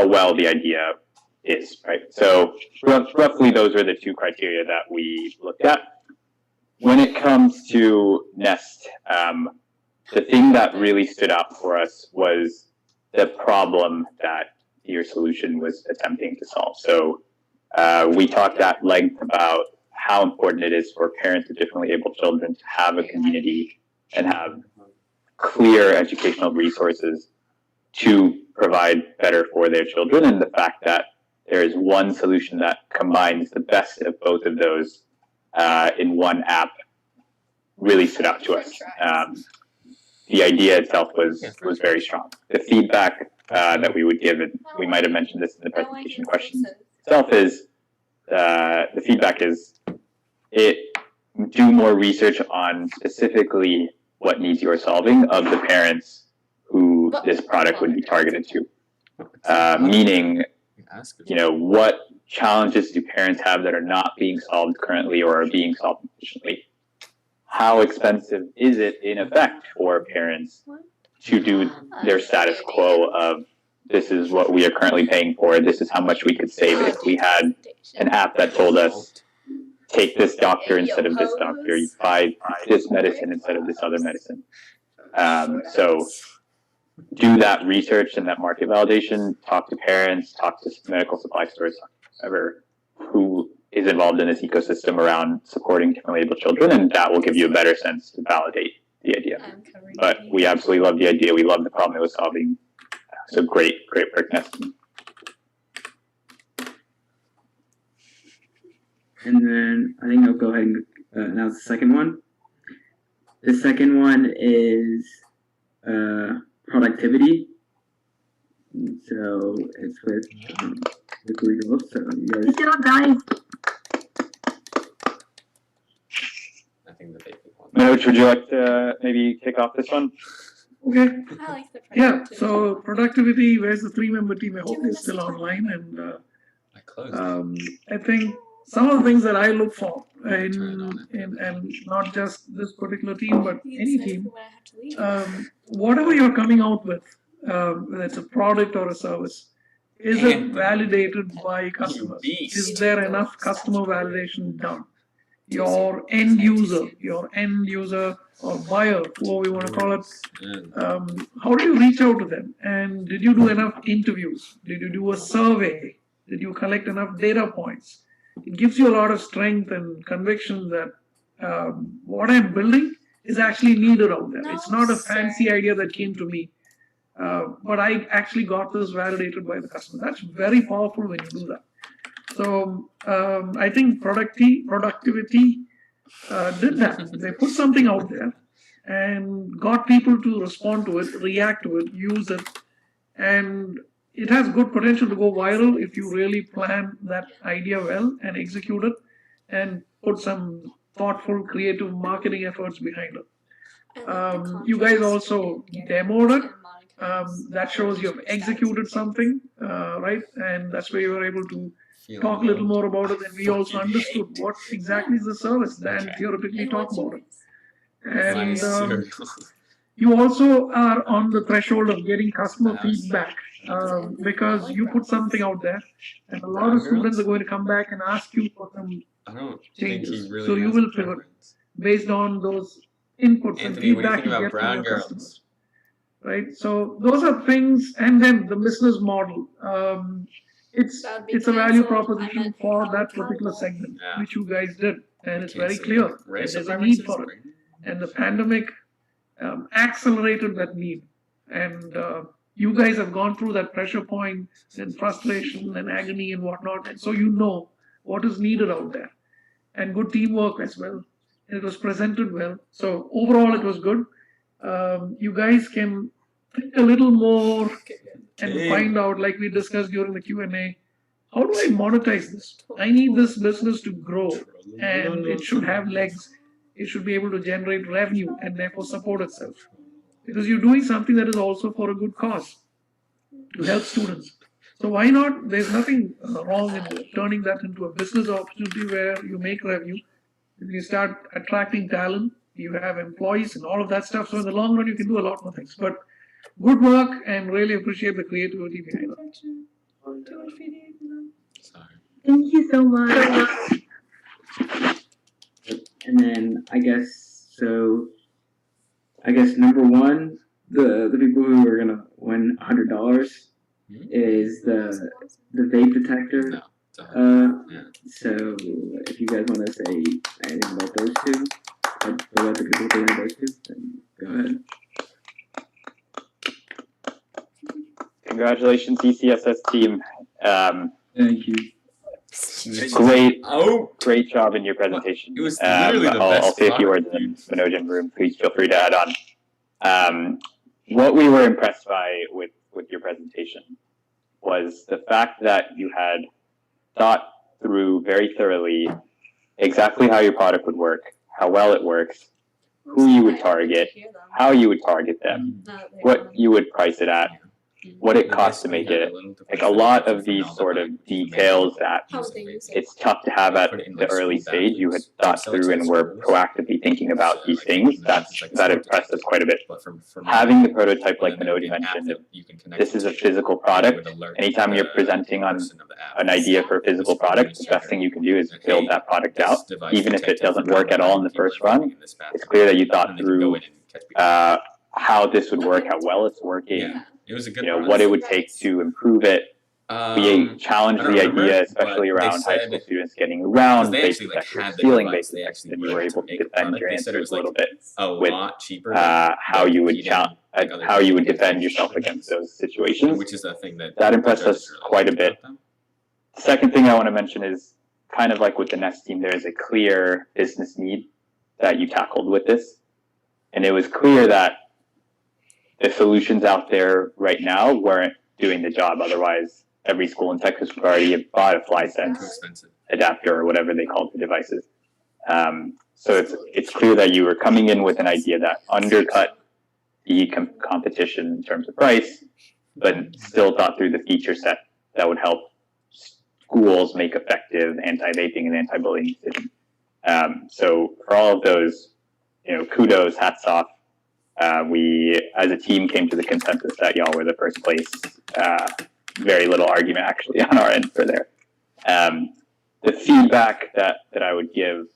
well the idea is, right? So roughly those are the 2 criteria that we looked at. When it comes to Nest, the thing that really stood out for us was the problem that your solution was attempting to solve. So we talked at length about how important it is for parents of differently able children to have a community and have clear educational resources to provide better for their children, and the fact that there is one solution that combines the best of both of those in one app really stood out to us. The idea itself was very strong. The feedback that we would give, and we might have mentioned this in the presentation questions itself, is the feedback is do more research on specifically what needs you are solving of the parents who this product would be targeted to. Meaning, what challenges do parents have that are not being solved currently or are being solved efficiently? How expensive is it in effect for parents to do their status quo of this is what we are currently paying for, this is how much we could save if we had an app that told us take this doctor instead of this doctor, buy this medicine instead of this other medicine. So do that research and that market validation, talk to parents, talk to medical supply stores, whoever who is involved in this ecosystem around supporting differently able children, and that will give you a better sense to validate the idea. But we absolutely love the idea. We love the problem it was solving. So great work, Nest. And then I think I'll go ahead and announce the second one. The second one is productivity. So it's with legal. So you guys. Good job, guys. Manoj, would you like to maybe kick off this one? Okay. I like the Yeah. So productivity. Where's the 3-member team? I hope they're still online. And I think some of the things that I look for in and not just this particular team, but any team, whatever you're coming out with, whether it's a product or a service, is it validated by customers? Is there enough customer validation done? Your end user or buyer, whoever we want to call it, how do you reach out to them? And did you do enough interviews? Did you do a survey? Did you collect enough data points? It gives you a lot of strength and conviction that what I'm building is actually needed out there. It's not a fancy idea that came to me, but I actually got this validated by the customer. That's very powerful when you do that. So I think productivity did that. They put something out there and got people to respond to it, react to it, use it, and it has good potential to go viral if you really plan that idea well and execute it and put some thoughtful, creative marketing efforts behind it. You guys also demoed it. That shows you've executed something, right? And that's where you were able to talk a little more about it. And we also understood what exactly is the service, then theoretically talk about it. And you also are on the threshold of getting customer feedback because you put something out there, and a lot of students are going to come back and ask you for some changes. So you will pivot based on those inputs and feedback you get from your customers. Right. So those are things, and then the business model. It's a value proposition for that particular segment, which you guys did, and it's very clear. There's a need for it, and the pandemic accelerated that need. And you guys have gone through that pressure point and frustration and agony and whatnot, and so you know what is needed out there, and good teamwork as well. And it was presented well. So overall, it was good. You guys can think a little more and find out, like we discussed during the Q&A, how do I monetize this? I need this business to grow, and it should have legs. It should be able to generate revenue and therefore support itself. Because you're doing something that is also for a good cause, to help students. So why not? There's nothing wrong in turning that into a business opportunity where you make revenue. You start attracting talent, you have employees and all of that stuff. So in the long run, you can do a lot more things. But good work, and really appreciate the creativity behind it. Thank you so much. And then I guess number one, the people who are gonna win $100 is the vape detector. So if you guys want to say anything about those two, about the people who win those two, then go ahead. Congratulations, ECSS team. Thank you. Great job in your presentation. I'll say a few words, and then Manoj and Varun, please feel free to add on. What we were impressed by with your presentation was the fact that you had thought through very thoroughly exactly how your product would work, how well it works, who you would target, how you would target them, what you would price it at, what it costs to make it. Like a lot of these sort of details that it's tough to have at the early stage, you had thought through and were proactively thinking about these things. That impressed us quite a bit. Having the prototype, like Manoj mentioned, this is a physical product. Anytime you're presenting on an idea for a physical product, the best thing you can do is build that product out. Even if it doesn't work at all in the first run, it's clear that you thought through how this would work, how well it's working. It was a good what it would take to improve it. We challenged the idea, especially around high school students getting around base detectors, stealing base detectors, and you were able to defend your answers a little bit with how you would defend yourself against those situations. Which is the thing that impressed us quite a bit. The second thing I want to mention is kind of like with the Nest team, there is a clear business need that you tackled with this, and it was clear that the solutions out there right now weren't doing the job. Otherwise, every school in Texas would already have bought a FlySense adapter or whatever they called the devices. So it's clear that you were coming in with an idea that undercut be competition in terms of price, but still thought through the feature set that would help schools make effective anti-vaping and anti-bullying decisions. So for all of those, kudos, hats off. We, as a team, came to the consensus that y'all were the first place. Very little argument actually on our end for there. The feedback that I would give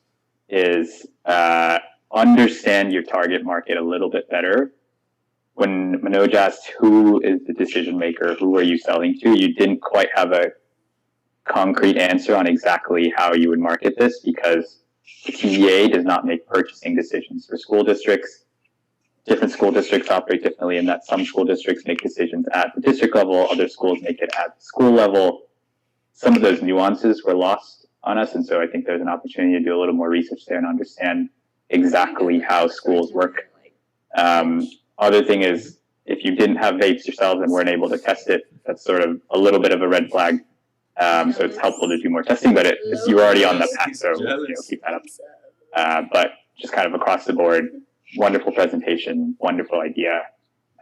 is understand your target market a little bit better. When Manoj asked who is the decision maker, who are you selling to, you didn't quite have a concrete answer on exactly how you would market this because the TBA does not make purchasing decisions for school districts. Different school districts operate differently in that some school districts make decisions at the district level, other schools make it at the school level. Some of those nuances were lost on us, and so I think there's an opportunity to do a little more research there and understand exactly how schools work. Other thing is, if you didn't have vapes yourselves and weren't able to test it, that's sort of a little bit of a red flag. So it's helpful to do more testing, but you're already on that path, so keep that up. But just kind of across the board, wonderful presentation, wonderful idea,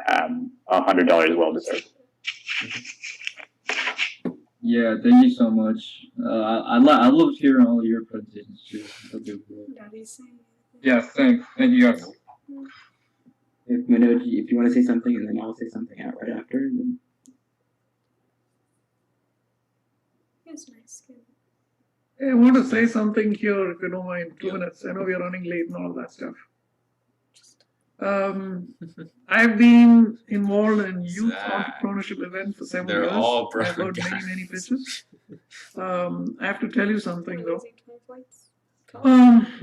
$100 well deserved. Yeah, thank you so much. I loved hearing all your presentations too. Yeah, thank you guys. If Manoj, if you want to say something, and then I'll say something out right after. And then... Hey, I want to say something here, if you don't mind, 2 minutes. I know we are running late and all that stuff. I've been involved in youth entrepreneurship events for 7 years. All I've heard many pitches. I have to tell you something though.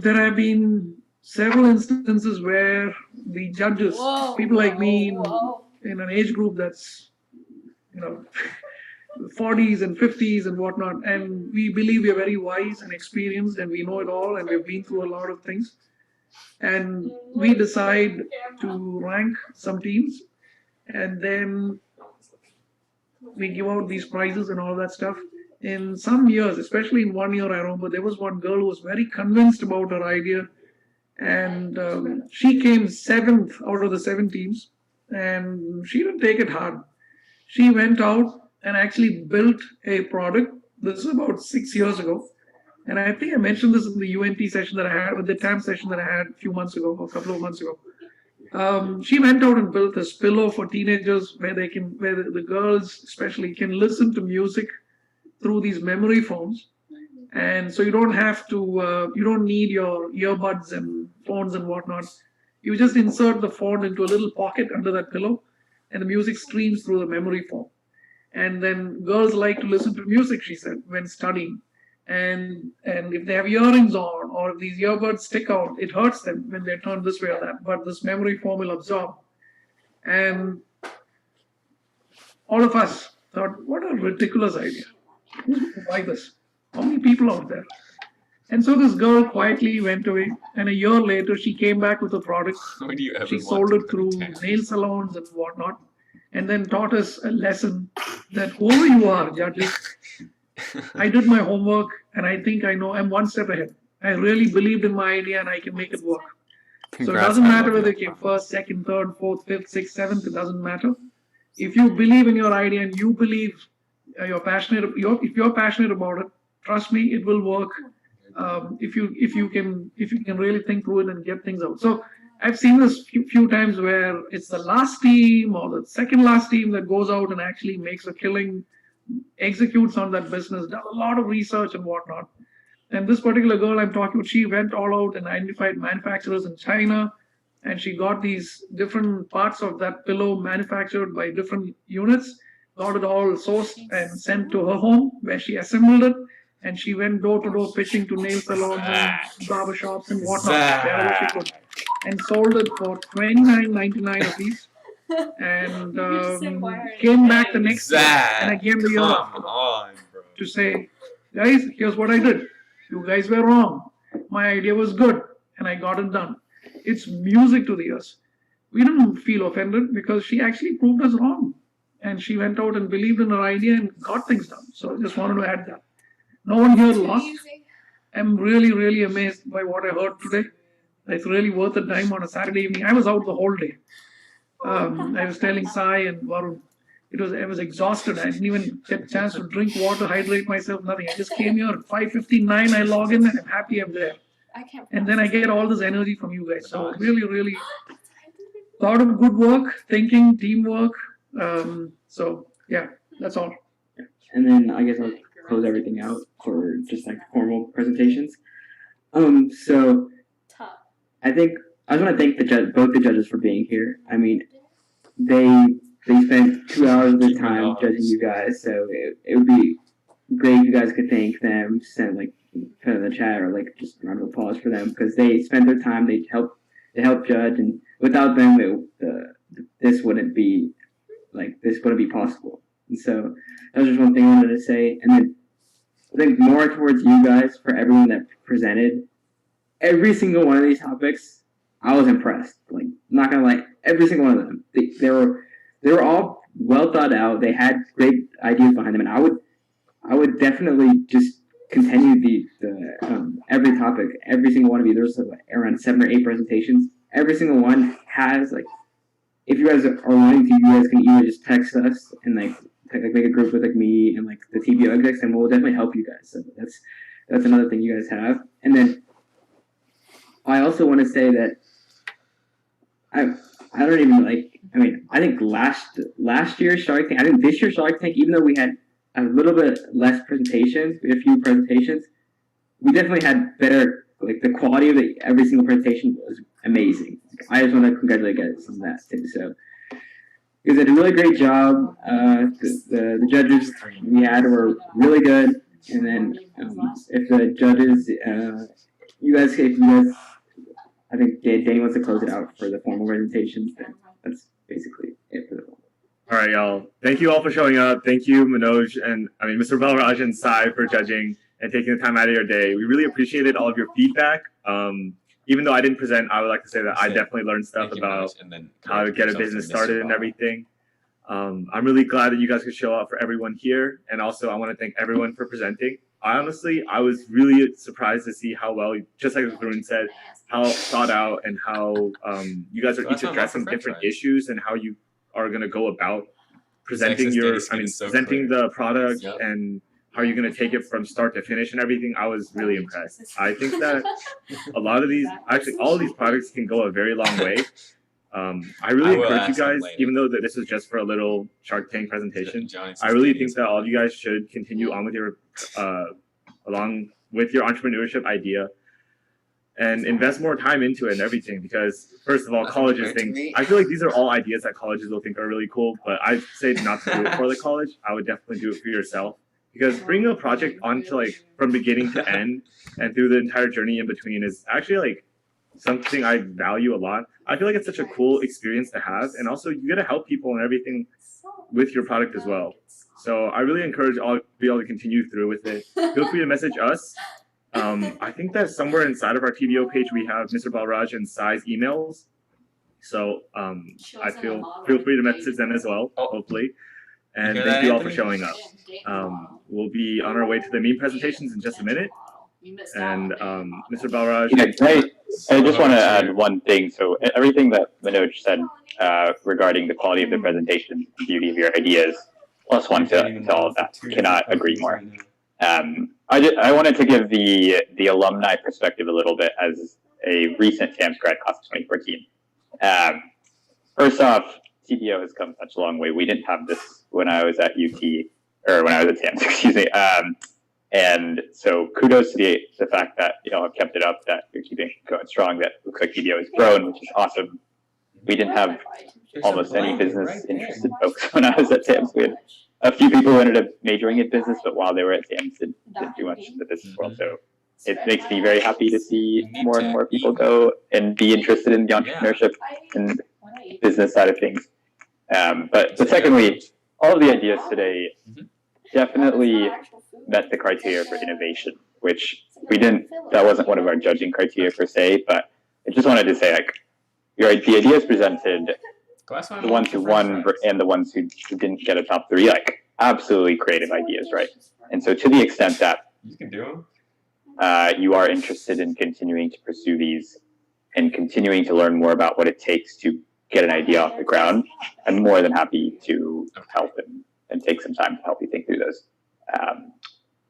There have been several instances where the judges, people like me in an age group that's, 40s and 50s and whatnot, and we believe we're very wise and experienced and we know it all and we've been through a lot of things. And we decide to rank some teams and then we give out these prizes and all that stuff. In some years, especially in 1 year, I remember there was one girl who was very convinced about her idea, and she came 7th out of the 7 teams, and she didn't take it hard. She went out and actually built a product. This is about 6 years ago. And I think I mentioned this in the UNT session that I had, with the TAMS session that I had a few months ago, or a couple of months ago. She went out and built this pillow for teenagers where the girls especially can listen to music through these memory foams. And so you don't have to, you don't need your earbuds and phones and whatnot. You just insert the phone into a little pocket under that pillow and the music streams through the memory foam. And then girls like to listen to music, she said, when studying. And if they have earrings on or if these earbuds stick out, it hurts them when they turn this way or that. But this memory foam will absorb. And all of us thought, what a ridiculous idea. Who's going to buy this? How many people out there? And so this girl quietly went away. And a year later, she came back with a product. She sold it through nail salons and whatnot. And then taught us a lesson that whoever you are, judges, I did my homework and I think I know I'm one step ahead. I really believed in my idea and I can make it work. So it doesn't matter whether you came first, second, third, fourth, fifth, sixth, seventh, it doesn't matter. If you believe in your idea and you believe you're passionate, if you're passionate about it, trust me, it will work. If you can really think through it and get things out. So I've seen this few times where it's the last team or the second last team that goes out and actually makes a killing, executes on that business, does a lot of research and whatnot. And this particular girl I'm talking about, she went all out and identified manufacturers in China, and she got these different parts of that pillow manufactured by different units, got it all sourced and sent to her home where she assembled it. And she went door to door pitching to nail salons and barber shops and whatnot, wherever she could, and sold it for $29.99 a piece. And came back the next year and again the year after to say, guys, here's what I did. You guys were wrong. My idea was good and I got it done. It's music to the ears. We didn't feel offended because she actually proved us wrong. And she went out and believed in her idea and got things done. So I just wanted to add that. No one here lost. I'm really amazed by what I heard today. It's really worth the time on a Saturday evening. I was out the whole day. I was telling Sai and Varun, I was exhausted. I didn't even get a chance to drink water, hydrate myself, nothing. I just came here at 5:59. I log in and I'm happy I'm there. And then I get all this energy from you guys. So really, really, a lot of good work, thinking, teamwork. So yeah, that's all. And then I guess I'll close everything out for just like formal presentations. So I think I just want to thank both the judges for being here. I mean, they spent 2 hours of their time judging you guys, so it would be great if you guys could thank them, send like put in the chat or like just a round of applause for them because they spent their time. They help judge, and without them, this wouldn't be possible. And so that was just one thing I wanted to say. And then I think more towards you guys for everyone that presented. Every single one of these topics, I was impressed. Like, not gonna lie, every single one of them. They were all well thought out. They had great ideas behind them, and I would definitely just continue the every topic, every single one of you. There's around 7 or 8 presentations. Every single one has like, if you guys are wanting to, you guys can either just text us and like make a group with like me and like the TBO execs, and we'll definitely help you guys. So that's another thing you guys have. And then I also want to say that I don't even like. I mean, I think last year's Shark Tank. I think this year's Shark Tank, even though we had a little bit less presentations, we had a few presentations. We definitely had better. Like the quality of every single presentation was amazing. I just want to congratulate you guys on that too. So you guys did a really great job. The judges we had were really good. And then if the judges, I think Danny wants to close it out for the formal presentations. Then that's basically it for the formal. All right, y'all. Thank you all for showing up. Thank you, Manoj, and Mr. Balraj and Sai for judging and taking the time out of your day. We really appreciated all of your feedback. Even though I didn't present, I would like to say that I definitely learned stuff about how to get a business started and everything. I'm really glad that you guys could show up for everyone here. And also, I want to thank everyone for presenting. I was really surprised to see how well, just like Varun said, how thought out and how you guys are each addressing different issues and how you are going to go about presenting presenting the product and how you're going to take it from start to finish and everything. I was really impressed. I think that a lot of these, actually all of these products can go a very long way. I really encourage you guys, even though that this is just for a little Shark Tank presentation, I really think that all of you guys should continue on with your, along with your entrepreneurship idea and invest more time into it and everything because, first of all, colleges think, I feel like these are all ideas that colleges will think are really cool, but I say not to do it for the college. I would definitely do it for yourself. Because bringing a project onto like from beginning to end and through the entire journey in between is actually like something I value a lot. I feel like it's such a cool experience to have, and also you get to help people and everything with your product as well. So I really encourage all of you all to continue through with it. Feel free to message us. I think that somewhere inside of our TBO page we have Mr. Balraj and Sai's emails. So I feel free to message them as well, hopefully. And thank you all for showing up. We'll be on our way to the meme presentations in just a minute. And Mr. Balraj. I just want to add one thing. So everything that Manoj said regarding the quality of the presentation, the beauty of your ideas, plus one to all of that. Cannot agree more. I wanted to give the alumni perspective a little bit as a recent TAMS grad class of 2014. First off, TBO has come such a long way. We didn't have this when I was at UT, or when I was at TAMS, excuse me. And so kudos to the fact that y'all have kept it up, that you're keeping it going strong, that looks like TBO has grown, which is awesome. We didn't have almost any business interested folks when I was at TAMS. We had a few people who ended up majoring in business, but while they were at TAMS, didn't do much in the business world. So it makes me very happy to see more and more people go and be interested in the entrepreneurship and business side of things. But secondly, all of the ideas today definitely met the criteria for innovation, which that wasn't one of our judging criteria per se, but I just wanted to say, like, the ideas presented, the ones who won and the ones who didn't get a top 3, like, absolutely creative ideas, right? And so to the extent that you are interested in continuing to pursue these and continuing to learn more about what it takes to get an idea off the ground, I'm more than happy to help and take some time to help you think through those.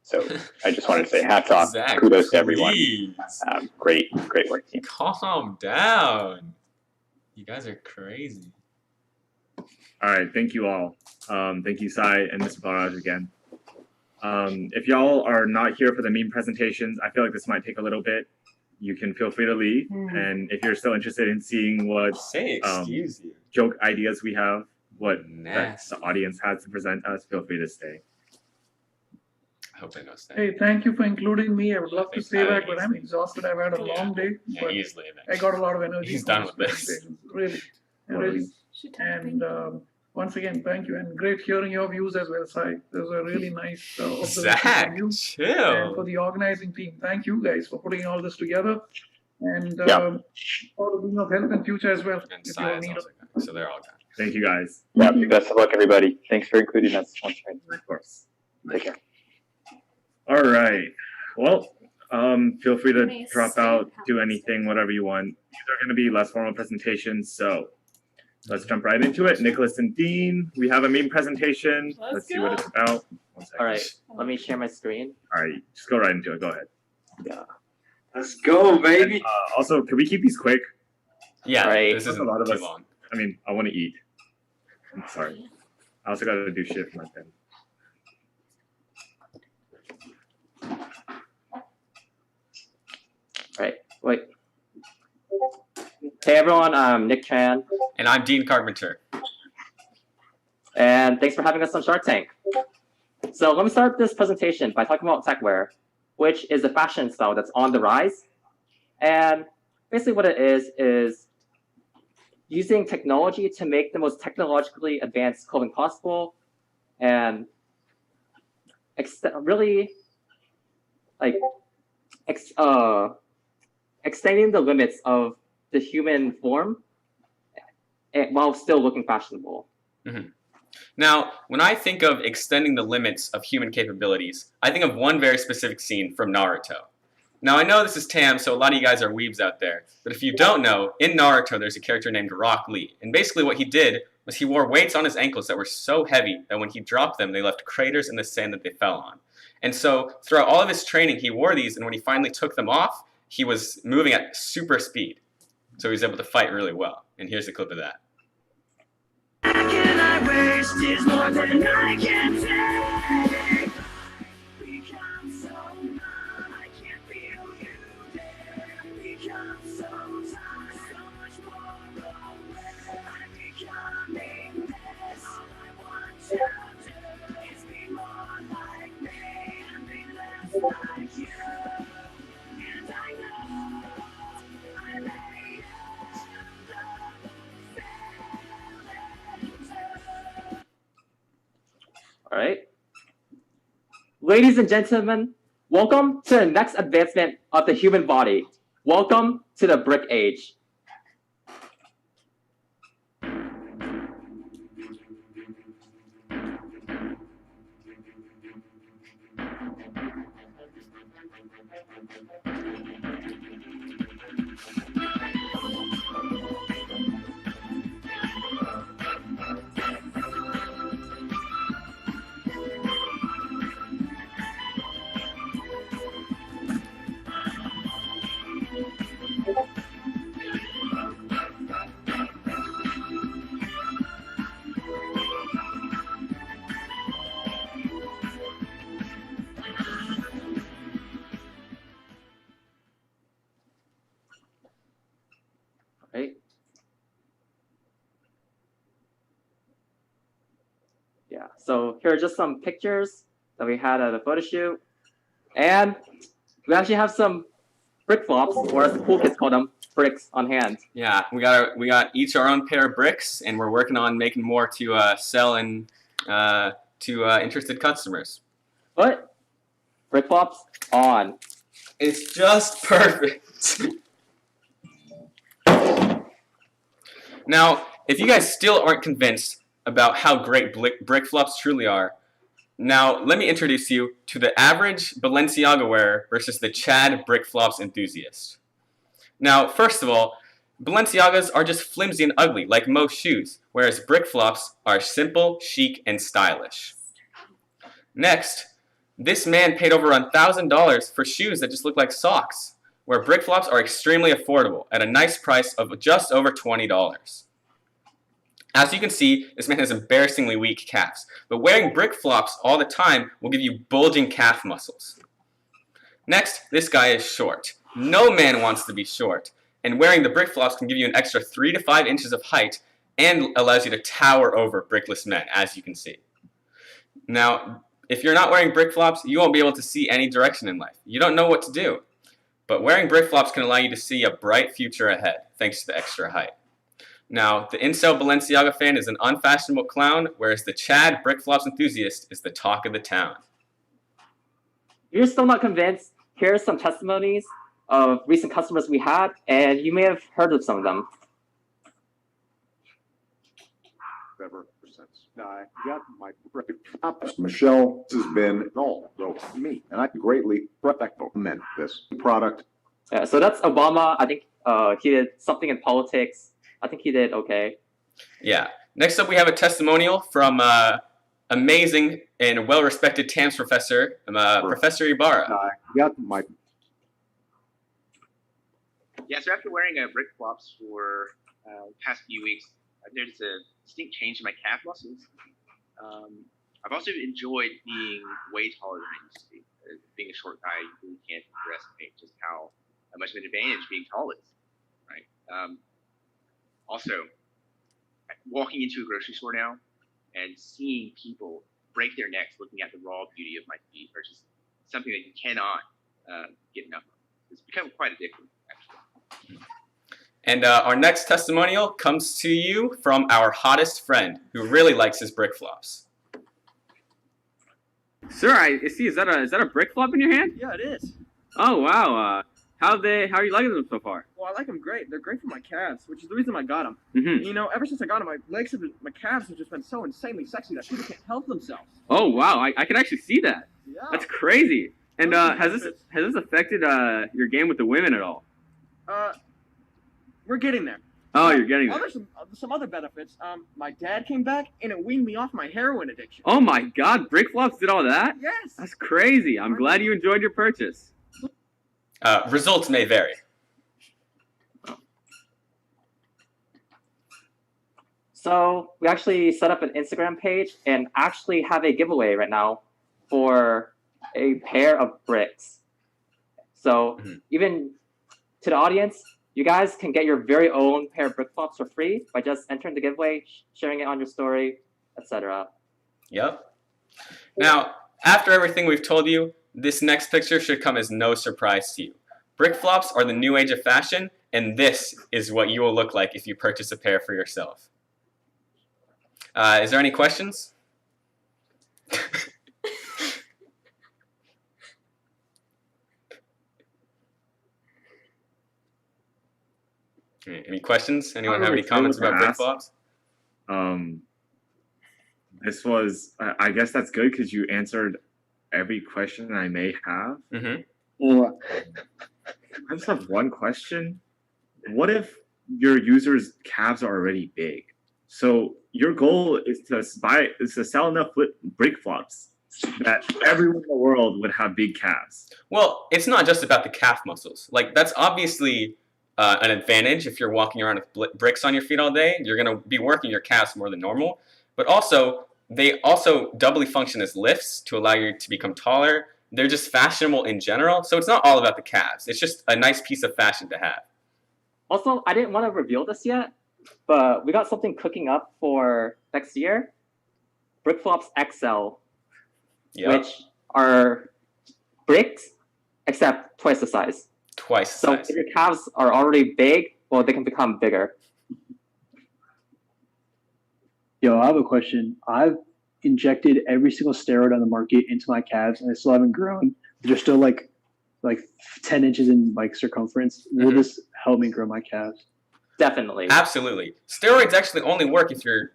So I just wanted to say hats off, Zach, kudos to everyone. please. Great work, team. Calm down. You guys are crazy. All right, thank you all. Thank you, Sai and Mr. Barrage again. If y'all are not here for the meme presentations, I feel like this might take a little bit. You can feel free to leave. And if you're still interested in seeing what joke ideas we have, what that the audience has to present us, feel free to stay. I hope they know stay. Hey, thank you for including me. I would love to stay back, but I'm exhausted. I've had a long day. Yeah, But easily. I got a lot of energy. He's from done with this. presentations. Really. And once again, thank you. And great hearing your views as well, Sai. Those are really nice observations Zach, from you. chill. And for the organizing team, thank you guys for putting all this together. And all the being of health and future as well. And if you all Sai is need also good. So they're all good. Thank you, guys. Yeah, best of luck, everybody. Thanks for including us once again. Of course. Take care. All right. Well, feel free to drop out, do anything, whatever you want. These are going to be less formal presentations, so let's jump right into it. Nicholas and Dean, we have a meme presentation. Let's see what it's about. One second. All right, let me share my screen. All right, just go right into it. Go ahead. Yeah. Let's go, baby. And, also, can we keep these quick? Yeah, right. this There's isn't a lot of too us. long. I mean, I want to eat. I'm sorry. I also got to do shit for my pen. Right, wait. Hey everyone, I'm Nick Chan. And I'm Dean Carpenter. And thanks for having us on Shark Tank. So let me start this presentation by talking about techwear, which is a fashion style that's on the rise. And basically what it is using technology to make the most technologically advanced clothing possible and really like extending the limits of the human form while still looking fashionable. Mm-hmm. Now, when I think of extending the limits of human capabilities, I think of one very specific scene from Naruto. Now, I know this is Tam, so a lot of you guys are weebs out there, but if you don't know, in Naruto there's a character named Rock Lee, and basically what he did was he wore weights on his ankles that were so heavy that when he dropped them, they left craters in the sand that they fell on. And so throughout all of his training, he wore these, and when he finally took them off, he was moving at super speed. So he was able to fight really well. And here's a clip of that. Can I waste is more than I can take. Become so numb, I can't feel you there. Become so tired, so much more aware. I'm becoming this. All I want to do is be more like me and be less like you. And I know I made All right. Ladies and gentlemen, welcome to the next advancement of the human body. Welcome to the brick age. Right? Yeah, so here are just some pictures that we had at a photo shoot. And we actually have some brick flops, or as the cool kids call them, bricks on hand. Yeah, we got each our own pair of bricks, and we're working on making more to sell and to interested customers. But brick flops on. It's just perfect. Now, if you guys still aren't convinced about how great brick flops truly are, now let me introduce you to the average Balenciaga wearer versus the Chad brick flops enthusiast. Now, first of all, Balenciagas are just flimsy and ugly, like most shoes, whereas brick flops are simple, chic, and stylish. Next, this man paid over $1,000 for shoes that just look like socks, where brick flops are extremely affordable at a nice price of just over $20. As you can see, this man has embarrassingly weak calves, but wearing brick flops all the time will give you bulging calf muscles. Next, this guy is short. No man wants to be short, and wearing the brick flops can give you an extra 3 to 5 inches of height and allows you to tower over brickless men, as you can see. Now, if you're not wearing brick flops, you won't be able to see any direction in life. You don't know what to do. But wearing brick flops can allow you to see a bright future ahead, thanks to the extra height. Now, the incel Balenciaga fan is an unfashionable clown, whereas the Chad brick flops enthusiast is the talk of the town. You're still not convinced? Here are some testimonies of recent customers we had, and you may have heard of some of them. I got my Michelle, this has been all so me, and I greatly recommend this product. Yeah, so that's Obama. I think he did something in politics. I think he did okay. Yeah. Next up, we have a testimonial from amazing and well-respected TAMS professor, Professor Ibarra. I got my. Yeah, so after wearing brick flops for the past few weeks, I've noticed a distinct change in my calf muscles. I've also enjoyed being way taller than I used to be. Being a short guy, you really can't underestimate just how much of an advantage being tall is, right? Also, walking into a grocery store now and seeing people break their necks looking at the raw beauty of my feet are just something that you cannot get enough of. It's become quite addictive, actually. And our next testimonial comes to you from our hottest friend, who really likes his brick flops. Sir, I see. Is that a brick flop in your hand? Yeah, it is. Oh wow. How are you liking them so far? Well, I like them great. They're great for my calves, which is the reason I got them. Mm-hmm. You know, ever since I got them, my calves have just been so insanely sexy that people can't help themselves. Oh wow, I can actually see that. Yeah. That's crazy. And has this affected your game with the women at all? We're getting there. Oh, you're getting there. There's some other benefits. My dad came back and it weaned me off my heroin addiction. Oh my God, brick flops did all that? Yes. That's crazy. I'm glad you enjoyed your purchase. Results may vary. So we actually set up an Instagram page and actually have a giveaway right now for a pair of bricks. So even to the audience, you guys can get your very own pair of brick flops for free by just entering the giveaway, sharing it on your story, etc. Yep. Now, after everything we've told you, this next picture should come as no surprise to you. Brick flops are the new age of fashion, and this is what you will look like if you purchase a pair for yourself. Is there any questions? Any questions? Anyone have any comments about brick flops? This was, I guess that's good because you answered every question I may have. Mm-hmm. I just have one question. What if your users' calves are already big? So your goal is to sell enough brick flops that everyone in the world would have big calves. Well, it's not just about the calf muscles. Like, that's obviously an advantage if you're walking around with bricks on your feet all day. You're going to be working your calves more than normal. But also, they also doubly function as lifts to allow you to become taller. They're just fashionable in general. So it's not all about the calves. It's just a nice piece of fashion to have. Also, I didn't want to reveal this yet, but we got something cooking up for next year. Brick Flops XL, which are bricks, except twice the size. Twice the size. So if your calves are already big, well, they can become bigger. Yo, I have a question. I've injected every single steroid on the market into my calves, and they still haven't grown. They're still like 10 inches in circumference. Will this help me grow my calves? Definitely. Absolutely. Steroids actually only work if you're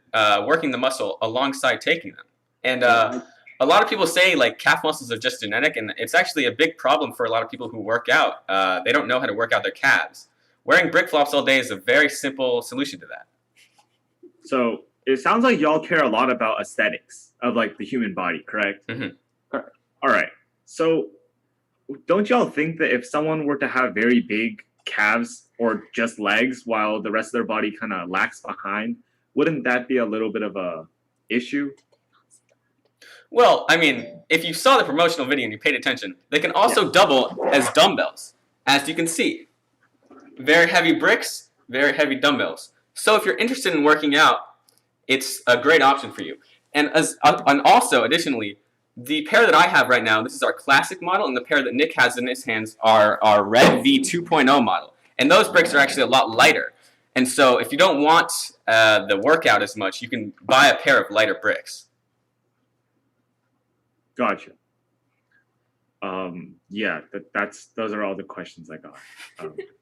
working the muscle alongside taking them. And a lot of people say calf muscles are just genetic, and it's actually a big problem for a lot of people who work out. They don't know how to work out their calves. wearing brick flops all day is a very simple solution to that. So it sounds like y'all care a lot about aesthetics of like the human body, correct? Mm-hmm. Correct. All right. So don't y'all think that if someone were to have very big calves or just legs while the rest of their body kind of lacks behind, wouldn't that be a little bit of a issue? Well, I mean, if you saw the promotional video and you paid attention, they can also double as dumbbells, as you can see. Very heavy bricks, very heavy dumbbells. So if you're interested in working out, it's a great option for you. And also, additionally, the pair that I have right now, this is our classic model, and the pair that Nick has in his hands are our Red V 2.0 model. And those bricks are actually a lot lighter. And so if you don't want the workout as much, you can buy a pair of lighter bricks. Gotcha. Yeah, those are all the questions I got.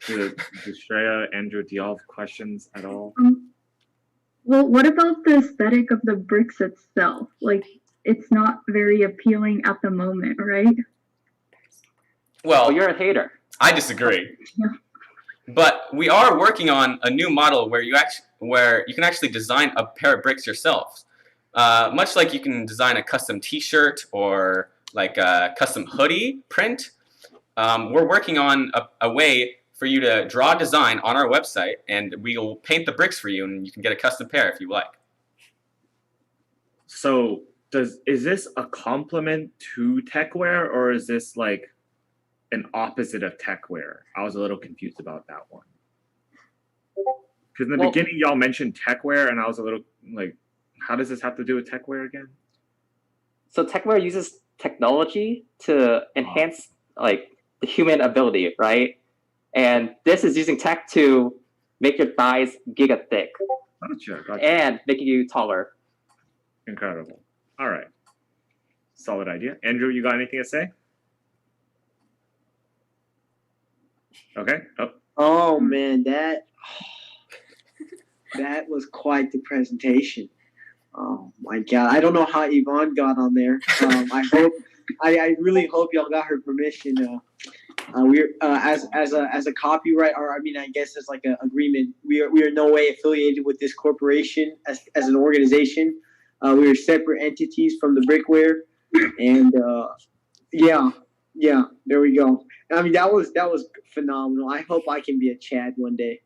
Do Shreya, Andrew, do y'all have questions at all? Well, what about the aesthetic of the bricks itself? Like, it's not very appealing at the moment, right? Well, you're a hater. I disagree. Yeah. But we are working on a new model where you can actually design a pair of bricks yourselves. Much like you can design a custom T-shirt or like a custom hoodie print. We're working on a way for you to draw a design on our website, and we'll paint the bricks for you, and you can get a custom pair if you like. So is this a complement to techwear, or is this like an opposite of techwear? I was a little confused about that one. Because in the beginning, y'all mentioned techwear, and I was a little like, how does this have to do with techwear again? So techwear uses technology to enhance like the human ability, right? And this is using tech to make your thighs giga thick. Gotcha. And making you taller. Incredible. All right. Solid idea. Andrew, you got anything to say? Okay. Oh man, that was quite the presentation. Oh my god, I don't know how Yvonne got on there. I really hope y'all got her permission. We're as a copyright, or I mean, I guess as like an agreement. We are in no way affiliated with this corporation as an organization. We are separate entities from the brickware, and yeah, there we go. I mean, that was phenomenal. I hope I can be a Chad one day.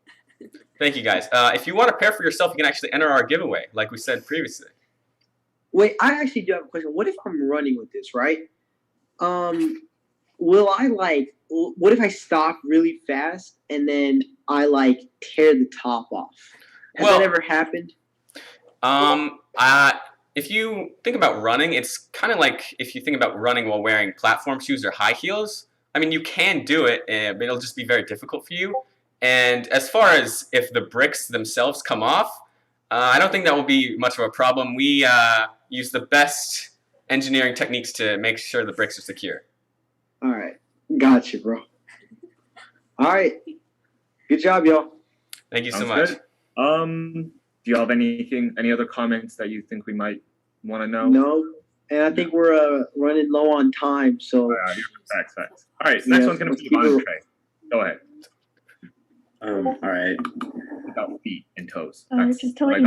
Thank you, guys. If you want a pair for yourself, you can actually enter our giveaway, like we said previously. Wait, I actually do have a question. What if I'm running with this, right? Will I what if I stop really fast and then I tear the top off? Has that ever happened? If you think about running, it's kind of like if you think about running while wearing platform shoes or high heels. I mean, you can do it, but it'll just be very difficult for you. And as far as if the bricks themselves come off, I don't think that will be much of a problem. We use the best engineering techniques to make sure the bricks are secure. All right. Gotcha, bro. All right. Good job, y'all. Thank you so Sounds much. good. Do you have any other comments that you think we might want to know? No. And I think we're running low on time, so. Facts. All right, next one's going to be Yvonne Trey. Go ahead. All right. About feet and toes. Just to let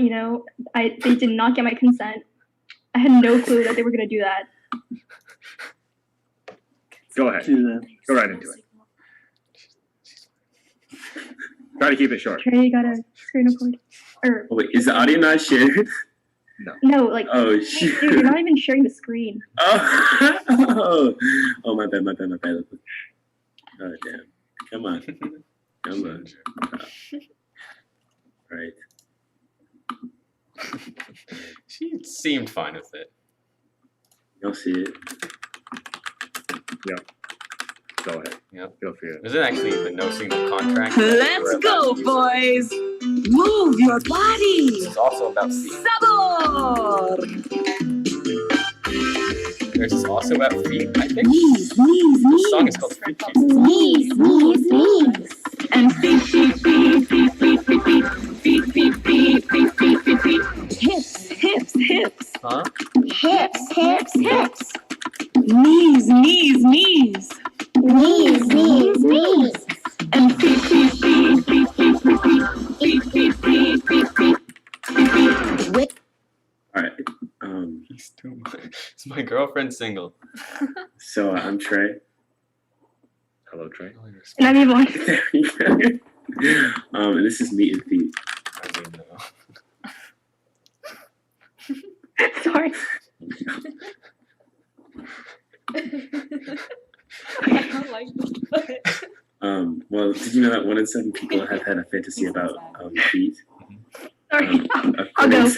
you know, they did not get my consent. I had no clue that they were going to do that. Go ahead. Go right into it. Try to keep it short. Trey, you got a screen record? Oh, wait, is the audio not shared? No, Oh, shoot. dude, you're not even sharing the screen. Oh, my bad. Oh, damn. Come on. Right. She seemed fine with it. You'll see it. Yeah. Go ahead. Yep. Feel free. There's actually the no signal contract. Let's go, boys! Move your body! This is also about feet. Sabor! There's also about feet, I think. Knees. The song is called Feet Cheese. Knees. And feet. Hips. Huh? Hips. Knees. Knees, knees, knees. And feet, feet, feet, feet, feet, feet, feet, feet, feet, feet, feet, feet. All right. Is my girlfriend single? So I'm Trey. Hello, Trey. And I'm Yvonne. There you go. And this is Meat and Feet. Sorry. I don't like this. Well, did you know that 1 in 7 people have had a fantasy about feet? Sorry. I'll go.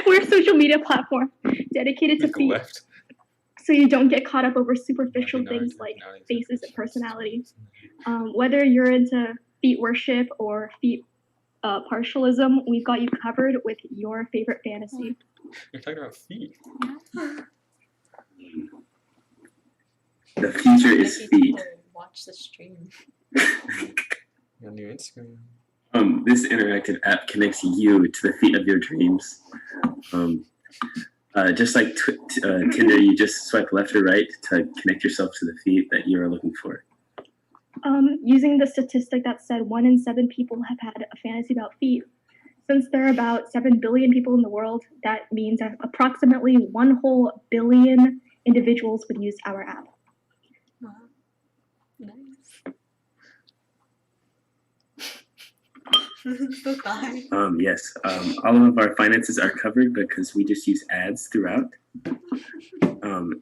We're a social media platform dedicated to feet. So you don't get caught up over superficial things like faces and personality. Whether you're into feet worship or feet partialism, we've got you covered with your favorite fantasy. You're talking about feet. The future is feet. Watch the stream. On your Instagram. This interactive app connects you to the feet of your dreams. Just like Tinder, you just swipe left or right to connect yourself to the feet that you are looking for. Using the statistic that said 1 in 7 people have had a fantasy about feet, since there are about 7 billion people in the world, that means that approximately 1 whole billion individuals would use our app. Wow. Nice. Bye. Yes. All of our finances are covered because we just use ads throughout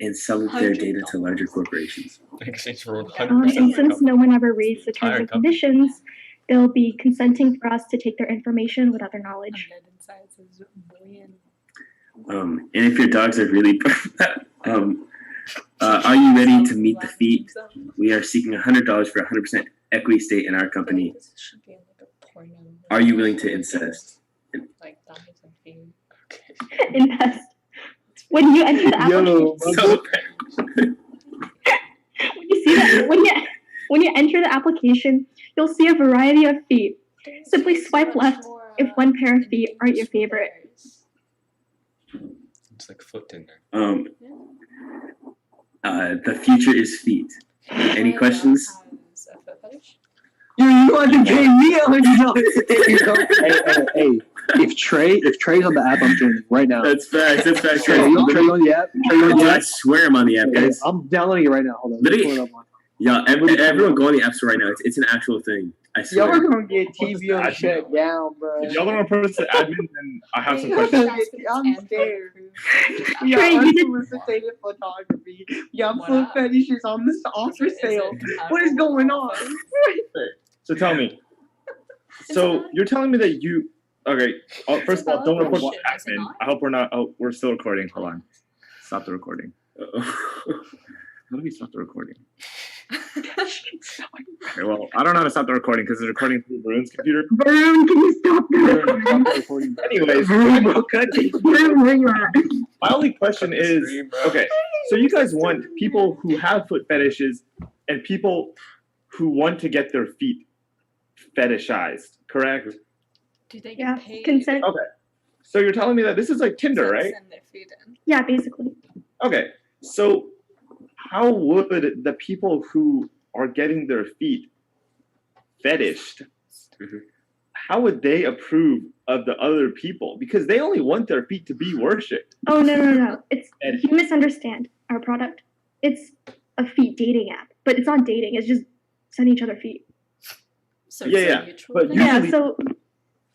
and sell their data to larger corporations. Exchange for And since no one ever reads the terms and conditions, they'll be consenting for us to take their information without their knowledge. And if your dogs are really are you ready to meet the feet? We are seeking $100 for 100% equity stake in our company. Are you willing to invest? Invest. When you enter the application, when you enter the application, you'll see a variety of feet. Simply swipe left if one pair of feet aren't your favorite. It's like foot Tinder. The future is feet. Any questions? You want to pay me $100? Hey, if Trey's on the app, I'm joining right now. That's facts. Trey on the app. I swear I'm on the app, guys. I'm downloading it right now. Hold on. Literally, yeah, everyone go on the app store right now. It's an actual thing. I swear. Y'all are gonna get TBO shut down, bro. If y'all don't want to post the admin, then I have some questions. I'm scared. Trey, Y'all you did- unsolicited photography. Y'all foot fetishes on this offer sale. What is going on? So tell me. So you're telling me that you? Okay. First of all, don't report to admin. I hope we're not. Oh, we're still recording. Hold on. Stop the recording. Let me stop the recording. Okay, well, I don't know how to stop the recording because it's recording through Varun's computer. Varun, can you stop the recording? Anyways, Varun, where you at? my only question is, okay, so you guys want people who have foot fetishes and people who want to get their feet fetishized, correct? Do they Yeah, get paid? consent. Okay. So you're telling me that this is like Tinder, right? Send their feet in. Yeah, basically. Okay. So how would the people who are getting their feet fetished, how would they approve of the other people? Because they only want their feet to be worshipped. Oh no! You misunderstand our product. It's a feet dating app, but it's not dating. It's just sending each other feet. So Yeah. But usually,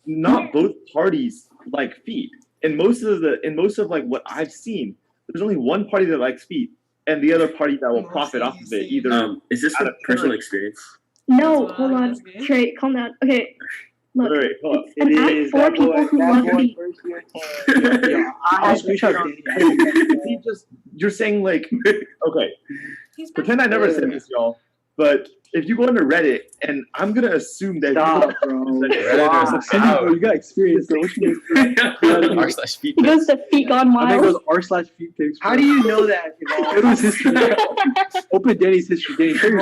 not both parties like feet. In most of like what I've seen, there's only one party that likes feet, and the other party that will profit off of it. Either is this from personal experience? No, hold on, Trey, calm down. Okay, look, Wait, hold on. it's an app for people who love feet. You're saying like, okay, pretend I never said this, y'all. But if you go into Reddit, and I'm gonna assume that You got experience, bro. What you r/feet. He goes to Feet Gone I think it Wild. was r/feet pics. How do you know that? It was history. Open Danny's history. Danny,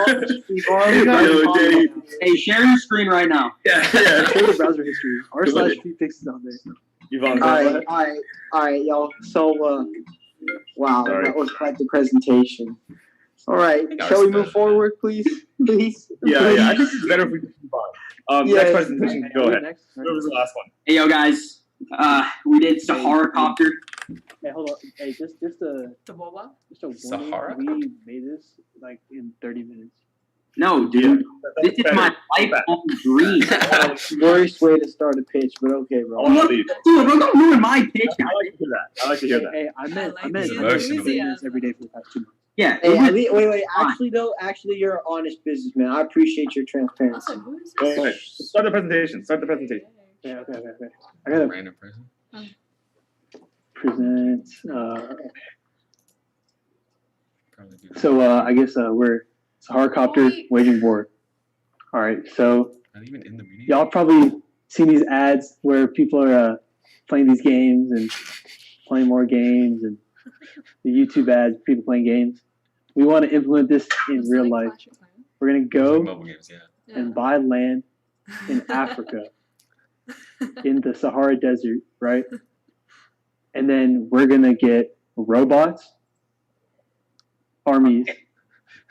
Hey, share your screen right now. Yeah. show the browser history. r/feet pics is on there. Yvonne, All right, y'all. So Wow, Sorry. that was quite the presentation. All right, Ours shall we is better move forward, please? Please. Yeah, yeah. I think it's better if we just move on. Yeah. Next presentation. Go ahead. Next. What was the last one? Hey, yo, guys. We did Sahara Copter. Hey, hold on. Hey, just a warning. Sahara? We made this like in 30 minutes. No, dude. This is my lifelong dream. Worst way to start a pitch, but okay, bro. Oh, Dude, don't ruin my pitch. I like to hear that. I like to hear that. Hey, I meant emotional. this every day for the past 2 months. Yeah. Hey, wait. Actually, you're an honest businessman. I appreciate your transparency. Go ahead. Start the presentation. Yeah, okay. I gotta Random person. present. Probably do So I guess we're Sahara Copter waging war. All right, so Not even in the meeting. y'all probably seen these ads where people are playing these games and playing more games, and the YouTube ads, people playing games. We want to implement this in real life. We're gonna go Mobile games, yeah. and buy land in Africa, in the Sahara Desert, right? And then we're gonna get robots, armies.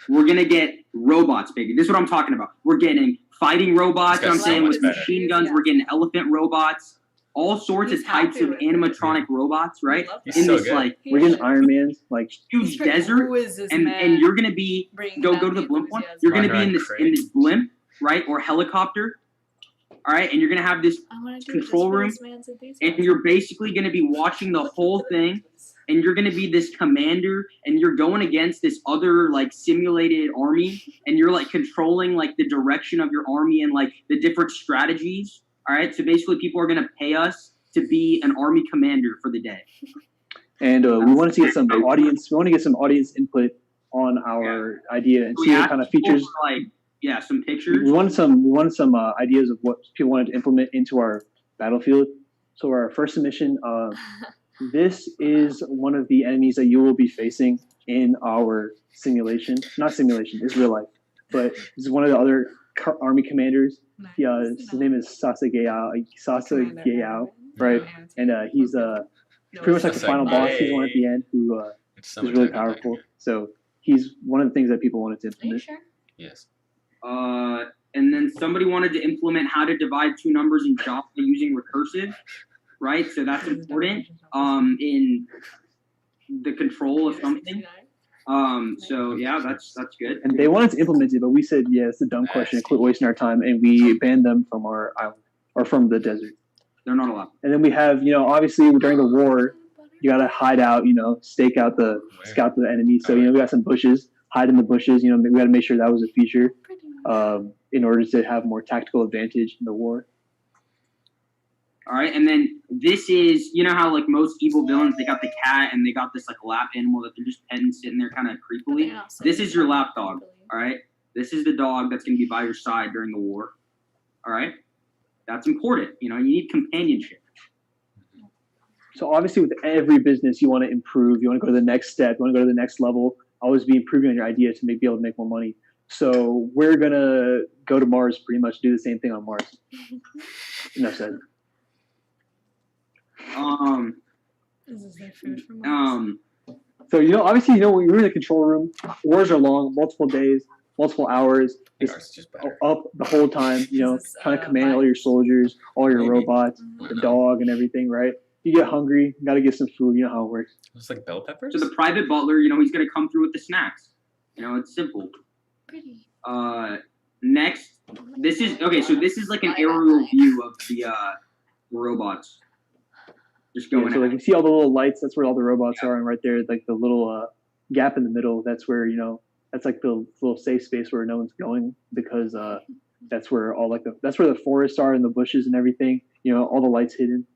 We're gonna get robots, baby. This is what I'm talking about. We're getting fighting robots. You know what I'm saying, with machine guns. We're getting elephant robots. All sorts of types of animatronic robots, right? He's In so this good. like We're getting Iron Man's, like huge desert, and you're gonna be go to the blimp one. You're gonna be in this blimp, right, or helicopter. All right, and you're gonna have this control room, and you're basically gonna be watching the whole thing, and you're gonna be this commander, and you're going against this other like simulated army, and you're like controlling like the direction of your army and like the different strategies. All right, so basically, people are gonna pay us to be an army commander for the day. And we wanted to get some audience. We want to get some audience input on our idea and see what kind of features. Like, some pictures. We wanted some ideas of what people wanted to implement into our battlefield. So our first submission. This is one of the enemies that you will be facing in our simulation. Not simulation. It's real life. But this is one of the other army commanders. Yeah, his name is Sasageo, right? And he's pretty much like the final boss. He's the one at the end who is really powerful. So he's one of the things that people wanted to implement. Yes. And then somebody wanted to implement how to divide two numbers in Java using recursive, right? So that's important in the control of something. So yeah, that's good. And they wanted to implement it, but we said, yeah, it's a dumb question. Quit wasting our time, and we banned them from our island or from the desert. They're not allowed. And then we have, obviously during the war, you got to hide out, scout the enemy. So we got some bushes, hide in the bushes. We got to make sure that was a feature in order to have more tactical advantage in the war. All right, and then this is, how like most evil villains, they got the cat and they got this like lap animal that they're just petting, sitting there kind of creepily. This is your lap dog, all right? This is the dog that's going to be by your side during the war, all right? That's important. You need companionship. So obviously with every business, you want to improve. You want to go to the next step. You want to go to the next level. Always be improving on your idea to be able to make more money. So we're going to go to Mars, pretty much do the same thing on Mars. Enough said. This is their food from Mars. So obviously when you're in the control room, wars are long, multiple days, multiple hours, just up the whole time. Trying to command all your soldiers, all your robots, the dog, and everything. Right? You get hungry, you gotta get some food. You know how it works. It's like bell peppers. So the private butler, he's gonna come through with the snacks. It's simple. Pretty. Next, this is okay. So this is like an aerial view of the robots. Just going. So like you see all the little lights. That's where all the robots are, and right there, like the little gap in the middle. That's where that's like the little safe space where no one's going because that's where that's where the forests are and the bushes and everything. All the lights hidden.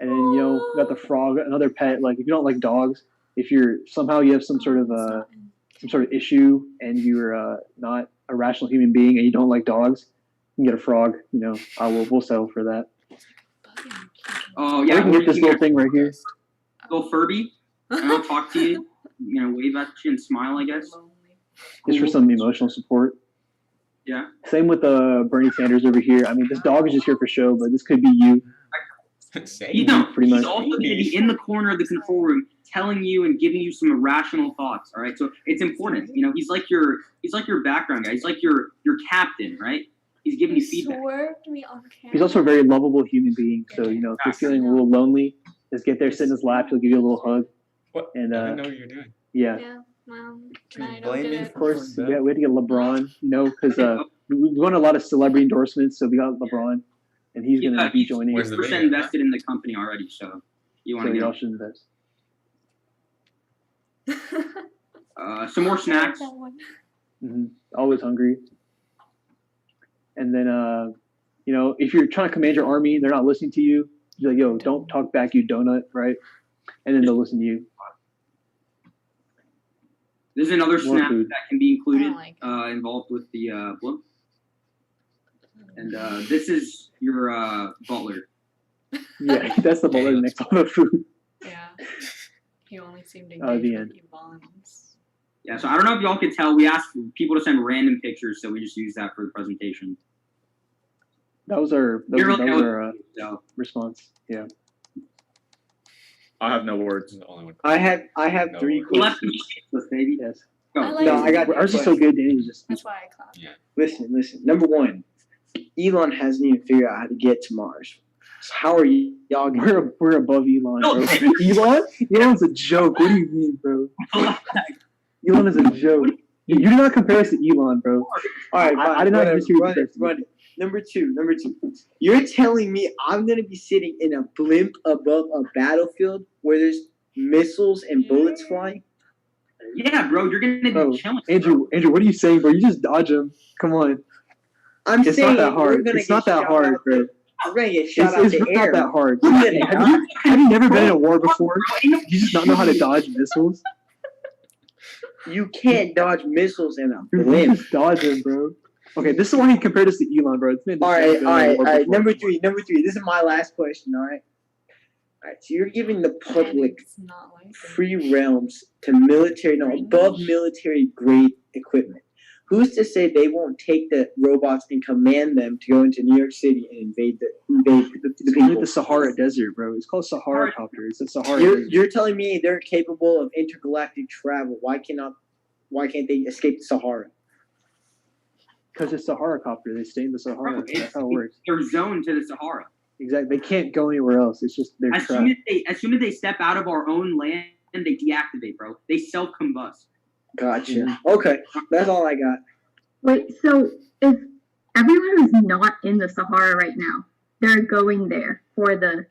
And then you got the frog, another pet. Like if you don't like dogs, if you're somehow you have some sort of issue and you're not a rational human being and you don't like dogs, you can get a frog. We'll settle for that. Oh yeah, we can get this little thing right here. Little Furby, and I'll talk to you. Wave at you and smile, I guess. Just for some emotional support. Yeah. Same with Bernie Sanders over here. I mean, this dog is just here for show, but this could be you. Pretty much. He's also going to be in the corner of the control room, telling you and giving you some irrational thoughts. All right, so it's important. You know, he's like your background guy. He's like your captain, right? He's giving you feedback. Swerved me on camera. He's also a very lovable human being. So, you know, if you're feeling a little lonely, just get there, sit in his lap. He'll give you a little hug. What? And I didn't know what you're doing. Yeah. Yeah. Well, I don't get it. Of course, we had to get LeBron, you know, because we won a lot of celebrity endorsements, so we got LeBron, and he's going to be joining. Where's the He's video? invested in the company already, so you want So to y'all get should invest. some more snacks. Always hungry. And then, you know, if you're trying to command your army, they're not listening to you. You're like, yo, don't talk back, you donut, right? And then they'll listen to you. There's another More snack food. that can be included, involved with the blimp. And this is your butler. Yeah, that's the butler next to the food. Yeah. He only seemed The engaged end. with Yvonne's. Yeah, so I don't know if y'all could tell. We asked people to send random pictures, so we just used that for the presentation. That was our response. Yeah. I have no words. I have No three words. questions. baby. Yes. I like No, I got ours is so good. Danny was just. That's why I clapped. Yeah. Listen. Number one, Elon hasn't even figured out how to get to Mars. So how are y'all? We're above Elon, bro. Elon's a joke. What do you mean, bro? Elon is a joke. You do not compare us to Elon, bro. All right, I did not whatever, just hear run it. Number two. You're telling me I'm gonna be sitting in a blimp above a battlefield where there's missiles and bullets flying? Yeah, bro, you're gonna be chilling. Andrew, what are you saying, bro? You just dodge him. Come on. It's not that hard. It's not that hard, bro. We're gonna get shot out It's the not air. that hard. Have you never been in a war before? You just not know how to dodge missiles? You can't dodge missiles in a You blimp. just dodge them, bro. Okay, this is why he compared us to Elon, bro. All right. Number three. This is my last question. All right. So you're giving the public free realms to above military grade equipment. Who's to say they won't take the robots and command them to go into New York City and invade the people? The Sahara Desert, bro. It's called Sahara Copter. It's a Sahara Desert. You're telling me they're capable of intergalactic travel. Why can't they escape the Sahara? Because it's Sahara Copter. They stay in the Sahara. That's how it works. They're zoned to the Sahara. Exactly. They can't go anywhere else. It's just they're As trapped. soon as they step out of our own land, they deactivate, bro. They self-combust. Gotcha. Okay, that's all I got. Wait, so if everyone who's not in the Sahara right now, they're going there for the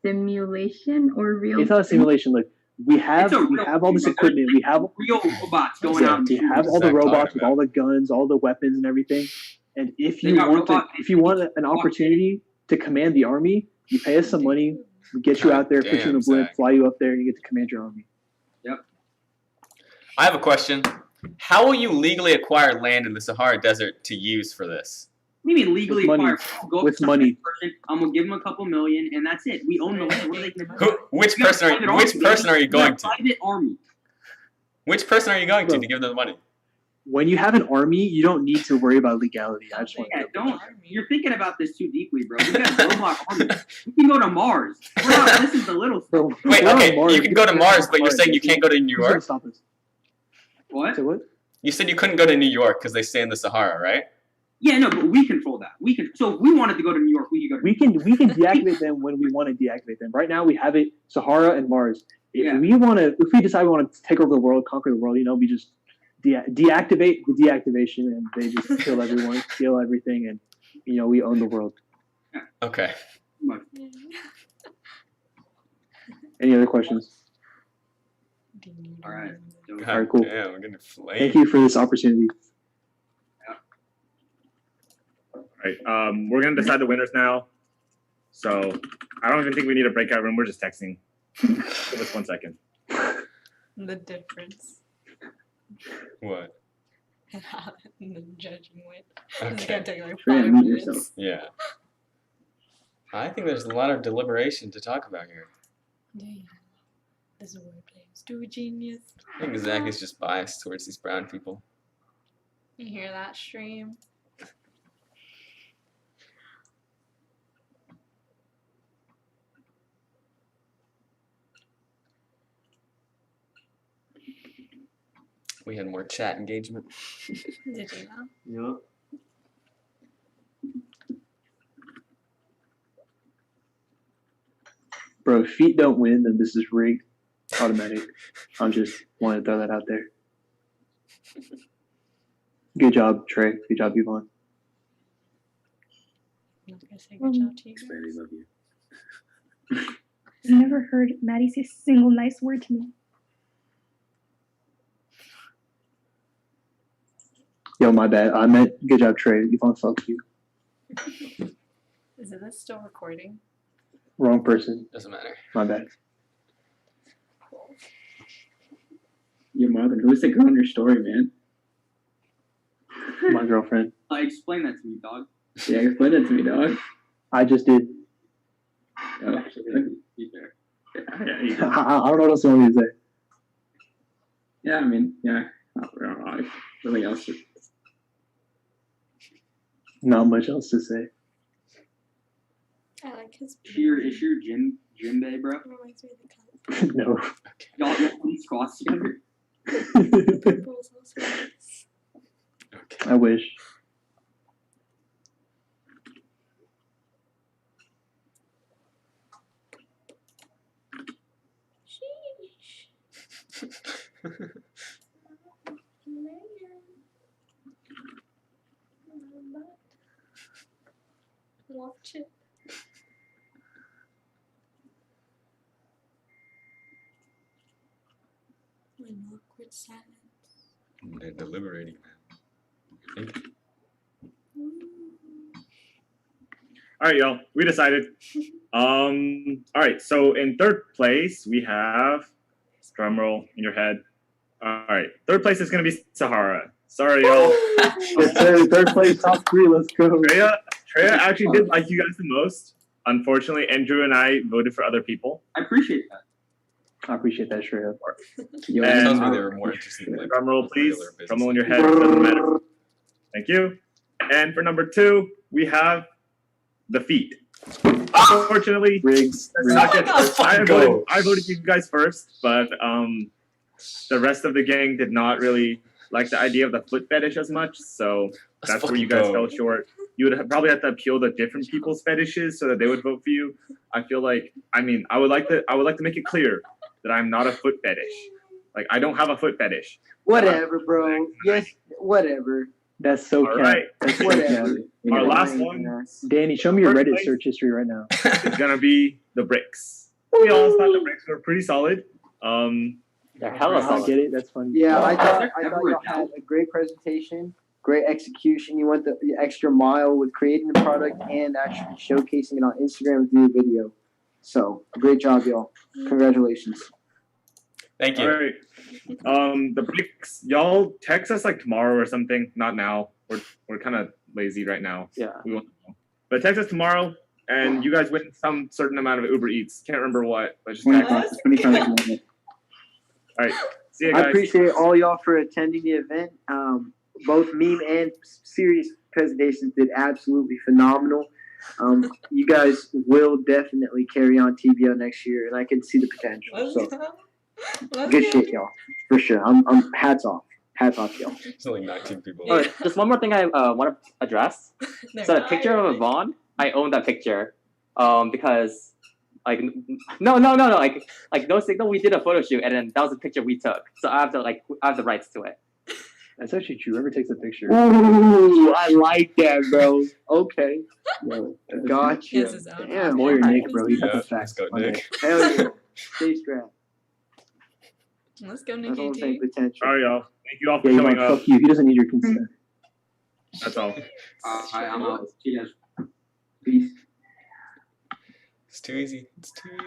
simulation or real? It's not a simulation. Like we have all this equipment. We have real robots going out. We have all the robots with all the guns, all the weapons, and everything. And if you want an opportunity to command the army, you pay us some money. We get you out there, put you in a blimp, fly you up there, and you get to command your army. Yep. I have a question. How will you legally acquire land in the Sahara Desert to use for this? What do you mean legally acquire? Go With money. I'm gonna give them a couple million, and that's it. We own the land. What are they gonna do? Which person are you going to? Private army. Which person are you going to give them the money? When you have an army, you don't need to worry about legality. I just want to You're thinking about this too deeply, bro. We got a robot army. We can go to Mars. This is the little stuff. Wait, okay, you can go to Mars, but you're saying you can't go to New York? What? You said you couldn't go to New York because they stay in the Sahara, right? Yeah, no, but we control that. So if we wanted to go to New York, we could go to We can deactivate them when we want to deactivate them. Right now we have it Sahara and Mars. If we decide we want to take over the world, conquer the world, we just deactivate the deactivation and they just kill everyone, steal everything, and we own the world. Okay. Any other questions? All right. All right, cool. Yeah, we're gonna flame. Thank you for this opportunity. All right, we're gonna decide the winners now. So I don't even think we need a breakout room. We're just texting. Give us 1 second. The difference. What? In the judging with. Okay. It's gonna take like 5 minutes. Yeah. I think there's a lot of deliberation to talk about here. Yeah. This is wordplay. It's too genius. I think Zach is just biased towards these brown people. You hear that, stream? We had more chat engagement. Did you know? Yep. Bro, if feet don't win, then this is rigged. Automatic. I'm just wanting to throw that out there. Good job, Trey. Good job, Yvonne. I'm not gonna say good job to you. Very love you. I've never heard Maddie say a single nice word to me. Yo, my bad. I meant good job, Trey. Yvonne, fuck you. Is this still recording? Wrong person. Doesn't matter. My bad. Your mother. Who's the girl in your story, man? My girlfriend. Explain that to me, dog. Yeah, explain that to me, dog. I just did. Oh. Be fair. Yeah, you I don't know what else you want me to say. yeah, I mean, yeah. Nothing else. Not much else to say. I like his. Is your gym bay, bro? Reminds me of the No. Y'all play squats together? pimples also. I wish. Watch it. An awkward silence. They're deliberating, man. All right, y'all. We decided. All right. So in third place, we have drum roll in your head. All right. Third place is gonna be Sahara. Sorry, y'all. Third place, top 3. Let's go. Treya actually did like you guys the most. Unfortunately, Andrew and I voted for other people. I appreciate that. I appreciate that, Shreya. It tells me they were more interested in like Drum roll, please. regular business. Drum roll in your head. Doesn't matter. Thank you. And for number 2, we have the feet. Unfortunately, Riggs. I voted you guys first, but the rest of the gang did not really like the idea of the foot fetish as much, so that's where you guys fell short. You would probably have to appeal to different people's fetishes so that they would vote for you. I feel like, I would like to make it clear that I'm not a foot fetish. Like, I don't have a foot fetish. Whatever, bro. Yes, whatever. That's so All cap. right. That's so Whatever. cap. Our last one Danny, show me your First Reddit place. search history right now. is gonna be the bricks. We all thought the bricks were pretty solid. They're hella I solid. get it. That's funny. Yeah, I thought y'all had a great presentation, great execution. You went the extra mile with creating the product and actually showcasing it on Instagram through a video. So great job, y'all. Congratulations. Thank you. All right. The bricks, y'all text us like tomorrow or something. Not now. We're kind of lazy right now. Yeah. We won't know. But text us tomorrow, and you guys win some certain amount of Uber Eats. Can't remember what, but just text us. 25. All right. See you I guys. appreciate all y'all for attending the event. Both meme and serious presentations did absolutely phenomenal. You guys will definitely carry on TBO next year, and I can see the potential. So good shit, y'all, for sure. I'm hats off, y'all. There's only 19 people. Oh, just one more thing I want to address. So the picture of Yvonne, I own that picture, because like no, like no signal. We did a photo shoot, and then that was a picture we took. So I have the rights to it. That's actually true. Whoever takes a picture. Ooh, I like that, bro. Okay, gotcha. Damn, Lawyer Nick, bro. He got Yeah, the let's facts. go, My Nick. bad. Hell yeah. Stay strapped. Let's go, That's all I'm Nikki saying, G. potential. All right, y'all. Thank you all for Yeah, showing Yvonne, up. fuck you. He doesn't need your consent. That's all. I'm out. See you guys. Peace. It's too easy. It's too easy.